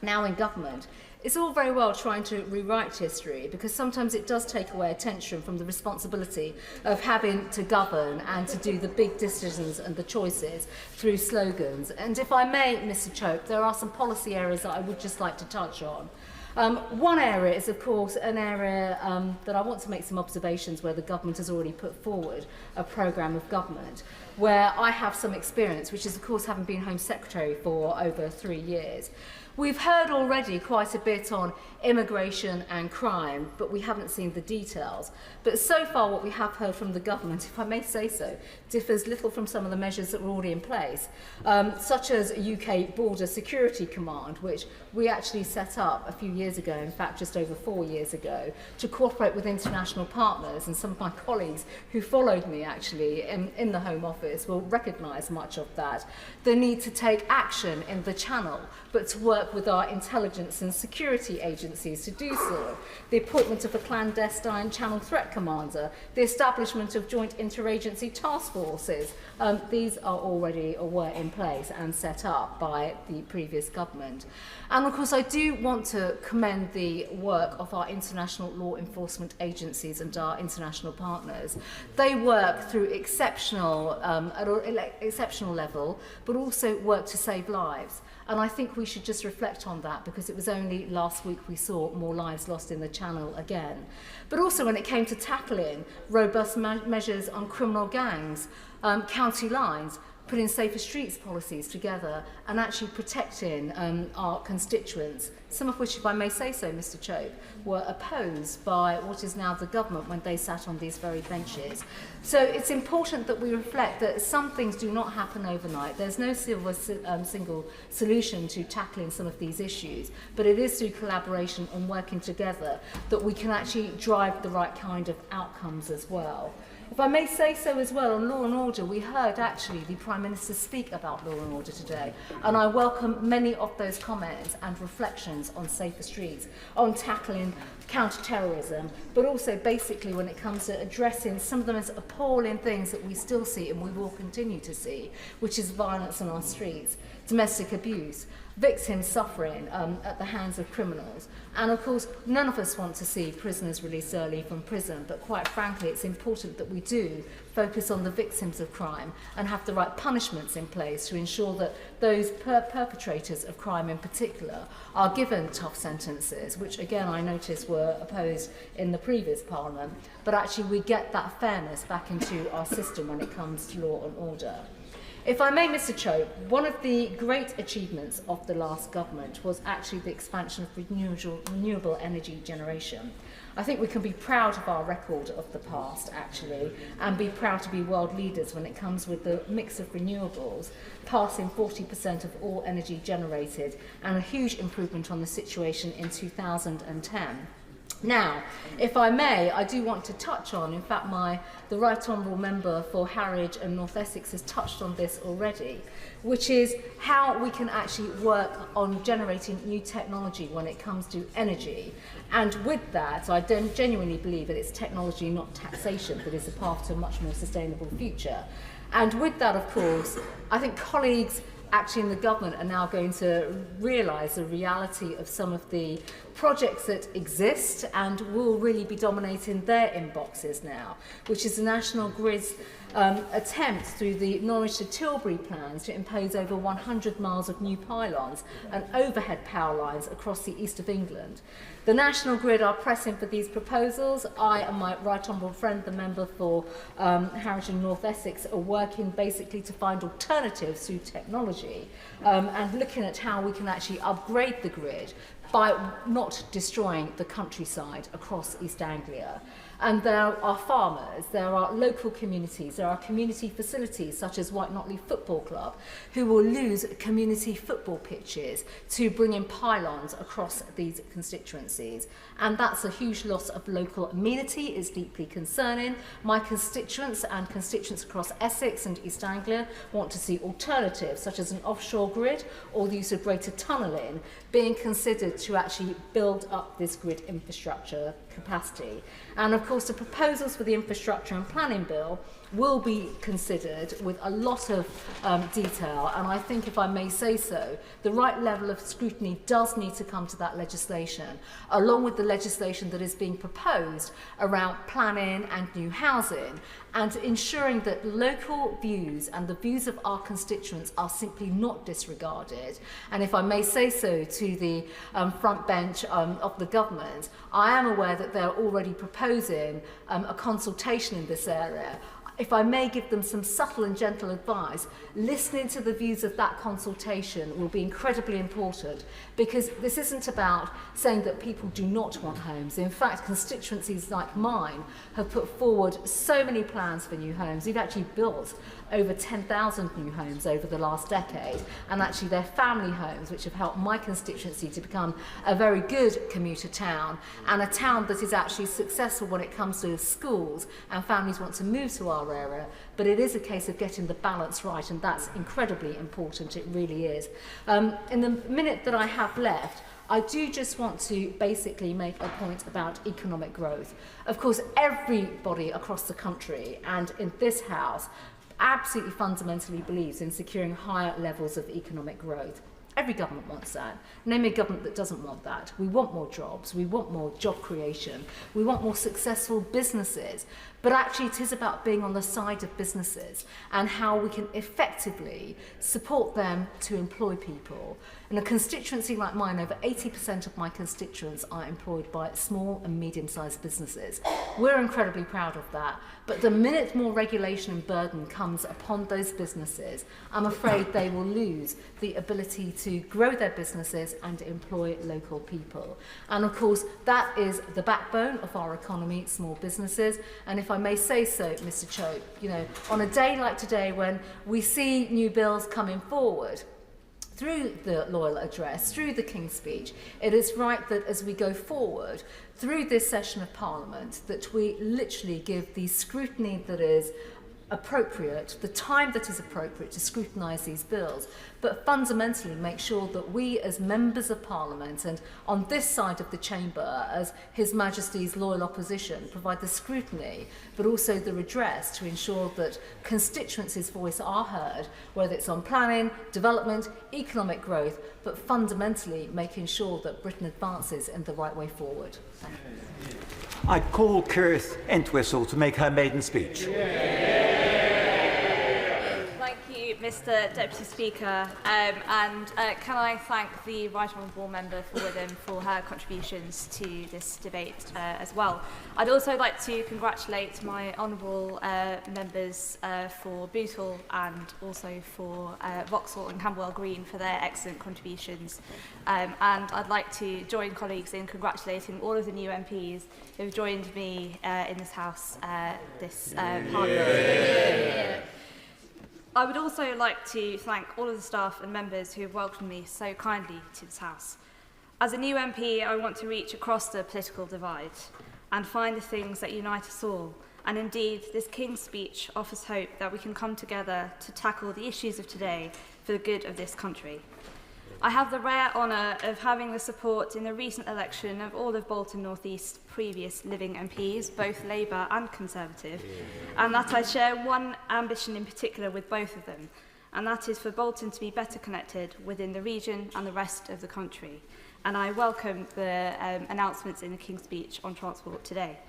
now in government, it's all very well trying to rewrite history, because sometimes it does take away attention from the responsibility of having to govern and to do the big decisions and the choices through slogans. And if I may, Mr. Chope, there are some policy areas that I would just like to touch on. One area is, of course, an area that I want to make some observations where the government has already put forward a programme of government, where I have some experience, which is, of course, having been Home Secretary for over 3 years. We've heard already quite a bit on immigration and crime, but we haven't seen the details. But so far what we have heard from the government, if I may say so, differs little from some of the measures that were already in place, such as a UK Border Security Command, which we actually set up a few years ago, in fact just over 4 years ago, to cooperate with international partners. And some of my colleagues who followed me actually in the Home Office will recognise much of that. The need to take action in the Channel, but to work with our intelligence and security agencies to do so. The appointment of a clandestine Channel Threat Commander, the establishment of joint interagency task forces. These are already or were in place and set up by the previous government. And of course I do want to commend the work of our international law enforcement agencies and our international partners. They work through exceptional, at an exceptional level, but also work to save lives. And I think we should just reflect on that, because it was only last week we saw more lives lost in the Channel again. But also when it came to tackling robust measures on criminal gangs, county lines, putting safer streets policies together and actually protecting our constituents, some of which, if I may say so, Mr. Chope, were opposed by what is now the government when they sat on these very benches. So it's important that we reflect that some things do not happen overnight. There's no single solution to tackling some of these issues, but it is through collaboration and working together that we can actually drive the right kind of outcomes as well. If I may say so as well, on law and order, we heard actually the Prime Minister speak about law and order today, and I welcome many of those comments and reflections on safer streets, on tackling counter-terrorism, but also basically when it comes to addressing some of the most appalling things that we still see and we will continue to see, which is violence on our streets, domestic abuse, victims suffering at the hands of criminals. And of course, none of us want to see prisoners released early from prison, but quite frankly, it's important that we do focus on the victims of crime and have the right punishments in place to ensure that those perpetrators of crime in particular are given tough sentences, which again I noticed were opposed in the previous Parliament, but actually we get that fairness back into our system when it comes to law and order. If I may, Mr. Chope, one of the great achievements of the last government was actually the expansion of renewable energy generation. I think we can be proud of our record of the past, actually, and be proud to be world leaders when it comes with the mix of renewables, passing 40% of all energy generated, and a huge improvement on the situation in 2010. Now, if I may, I do want to touch on, in fact, the Right Honourable Member for Harwich and North Essex has touched on this already, which is how we can actually work on generating new technology when it comes to energy. And with that, I genuinely believe that it's technology, not taxation, that is the path to a much more sustainable future. And with that, of course, I think colleagues actually in the government are now going to realise the reality of some of the projects that exist and will really be dominating their inboxes now, which is the National Grid's attempt through the Norwich to Tilbury plans to impose over 100 miles of new pylons and overhead power lines across the east of England. The National Grid are pressing for these proposals. I and my right honourable friend, the member for Harwich and North Essex, are working basically to find alternatives through technology and looking at how we can actually upgrade the grid by not destroying the countryside across East Anglia. And there are farmers, there are local communities, there are community facilities such as White Notley Football Club who will lose community football pitches to bring in pylons across these constituencies. And that's a huge loss of local amenity. It's deeply concerning. My constituents and constituents across Essex and East Anglia want to see alternatives such as an offshore grid or the use of greater tunnelling being considered to actually build up this grid infrastructure capacity. And of course the proposals for the infrastructure and planning bill will be considered with a lot of detail, and I think, if I may say so, the right level of scrutiny does need to come to that legislation, along with the legislation that is being proposed around planning and new housing, and ensuring that local views and the views of our constituents are simply not disregarded. And if I may say so to the front bench of the government, I am aware that they're already proposing a consultation in this area. If I may give them some subtle and gentle advice, listening to the views of that consultation will be incredibly important, because this isn't about saying that people do not want homes. In fact, constituencies like mine have put forward so many plans for new homes. We've actually built over 10,000 new homes over the last decade, and actually they're family homes which have helped my constituency to become a very good commuter town, and a town that is actually successful when it comes to schools and families want to move to our area. But it is a case of getting the balance right, and that's incredibly important. It really is. In the minute that I have left, I do just want to basically make a point about economic growth. Of course, everybody across the country and in this House absolutely fundamentally believes in securing higher levels of economic growth. Every government wants that. Name a government that doesn't want that. We want more jobs, we want more job creation, we want more successful businesses. But actually it is about being on the side of businesses and how we can effectively support them to employ people. In a constituency like mine, over 80% of my constituents are employed by small and medium-sized businesses. We're incredibly proud of that. But the minute more regulation and burden comes upon those businesses, I'm afraid they will lose the ability to grow their businesses and employ local people. And of course, that is the backbone of our economy, small businesses. And if I may say so, Mr. Chope, you know, on a day like today when we see new bills coming forward, through the Loyal Address, through the King's Speech, it is right that as we go forward through this session of Parliament, that we literally give the scrutiny that is appropriate, the time that is appropriate to scrutinise these bills, but fundamentally make sure that we as members of Parliament and on this side of the chamber as His Majesty's loyal opposition provide the scrutiny but also the redress to ensure that constituencies' voice are heard, whether it's on planning, development, economic growth, but fundamentally making sure that Britain advances in the right way forward. I call Kirth Entwistle to make her maiden speech. Thank you, Mr. Deputy Speaker, and can I thank the Right Honourable Member for Witham for her contributions to this debate as well. I'd also like to congratulate my honourable members for Bootle and also for Vauxhall and Camberwell Green for their excellent contributions. And I'd like to join colleagues in congratulating all of the new MPs who have joined me in this House this Parliament. I would also like to thank all of the staff and members who have welcomed me so kindly to this House. As a new MP, I want to reach across the political divide and find the things that unite us all. And indeed, this King's Speech offers hope that we can come together to tackle the issues of today for the good of this country. I have the rare honour of having the support in the recent election of all of Bolton North East's previous living MPs, both Labour and Conservative, and that I share one ambition in particular with both of them, and that is for Bolton to be better connected within the region and the rest of the country. And I welcome the announcements in the King's Speech on transport today.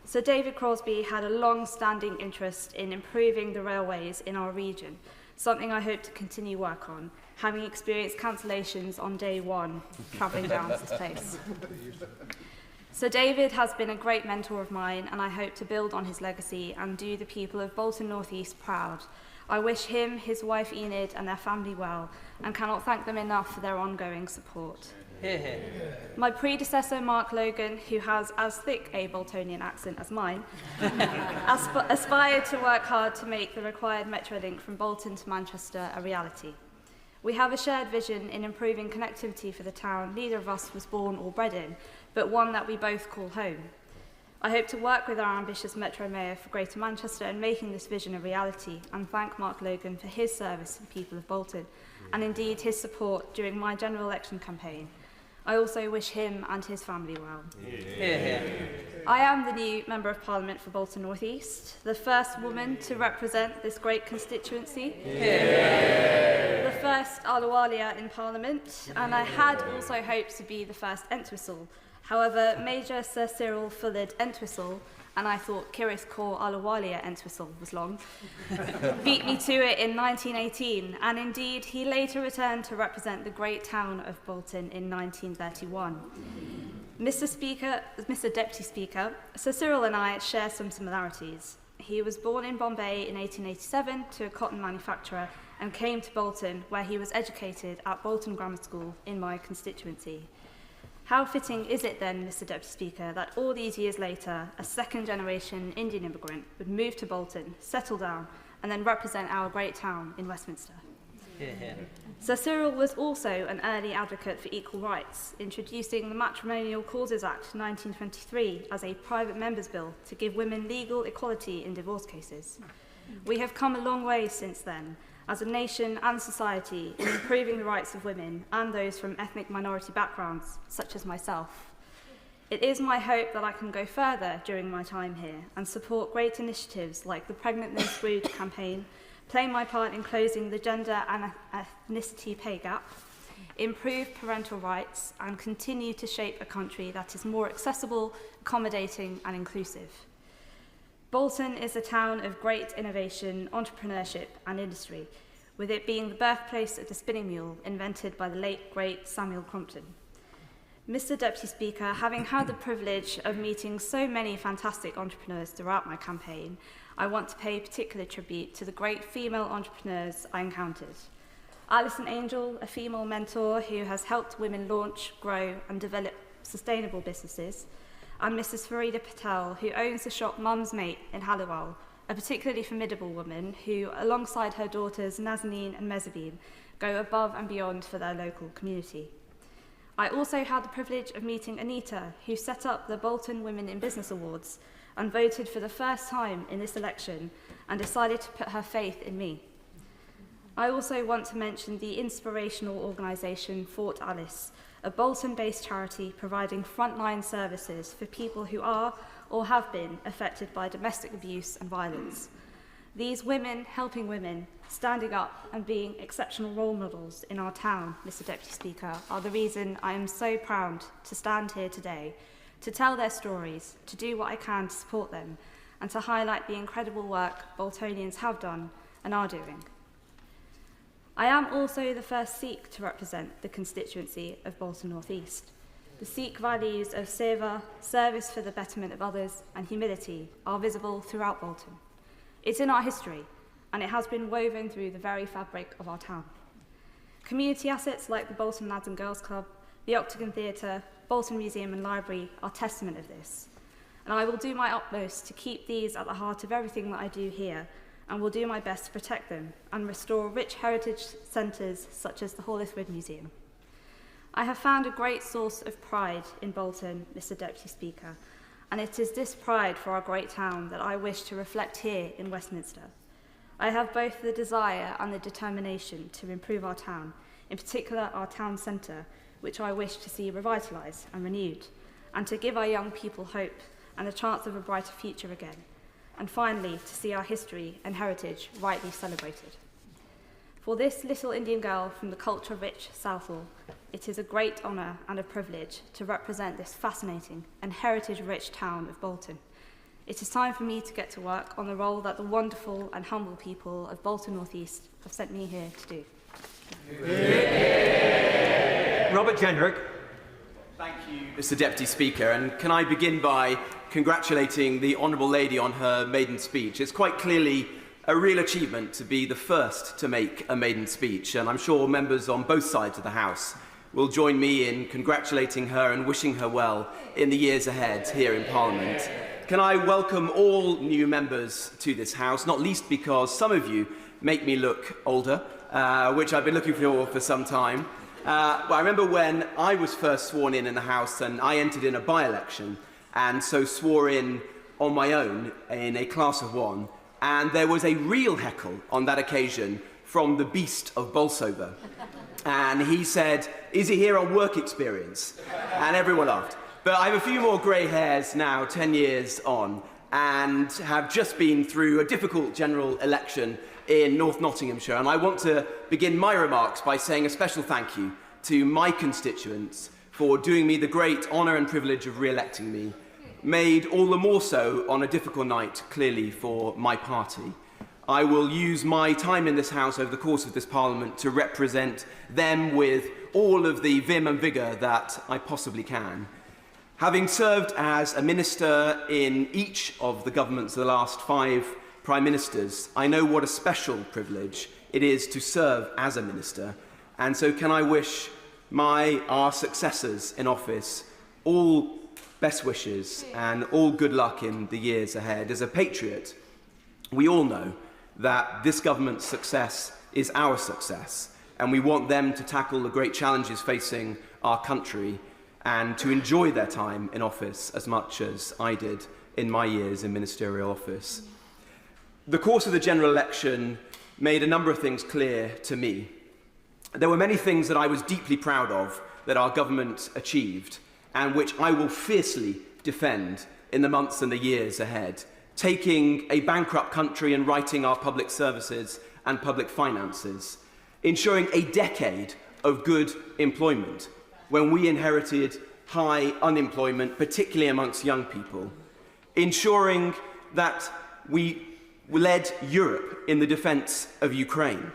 Sir David Crosby had a long-standing interest in improving the railways in our region, something I hope to continue work on, having experienced cancellations on day one, travelling down to this place. Sir David has been a great mentor of mine, and I hope to build on his legacy and do the people of Bolton North East proud. I wish him, his wife Enid and their family well, and cannot thank them enough for their ongoing support. Hear, hear. My predecessor, Mark Logan, who has as thick a Boltonian accent as mine, aspired to work hard to make the required metro link from Bolton to Manchester a reality. We have a shared vision in improving connectivity for the town neither of us was born or bred in, but one that we both call home. I hope to work with our ambitious Metro Mayor for Greater Manchester in making this vision a reality, and thank Mark Logan for his service to the people of Bolton, and indeed his support during my general election campaign. I also wish him and his family well. Hear, hear. I am the new Member of Parliament for Bolton North East, the first woman to represent this great constituency, the first Ahluwalia in Parliament, and I had also hoped to be the first Entwistle. However, Major Sir Cyril Fullard Entwistle, and I thought Kiris Kaur Ahluwalia Entwistle was long, beat me to it in 1918, and indeed he later returned to represent the great town of Bolton in 1931. Mr. Deputy Speaker, Sir Cyril and I share some similarities. He was born in Bombay in 1887 to a cotton manufacturer and came to Bolton, where he was educated at Bolton Grammar School in my constituency. How fitting is it then, Mr. Deputy Speaker, that all these years later, a second-generation Indian immigrant would move to Bolton, settle down, and then represent our great town in Westminster? Hear, hear. Sir Cyril was also an early advocate for equal rights, introducing the Matrimonial Causes Act 1923 as a private member's bill to give women legal equality in divorce cases. We have come a long way since then, as a nation and society, in improving the rights of women and those from ethnic minority backgrounds, such as myself. It is my hope that I can go further during my time here and support great initiatives like the Pregnant No Screwed campaign, play my part in closing the gender and ethnicity pay gap, improve parental rights, and continue to shape a country that is more accessible, accommodating, and inclusive. Bolton is a town of great innovation, entrepreneurship, and industry, with it being the birthplace of the spinning mule invented by the late, great Samuel Crompton. Mr. Deputy Speaker, having had the privilege of meeting so many fantastic entrepreneurs throughout my campaign, I want to pay particular tribute to the great female entrepreneurs I encountered. Alison Angel, a female mentor who has helped women launch, grow, and develop sustainable businesses, and Mrs. Farida Patel, who owns the shop Mum's Mate in Halliwell, a particularly formidable woman who, alongside her daughters Nazanin and Mezzabine, go above and beyond for their local community. I also had the privilege of meeting Anita, who set up the Bolton Women in Business Awards and voted for the first time in this election and decided to put her faith in me. I also want to mention the inspirational organisation Fort Alice, a Bolton-based charity providing frontline services for people who are or have been affected by domestic abuse and violence. These women helping women, standing up and being exceptional role models in our town, Mr. Deputy Speaker, are the reason I am so proud to stand here today, to tell their stories, to do what I can to support them, and to highlight the incredible work Boltonians have done and are doing. I am also the first Sikh to represent the constituency of Bolton North East. The Sikh values of seva, service for the betterment of others, and humility are visible throughout Bolton. It's in our history, and it has been woven through the very fabric of our town. Community assets like the Bolton Lads and Girls Club, the Octagon Theatre, Bolton Museum and Library are testament of this. And I will do my utmost to keep these at the heart of everything that I do here, and will do my best to protect them and restore rich heritage centres such as the Hallethwaite Museum. I have found a great source of pride in Bolton, Mr. Deputy Speaker, and it is this pride for our great town that I wish to reflect here in Westminster. I have both the desire and the determination to improve our town, in particular our town centre, which I wish to see revitalised and renewed, and to give our young people hope and a chance of a brighter future again. And finally, to see our history and heritage rightly celebrated. For this little Indian girl from the culture-rich Southall, it is a great honour and a privilege to represent this fascinating and heritage-rich town of Bolton. It is time for me to get to work on the role that the wonderful and humble people of Bolton North East have sent me here to do. Robert Jenrick. Thank you, Mr. Deputy Speaker, and can I begin by congratulating the Honourable Lady on her maiden speech. It's quite clearly a real achievement to be the first to make a maiden speech, and I'm sure members on both sides of the House will join me in congratulating her and wishing her well in the years ahead here in Parliament. Can I welcome all new members to this House, not least because some of you make me look older, which I've been looking for some time. Well, I remember when I was first sworn in the House and I entered in a by-election and so swore in on my own in a class of one, and there was a real heckle on that occasion from the beast of Bolsover. And he said, "Is he here on work experience?" And everyone laughed. But I have a few more grey hairs now, 10 years on, and have just been through a difficult general election in North Nottinghamshire. And I want to begin my remarks by saying a special thank you to my constituents for doing me the great honour and privilege of re-electing me, made all the more so on a difficult night, clearly, for my party. I will use my time in this House over the course of this Parliament to represent them with all of the vim and vigour that I possibly can. Having served as a minister in each of the governments of the last 5 Prime Ministers, I know what a special privilege it is to serve as a minister, and so can I wish our successors in office all best wishes and all good luck in the years ahead. As a patriot, we all know that this government's success is our success, and we want them to tackle the great challenges facing our country and to enjoy their time in office as much as I did in my years in ministerial office. The course of the general election made a number of things clear to me. There were many things that I was deeply proud of that our government achieved and which I will fiercely defend in the months and the years ahead, taking a bankrupt country and righting our public services and public finances, ensuring a decade of good employment when we inherited high unemployment, particularly amongst young people, ensuring that we led Europe in the defence of Ukraine.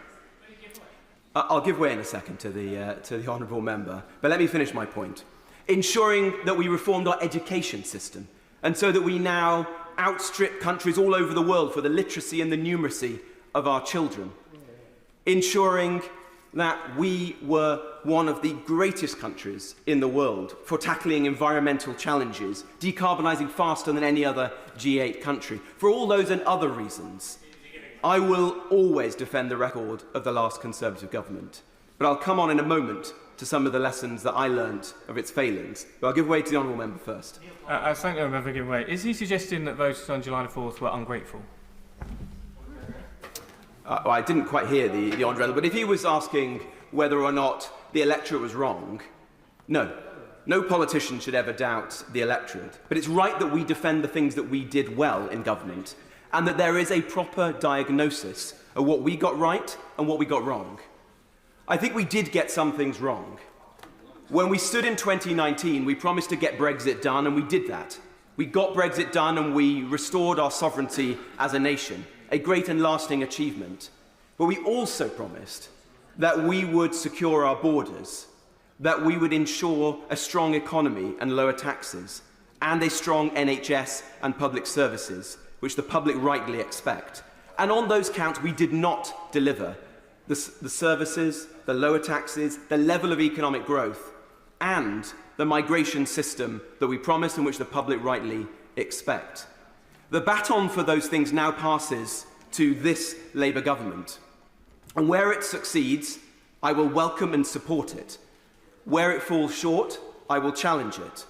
I'll give way in a second to the honourable member, but let me finish my point. Ensuring that we reformed our education system, and so that we now outstrip countries all over the world for the literacy and the numeracy of our children. Ensuring that we were one of the greatest countries in the world for tackling environmental challenges, decarbonising faster than any other G8 country. For all those and other reasons, I will always defend the record of the last Conservative government. But I'll come on in a moment to some of the lessons that I learnt of its failings. But I'll give way to the honourable member first. I thank the member for giving way. Is he suggesting that voters on July the 4th were ungrateful? Well, I didn't quite hear the honourable, but if he was asking whether or not the electorate was wrong, no. No politician should ever doubt the electorate. But it's right that we defend the things that we did well in government, and that there is a proper diagnosis of what we got right and what we got wrong. I think we did get some things wrong. When we stood in 2019, we promised to get Brexit done, and we did that. We got Brexit done and we restored our sovereignty as a nation, a great and lasting achievement. But we also promised that we would secure our borders, that we would ensure a strong economy and lower taxes, and a strong NHS and public services, which the public rightly expect. And on those counts, we did not deliver the services, the lower taxes, the level of economic growth, and the migration system that we promised and which the public rightly expect. The baton for those things now passes to this Labour government. And where it succeeds, I will welcome and support it. Where it falls short, I will challenge it.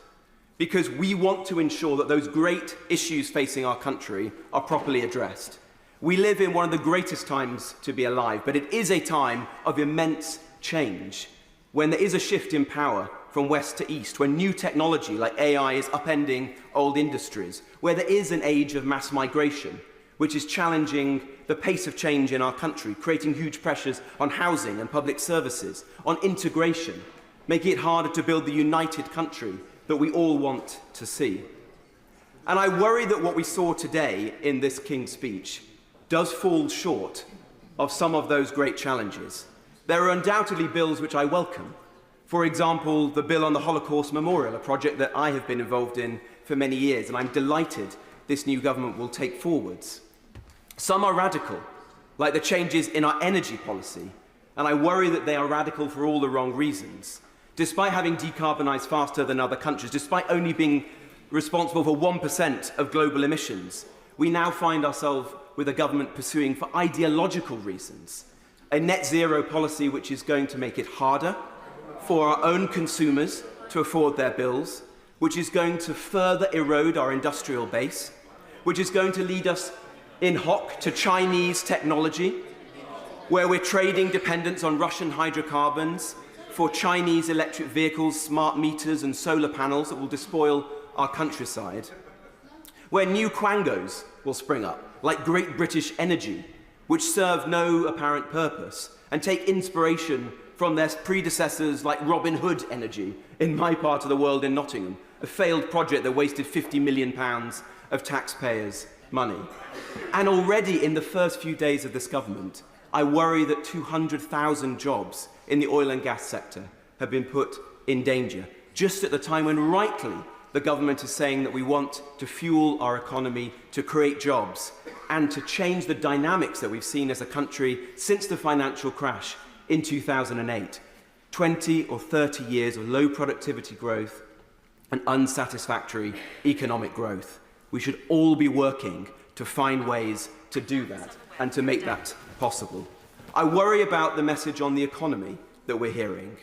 Because we want to ensure that those great issues facing our country are properly addressed. We live in one of the greatest times to be alive, but it is a time of immense change, when there is a shift in power from west to east, when new technology like AI is upending old industries, where there is an age of mass migration, which is challenging the pace of change in our country, creating huge pressures on housing and public services, on integration, making it harder to build the united country that we all want to see. And I worry that what we saw today in this King's speech does fall short of some of those great challenges. There are undoubtedly bills which I welcome. For example, the bill on the Holocaust Memorial, a project that I have been involved in for many years, and I'm delighted this new government will take forwards. Some are radical, like the changes in our energy policy, and I worry that they are radical for all the wrong reasons. Despite having decarbonised faster than other countries, despite only being responsible for 1% of global emissions, we now find ourselves with a government pursuing, for ideological reasons, a net zero policy which is going to make it harder for our own consumers to afford their bills, which is going to further erode our industrial base, which is going to lead us in hock to Chinese technology, where we're trading dependence on Russian hydrocarbons for Chinese electric vehicles, smart meters and solar panels that will despoil our countryside, where new quangos will spring up, like Great British Energy, which serve no apparent purpose and take inspiration from their predecessors like Robin Hood Energy in my part of the world in Nottingham, a failed project that wasted £50 million of taxpayers' money. And already in the first few days of this government, I worry that 200,000 jobs in the oil and gas sector have been put in danger, just at the time when rightly the government is saying that we want to fuel our economy, to create jobs, and to change the dynamics that we've seen as a country since the financial crash in 2008. 20 or 30 years of low productivity growth and unsatisfactory economic growth. We should all be working to find ways to do that and to make that possible. I worry about the message on the economy that we're hearing.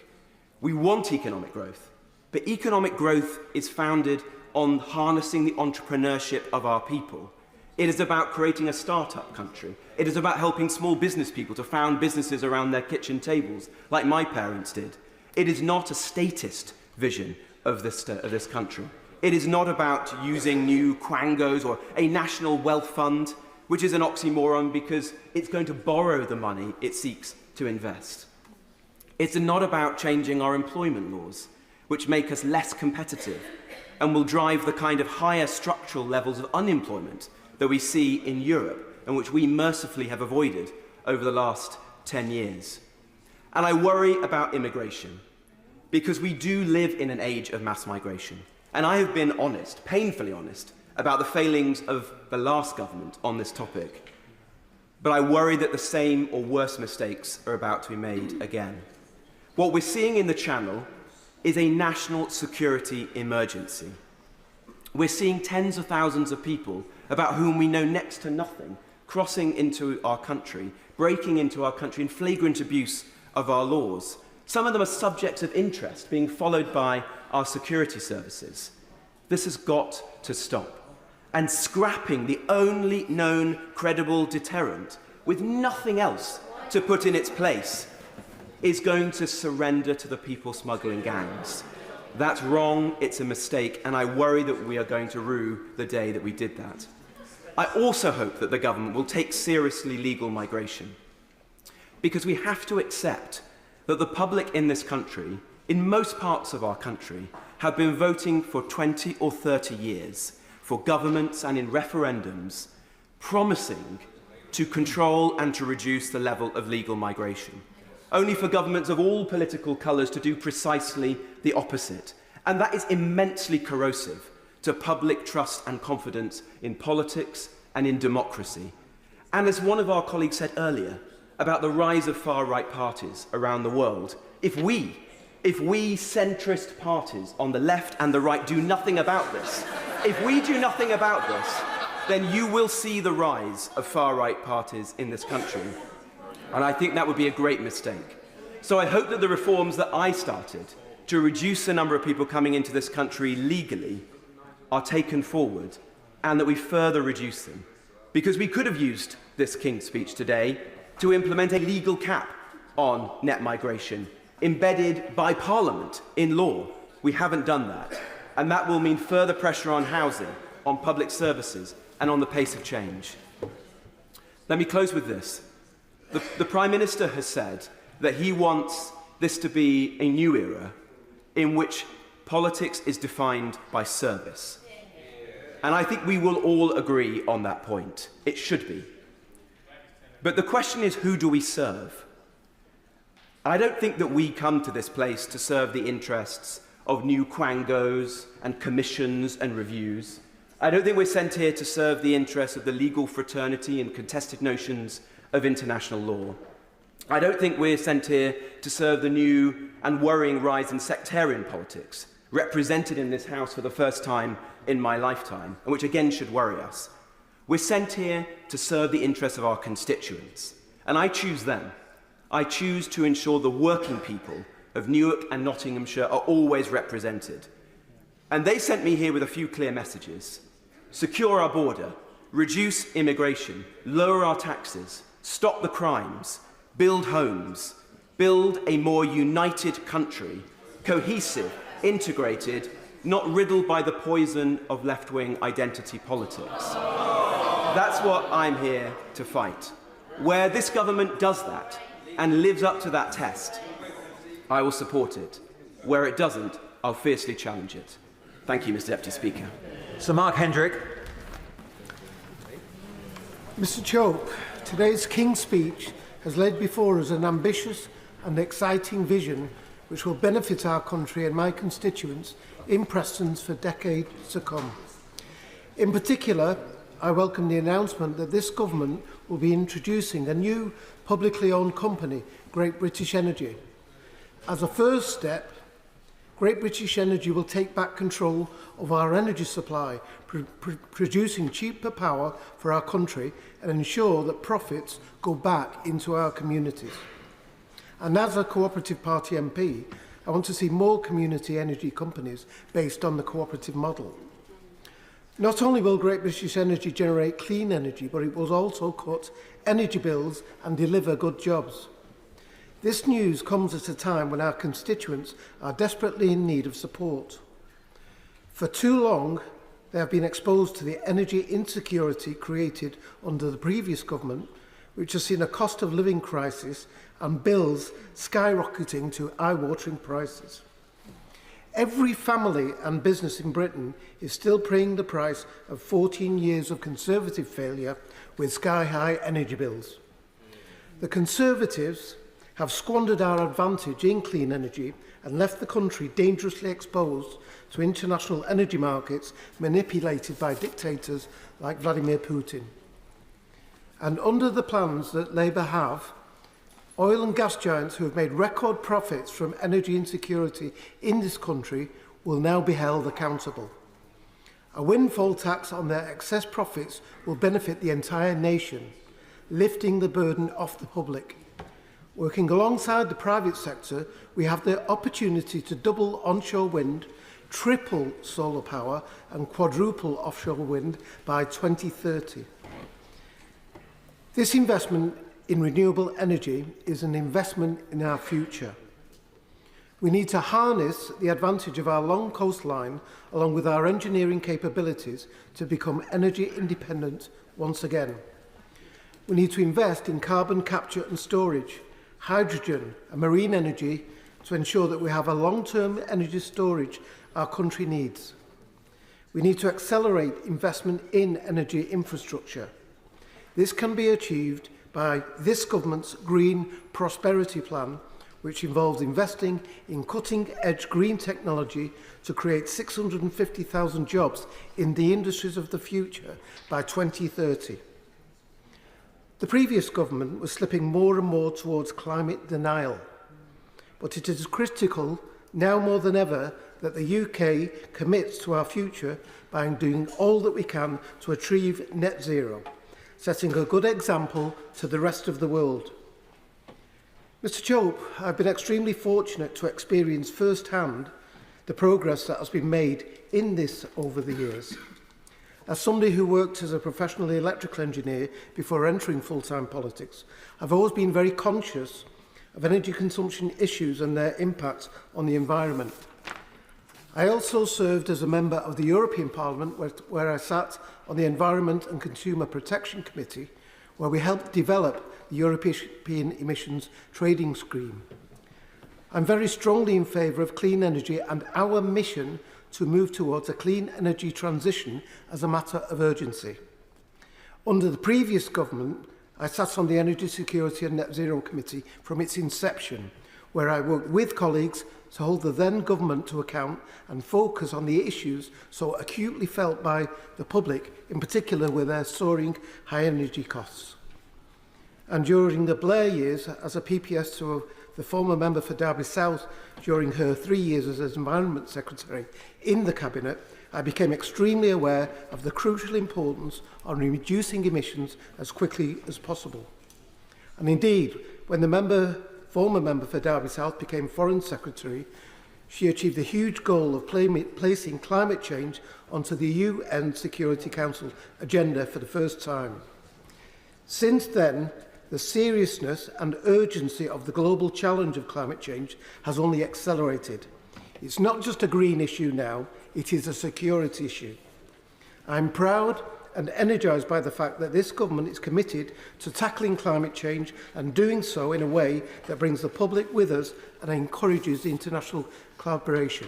We want economic growth, but economic growth is founded on harnessing the entrepreneurship of our people. It is about creating a startup country. It is about helping small business people to found businesses around their kitchen tables, like my parents did. It is not a statist vision of this country. It is not about using new quangos or a national wealth fund, which is an oxymoron because it's going to borrow the money it seeks to invest. It's not about changing our employment laws, which make us less competitive and will drive the kind of higher structural levels of unemployment that we see in Europe and which we mercifully have avoided over the last 10 years. And I worry about immigration because we do live in an age of mass migration. And I have been honest, painfully honest, about the failings of the last government on this topic. But I worry that the same or worse mistakes are about to be made again. What we're seeing in the Channel is a national security emergency. We're seeing tens of thousands of people about whom we know next to nothing crossing into our country, breaking into our country in flagrant abuse of our laws. Some of them are subjects of interest being followed by our security services. This has got to stop. And scrapping the only known credible deterrent with nothing else to put in its place is going to surrender to the people smuggling gangs. That's wrong, it's a mistake, and I worry that we are going to rue the day that we did that. I also hope that the government will take seriously legal migration, because we have to accept that the public in this country, in most parts of our country, have been voting for 20 or 30 years for governments and in referendums promising to control and to reduce the level of legal migration, only for governments of all political colours to do precisely the opposite. And that is immensely corrosive to public trust and confidence in politics and in democracy. And as one of our colleagues said earlier about the rise of far-right parties around the world, if we centrist parties on the left and the right do nothing about this, if we do nothing about this, then you will see the rise of far-right parties in this country. And I think that would be a great mistake. So I hope that the reforms that I started to reduce the number of people coming into this country legally are taken forward and that we further reduce them. Because we could have used this King's speech today to implement a legal cap on net migration, embedded by Parliament in law. We haven't done that. And that will mean further pressure on housing, on public services, and on the pace of change. Let me close with this. The Prime Minister has said that he wants this to be a new era in which politics is defined by service. And I think we will all agree on that point. It should be. But the question is, who do we serve? I don't think that we come to this place to serve the interests of new quangos and commissions and reviews. I don't think we're sent here to serve the interests of the legal fraternity and contested notions of international law. I don't think we're sent here to serve the new and worrying rise in sectarian politics, represented in this House for the first time in my lifetime, and which again should worry us. We're sent here to serve the interests of our constituents, and I choose them. I choose to ensure the working people of Newark and Nottinghamshire are always represented. And they sent me here with a few clear messages. Secure our border, reduce immigration, lower our taxes, stop the crimes, build homes, build a more united country, cohesive, integrated, not riddled by the poison of left-wing identity politics. That's what I'm here to fight. Where this government does that and lives up to that test, I will support it. Where it doesn't, I'll fiercely challenge it. Thank you, Mr. Deputy Speaker. Sir Mark Hendrick. Mr. Chope, today's King's speech has laid before us an ambitious and exciting vision which will benefit our country and my constituents in Preston for decades to come. In particular, I welcome the announcement that this government will be introducing a new publicly owned company, Great British Energy. As a first step, Great British Energy will take back control of our energy supply, producing cheaper power for our country and ensure that profits go back into our communities. And as a Cooperative Party MP, I want to see more community energy companies based on the cooperative model. Not only will Great British Energy generate clean energy, but it will also cut energy bills and deliver good jobs. This news comes at a time when our constituents are desperately in need of support. For too long, they have been exposed to the energy insecurity created under the previous government, which has seen a cost of living crisis and bills skyrocketing to eye-watering prices. Every family and business in Britain is still paying the price of 14 years of Conservative failure with sky-high energy bills. The Conservatives have squandered our advantage in clean energy and left the country dangerously exposed to international energy markets manipulated by dictators like Vladimir Putin. And under the plans that Labour have, oil and gas giants who have made record profits from energy insecurity in this country will now be held accountable. A windfall tax on their excess profits will benefit the entire nation, lifting the burden off the public. Working alongside the private sector, we have the opportunity to double onshore wind, triple solar power and quadruple offshore wind by 2030. This investment in renewable energy is an investment in our future. We need to harness the advantage of our long coastline along with our engineering capabilities to become energy independent once again. We need to invest in carbon capture and storage, hydrogen and marine energy to ensure that we have a long-term energy storage our country needs. We need to accelerate investment in energy infrastructure. This can be achieved by this government's Green Prosperity Plan, which involves investing in cutting-edge green technology to create 650,000 jobs in the industries of the future by 2030. The previous government was slipping more and more towards climate denial, but it is critical now more than ever that the UK commits to our future by doing all that we can to achieve net zero, setting a good example to the rest of the world. Mr. Chope, I've been extremely fortunate to experience firsthand the progress that has been made in this over the years. As somebody who worked as a professional electrical engineer before entering full-time politics, I've always been very conscious of energy consumption issues and their impact on the environment. I also served as a member of the European Parliament, where I sat on the Environment and Consumer Protection Committee, where we helped develop the European Emissions Trading Scheme. I'm very strongly in favour of clean energy and our mission to move towards a clean energy transition as a matter of urgency. Under the previous government, I sat on the Energy Security and Net Zero Committee from its inception, where I worked with colleagues to hold the then government to account and focus on the issues so acutely felt by the public, in particular with their soaring high energy costs. And during the Blair years, as a PPS to the former member for Derby South during her 3 years as Environment Secretary in the Cabinet, I became extremely aware of the crucial importance on reducing emissions as quickly as possible. And indeed, when the former member for Derby South became Foreign Secretary, she achieved the huge goal of placing climate change onto the UN Security Council agenda for the first time. Since then, the seriousness and urgency of the global challenge of climate change has only accelerated. It's not just a green issue now, it is a security issue. I'm proud and energised by the fact that this government is committed to tackling climate change and doing so in a way that brings the public with us and encourages international collaboration.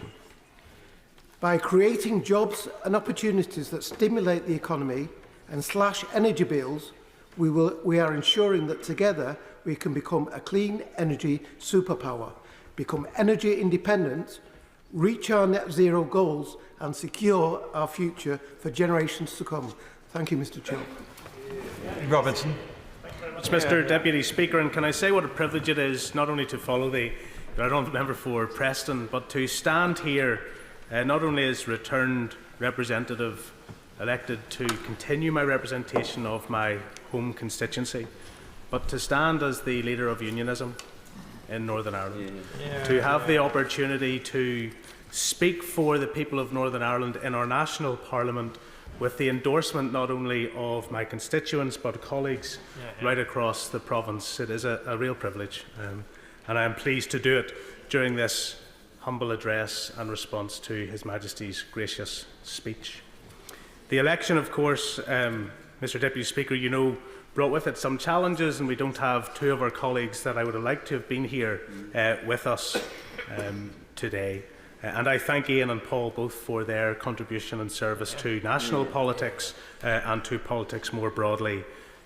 By creating jobs and opportunities that stimulate the economy and slash energy bills, we are ensuring that together we can become a clean energy superpower, become energy independent, reach our net zero goals and secure our future for generations to come. Thank you, Mr. Chair. Robinson. Mr. Deputy Speaker, and can I say what a privilege it is not only to follow the Honourable Member for Preston, but to stand here not only as returned representative elected to continue my representation of my home constituency, but to stand as the leader of unionism in Northern Ireland, to have the opportunity to speak for the people of Northern Ireland in our national parliament with the endorsement not only of my constituents but colleagues right across the province. It is a real privilege, and I am pleased to do it during this humble address and response to His Majesty's gracious speech. The election, of course, Mr. Deputy Speaker, you know, brought with it some challenges, and we don't have two of our colleagues that I would have liked to have been here with us today. And I thank Ian and Paul both for their contribution and service to national politics and to politics more broadly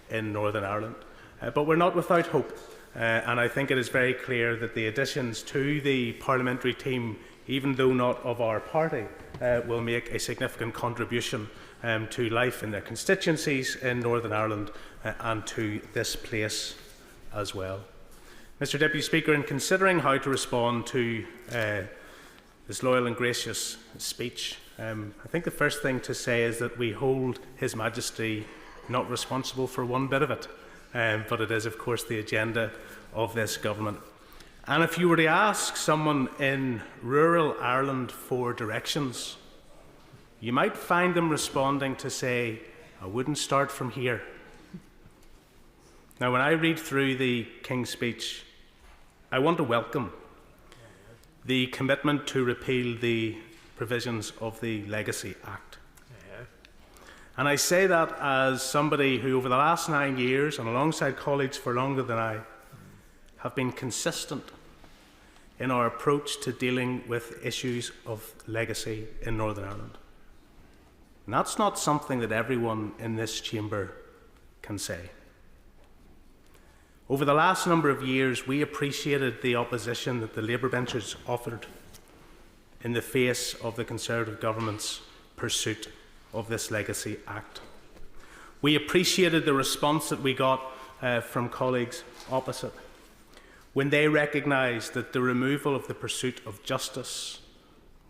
in Northern Ireland. But we're not without hope, and I think it is very clear that the additions to the parliamentary team, even though not of our party, will make a significant contribution to life in their constituencies in Northern Ireland and to this place as well. Mr. Deputy Speaker, in considering how to respond to this loyal and gracious speech, I think the first thing to say is that we hold His Majesty not responsible for one bit of it, but it is, of course, the agenda of this government. And if you were to ask someone in rural Ireland for directions, you might find them responding to say, I wouldn't start from here. Now, when I read through the King's speech, I want to welcome the commitment to repeal the provisions of the Legacy Act. And I say that as somebody who, over the last 9 years, and alongside colleagues for longer than I, have been consistent in our approach to dealing with issues of legacy in Northern Ireland. And that's not something that everyone in this chamber can say. Over the last number of years, we appreciated the opposition that the Labour benches offered in the face of the Conservative government's pursuit of this Legacy Act. We appreciated the response that we got from colleagues opposite when they recognised that the removal of the pursuit of justice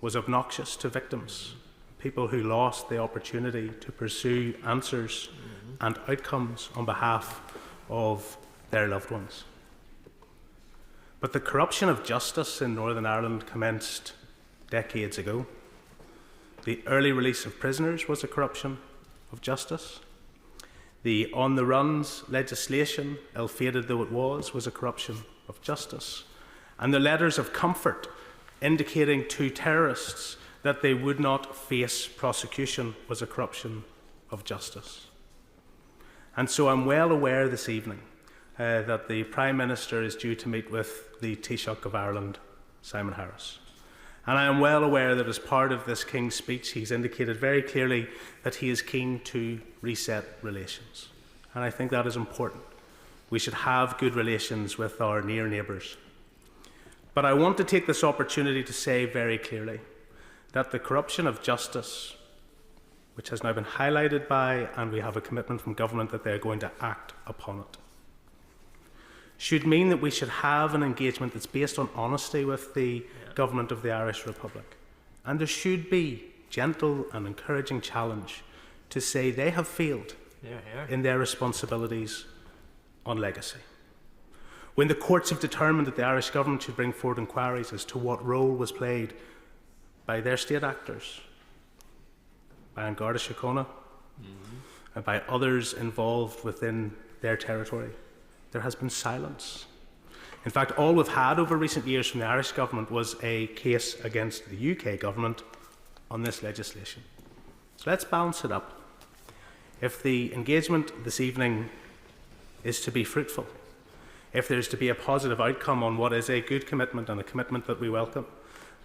was obnoxious to victims, people who lost the opportunity to pursue answers and outcomes on behalf of their loved ones. But the corruption of justice in Northern Ireland commenced decades ago. The early release of prisoners was a corruption of justice. The on-the-runs legislation, ill-fated though it was a corruption of justice. And the letters of comfort indicating to terrorists that they would not face prosecution was a corruption of justice. And so I'm well aware this evening that the Prime Minister is due to meet with the Taoiseach of Ireland, Simon Harris. And I am well aware that as part of this King's speech, he's indicated very clearly that he is keen to reset relations. And I think that is important. We should have good relations with our near neighbours. But I want to take this opportunity to say very clearly that the corruption of justice, which has now been highlighted by, and we have a commitment from government that they are going to act upon it, should mean that we should have an engagement that's based on honesty with the government of the Irish Republic. And there should be gentle and encouraging challenge to say they have failed in their responsibilities on legacy. When the courts have determined that the Irish government should bring forward inquiries as to what role was played by their state actors, by An Garda Síochána, and by others involved within their territory, there has been silence. In fact, all we've had over recent years from the Irish government was a case against the UK government on this legislation. So let's balance it up. If the engagement this evening is to be fruitful, if there's to be a positive outcome on what is a good commitment and a commitment that we welcome,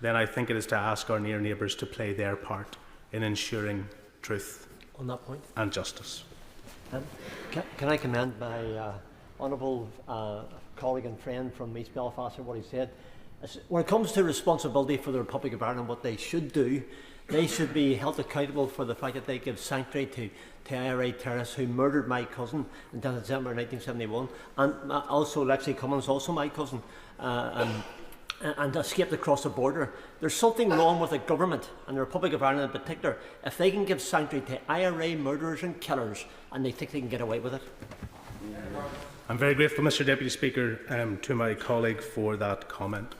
then I think it is to ask our near neighbours to play their part in ensuring truth on that point and justice. Can I commend my honourable colleague and friend from East Belfast for what he said? When it comes to responsibility for the Republic of Ireland, what they should do, they should be held accountable for the fact that they give sanctuary to IRA terrorists who murdered my cousin in December 1971, and also Lexi Cummins, also my cousin, and escaped across the border. There's something wrong with the government and the Republic of Ireland in particular if they can give sanctuary to IRA murderers and killers and they think they can get away with it. I'm very grateful, Mr Deputy Speaker, to my colleague for that comment.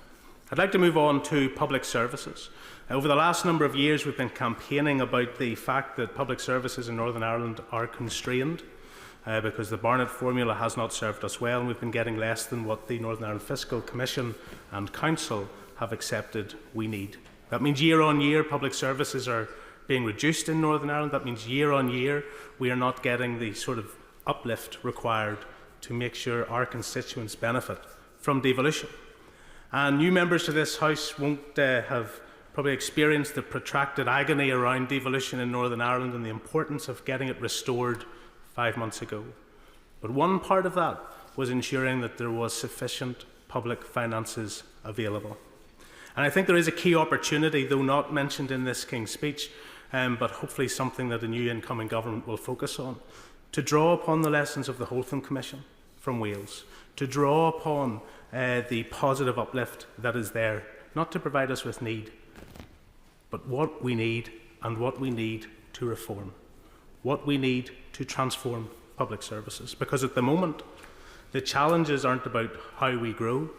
I'd like to move on to public services. Over the last number of years, we've been campaigning about the fact that public services in Northern Ireland are constrained because the Barnett formula has not served us well, and we've been getting less than what the Northern Ireland Fiscal Commission and Council have accepted we need. That means year on year public services are being reduced in Northern Ireland. That means year on year we are not getting the sort of uplift required to make sure our constituents benefit from devolution. And new members to this House won't have probably experienced the protracted agony around devolution in Northern Ireland and the importance of getting it restored 5 months ago. But one part of that was ensuring that there was sufficient public finances available. And I think there is a key opportunity, though not mentioned in this King's speech, but hopefully something that the new incoming government will focus on, to draw upon the lessons of the Holtham Commission from Wales, to draw upon the positive uplift that is there, not to provide us with need, but what we need and what we need to reform, what we need to transform public services. Because at the moment, the challenges aren't about how we grow,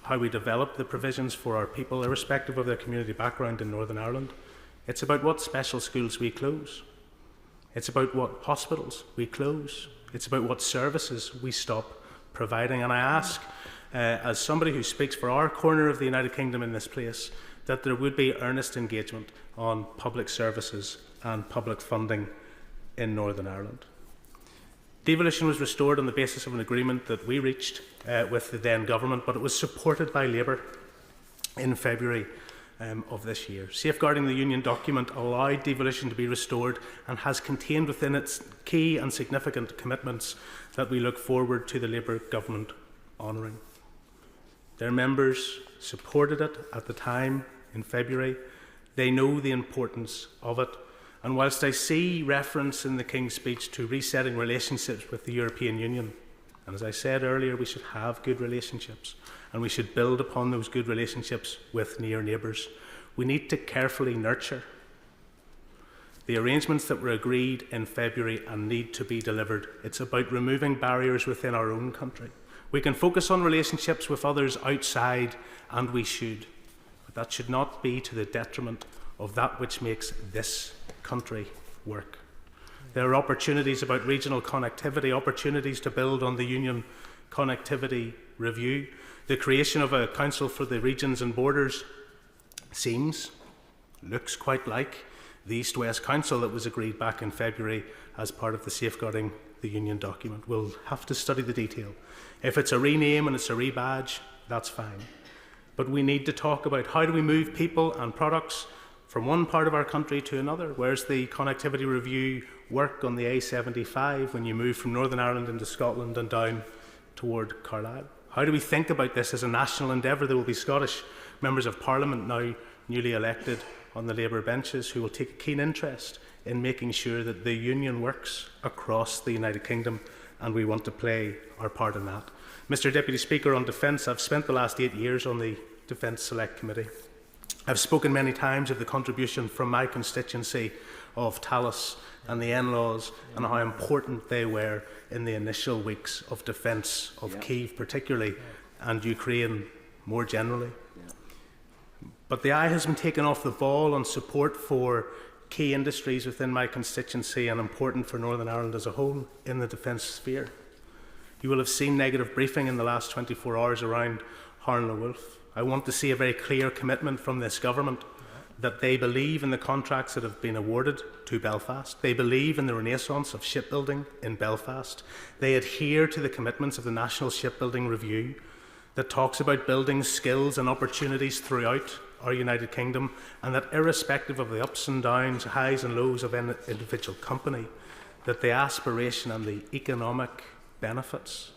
how we develop the provisions for our people, irrespective of their community background in Northern Ireland. It's about what special schools we close. It's about what hospitals we close. It's about what services we stop providing. And I ask, as somebody who speaks for our corner of the United Kingdom in this place, that there would be earnest engagement on public services and public funding in Northern Ireland. Devolution was restored on the basis of an agreement that we reached with the then government, but it was supported by Labour in February of this year. Safeguarding the Union document allowed devolution to be restored and has contained within its key and significant commitments that we look forward to the Labour government honouring. Their members supported it at the time in February. They know the importance of it. And whilst I see reference in the King's speech to resetting relationships with the European Union, and as I said earlier, we should have good relationships and we should build upon those good relationships with near neighbours, we need to carefully nurture the arrangements that were agreed in February and need to be delivered. It's about removing barriers within our own country. We can focus on relationships with others outside, and we should, but that should not be to the detriment of that which makes this country work. There are opportunities about regional connectivity, opportunities to build on the Union Connectivity Review. The creation of a Council for the Regions and Borders looks quite like the East-West Council that was agreed back in February as part of the Safeguarding the Union document. We'll have to study the detail. If it's a rename and it's a rebadge, that's fine. But we need to talk about how do we move people and products from one part of our country to another. Where's the connectivity review work on the A75 when you move from Northern Ireland into Scotland and down toward Carlisle? How do we think about this as a national endeavour? There will be Scottish members of Parliament now newly elected on the Labour benches who will take a keen interest in making sure that the union works across the United Kingdom, and we want to play our part in that. Mr Deputy Speaker, on defence, I've spent the last 8 years on the Defence Select Committee. I've spoken many times of the contribution from my constituency of Talis and the in-laws and how important they were in the initial weeks of defence of Kyiv particularly and Ukraine more generally. But the eye has been taken off the ball on support for key industries within my constituency and important for Northern Ireland as a whole in the defence sphere. You will have seen negative briefing in the last 24 hours around Harlan Wolff. I want to see a very clear commitment from this government that they believe in the contracts that have been awarded to Belfast. They believe in the renaissance of shipbuilding in Belfast. They adhere to the commitments of the National Shipbuilding Review that talks about building skills and opportunities throughout our United Kingdom, and that irrespective of the ups and downs, highs and lows of any individual company, that the aspiration and the economic benefits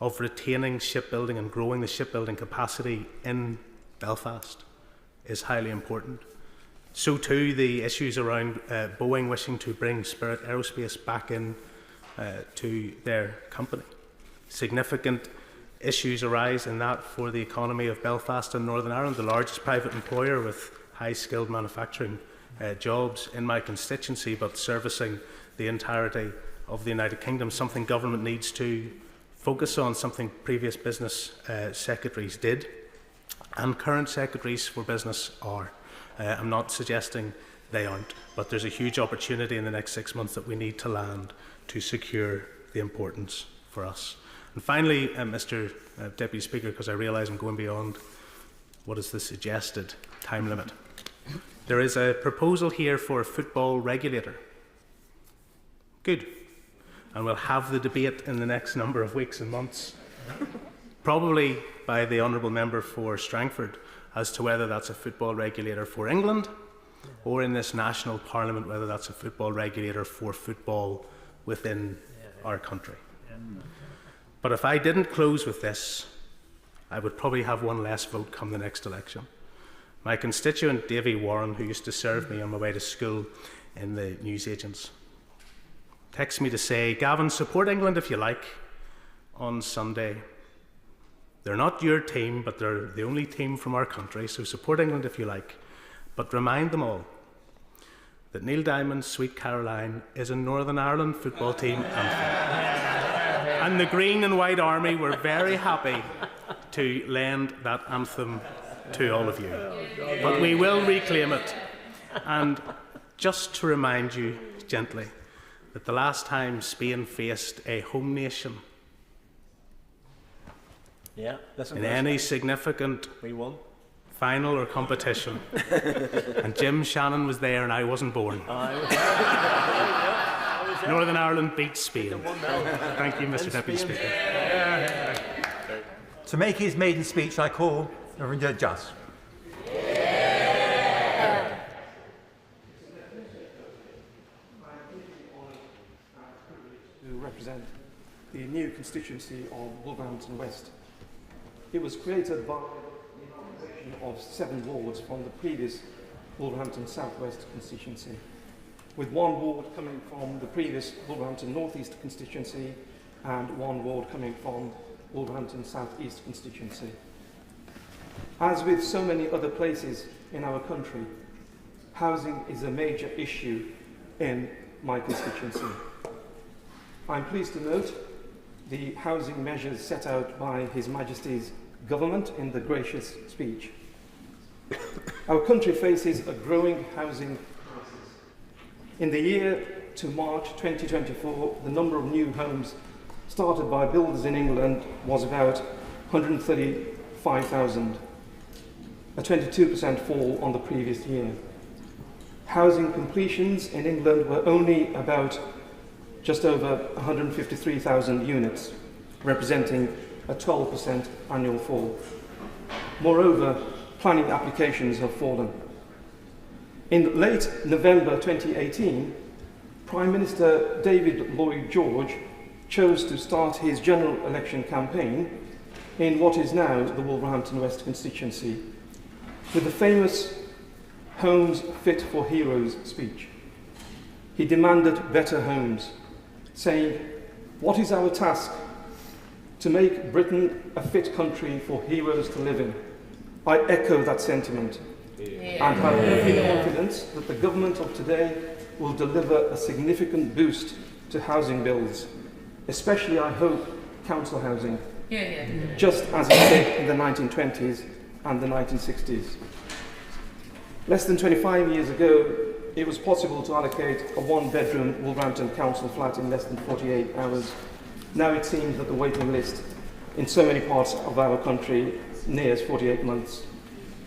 of retaining shipbuilding and growing the shipbuilding capacity in Belfast is highly important. So too the issues around Boeing wishing to bring Spirit Aerospace back in to their company. Significant issues arise in that for the economy of Belfast and Northern Ireland, the largest private employer with high-skilled manufacturing jobs in my constituency, but servicing the entirety of the United Kingdom, something government needs to focus on, something previous business secretaries did, and current secretaries for business are. I'm not suggesting they aren't, but there's a huge opportunity in the next 6 months that we need to land to secure the importance for us. And finally, Mr Deputy Speaker, because I realise I'm going beyond what is the suggested time limit, there is a proposal here for a football regulator. Good. And we'll have the debate in the next number of weeks and months, probably by the Honourable Member for Strangford, as to whether that's a football regulator for England or in this national parliament, whether that's a football regulator for football within our country. But if I didn't close with this, I would probably have one less vote come the next election. My constituent, Davy Warren, who used to serve me on my way to school in the newsagents, texts me to say, Gavin, support England if you like on Sunday. They're not your team, but they're the only team from our country, so support England if you like. But remind them all that Neil Diamond's Sweet Caroline is a Northern Ireland football team anthem. And the Green and White Army were very happy to lend that anthem to all of you. But we will reclaim it. And just to remind you gently that the last time Spain faced a home nation in any significant final or competition, and Jim Shannon was there and I wasn't born. Northern Ireland beat Spain. Thank you, Mr Deputy Speaker. To make his maiden speech, I call Reverend Just. To represent the new constituency of Wolverhampton West. It was created by the incorporation of 7 wards from the previous Wolverhampton South West constituency, with 1 ward coming from the previous Wolverhampton North East constituency and 1 ward coming from Wolverhampton South East constituency. As with so many other places in our country, housing is a major issue in my constituency. I'm pleased to note the housing measures set out by His Majesty's government in the gracious speech. Our country faces a growing housing crisis. In the year to March 2024, the number of new homes started by builders in England was about 135,000, a 22% fall on the previous year. Housing completions in England were only about just over 153,000 units, representing a 12% annual fall. Moreover, planning applications have fallen. In late November 2018, Prime Minister David Lloyd George chose to start his general election campaign in what is now the Wolverhampton West constituency with the famous Homes Fit for Heroes speech. He demanded better homes, saying, "What is our task? To make Britain a fit country for heroes to live in." I echo that sentiment and have every confidence that the government of today will deliver a significant boost to housing bills, especially, I hope, council housing, just as it did in the 1920s and the 1960s. Less than 25 years ago, it was possible to allocate a one-bedroom Wolverhampton council flat in less than 48 hours. Now it seems that the waiting list in so many parts of our country nears 48 months.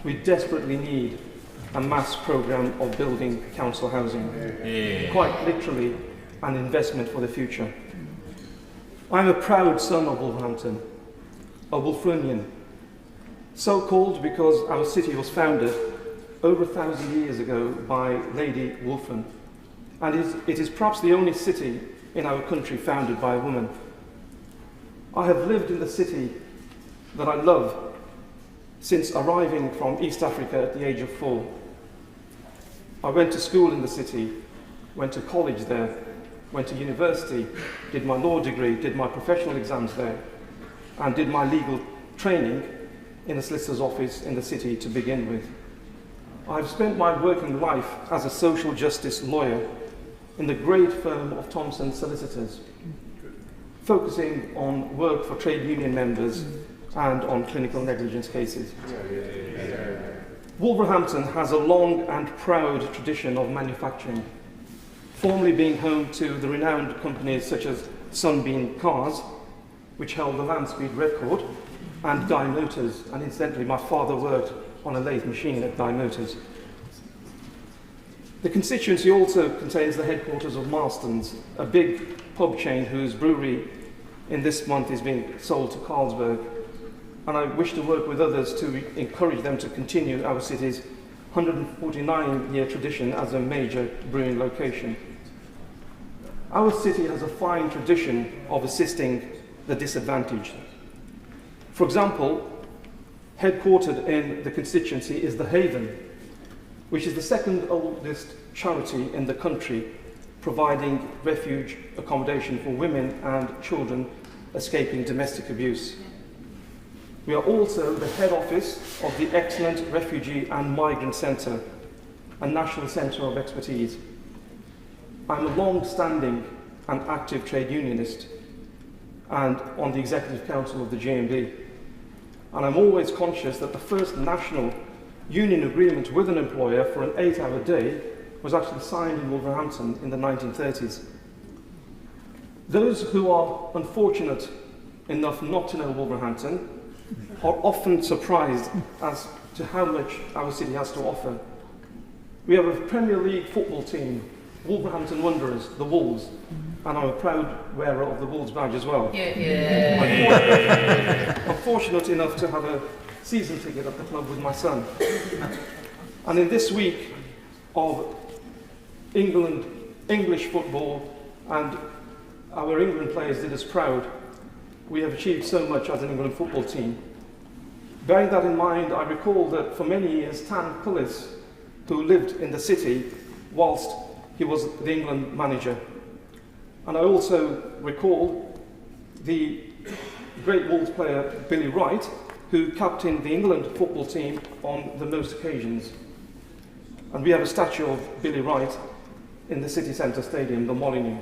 We desperately need a mass programme of building council housing, quite literally an investment for the future. I'm a proud son of Wolverhampton, a Wolfronian, so called because our city was founded over 1,000 years ago by Lady Wolfram, and it is perhaps the only city in our country founded by a woman. I have lived in the city that I love since arriving from East Africa at the age of 4. I went to school in the city, went to college there, went to university, did my law degree, did my professional exams there, and did my legal training in a solicitor's office in the city to begin with. I've spent my working life as a social justice lawyer in the great firm of Thompson Solicitors, focusing on work for trade union members and on clinical negligence cases. Wolverhampton has a long and proud tradition of manufacturing, formerly being home to the renowned companies such as Sunbeam Cars, which held the land speed record, and Dye Motors, and incidentally my father worked on a lathe machine at Dye Motors. The constituency also contains the headquarters of Marston's, a big pub chain whose brewery in this month is being sold to Carlsberg, and I wish to work with others to encourage them to continue our city's 149-year tradition as a major brewing location. Our city has a fine tradition of assisting the disadvantaged. For example, headquartered in the constituency is the Haven, which is the second oldest charity in the country, providing refuge accommodation for women and children escaping domestic abuse. We are also the head office of the excellent Refugee and Migrant Centre, a national centre of expertise. I'm a long-standing and active trade unionist and on the Executive Council of the GMB. And I'm always conscious that the first national union agreement with an employer for an 8-hour day was actually signed in Wolverhampton in the 1930s. Those who are unfortunate enough not to know Wolverhampton are often surprised as to how much our city has to offer. We have a Premier League football team, Wolverhampton Wanderers, the Wolves, and I'm a proud wearer of the Wolves badge as well. I'm fortunate enough to have a season ticket at the club with my son. And in this week of English football, and our England players did us proud, we have achieved so much as an England football team. Bearing that in mind, I recall that for many years, Tan Cullis, who lived in the city whilst he was the England manager. And I also recall the great Wolves player Billy Wright, who captained the England football team on the most occasions. And we have a statue of Billy Wright in the city centre stadium, the Molyneux.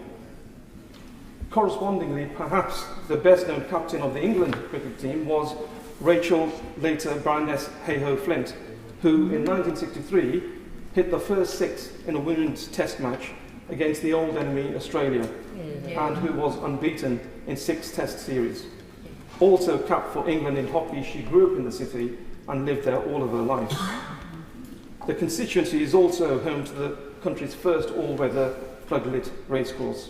Correspondingly, perhaps the best-known captain of the England cricket team was Rachel, later Baroness Hayhoe Flint, who in 1963 hit the first 6 in a women's test match against the old enemy Australia, and who was unbeaten in 6 test series. Also capped for England in hockey, she grew up in the city and lived there all of her life. The constituency is also home to the country's first all-weather floodlit racecourse.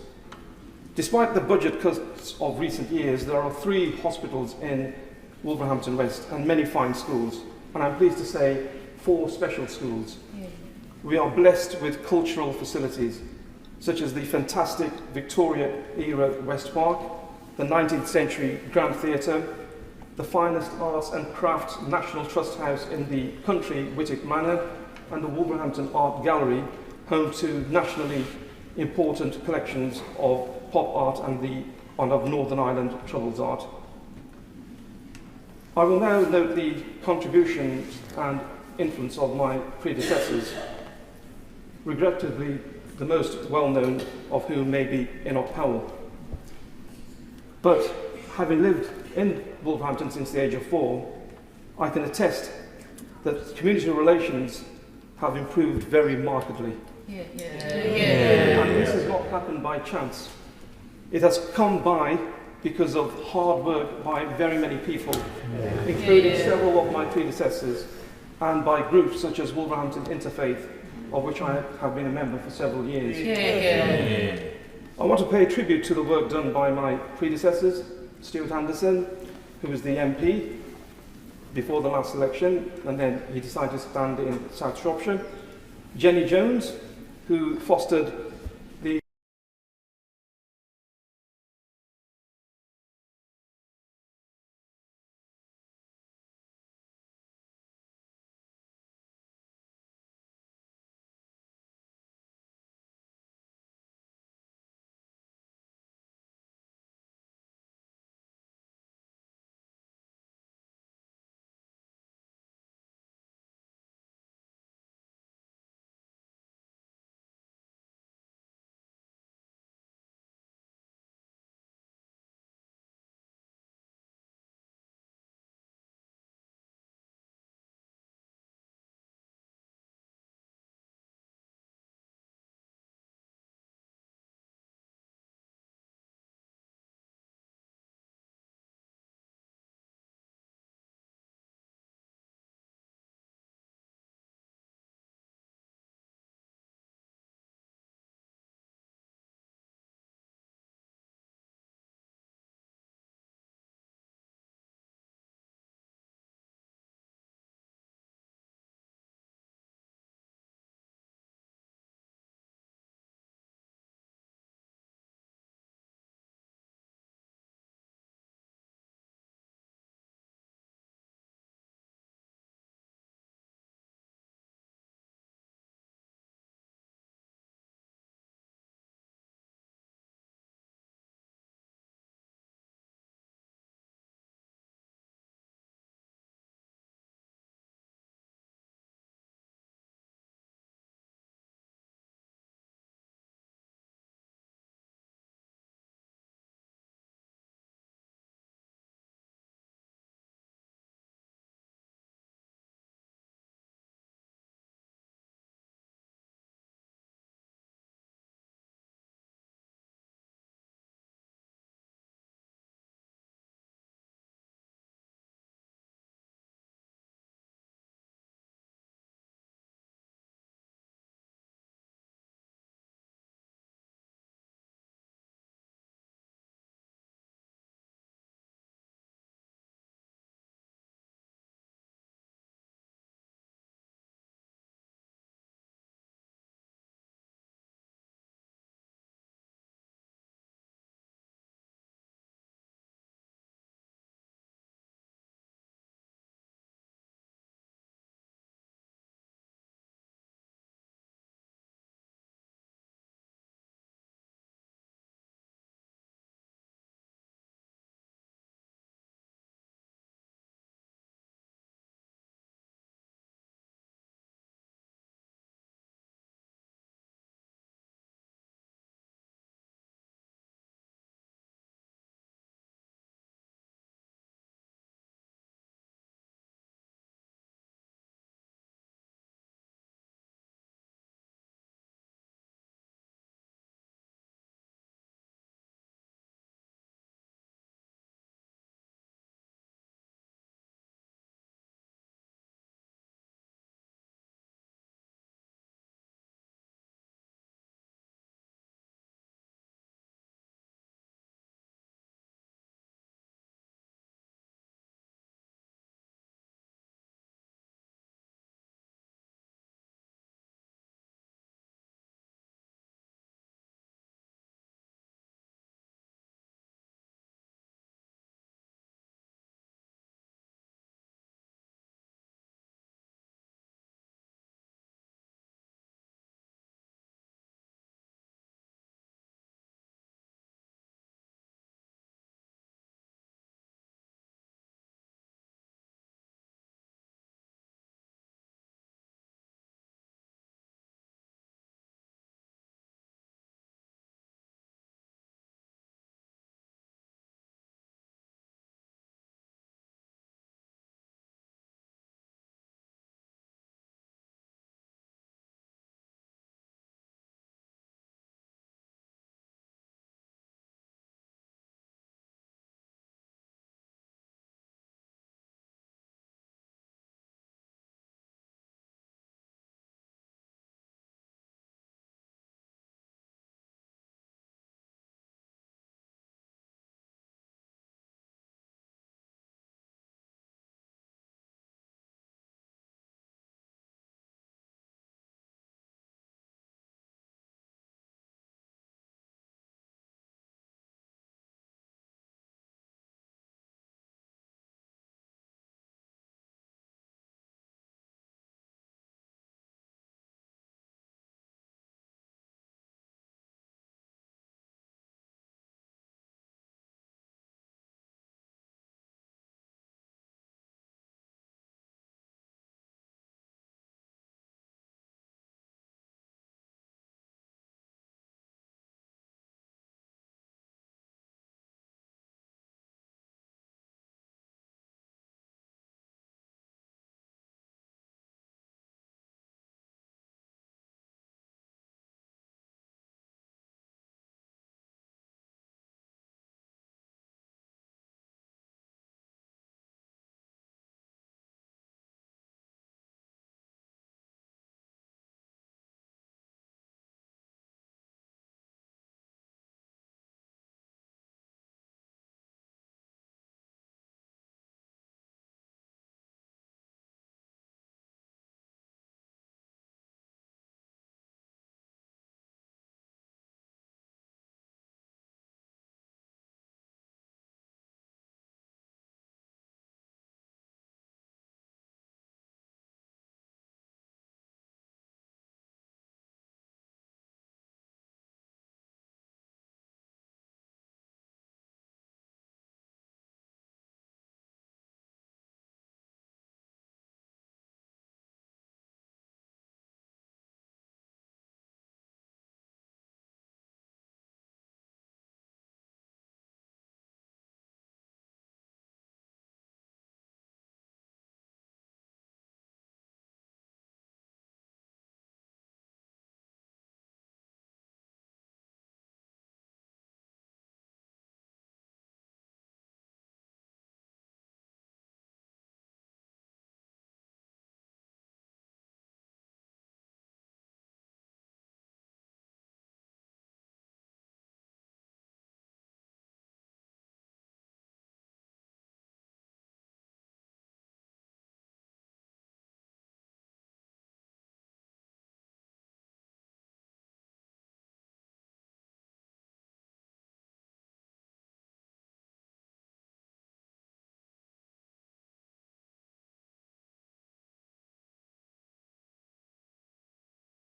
Despite the budget cuts of recent years, there are 3 hospitals in Wolverhampton West and many fine schools, and I'm pleased to say 4 special schools. We are blessed with cultural facilities, such as the fantastic Victoria-era West Park, the 19th century Grand Theatre, the finest arts and crafts National Trust House in the country, Whitwick Manor, and the Wolverhampton Art Gallery, home to nationally important collections of pop art and of Northern Ireland Troubles art. I will now note the contributions and influence of my predecessors, regrettably the most well-known of whom may be Enoch Powell. But having lived in Wolverhampton since the age of 4, I can attest that community relations have improved very markedly. And this has not happened by chance. It has come by because of hard work by very many people, including several of my predecessors, and by groups such as Wolverhampton Interfaith, of which I have been a member for several years. I want to pay tribute to the work done by my predecessors, Stuart Anderson, who was the MP before the last election, and then he decided to stand in South Shropshire. Jenny Jones, who fostered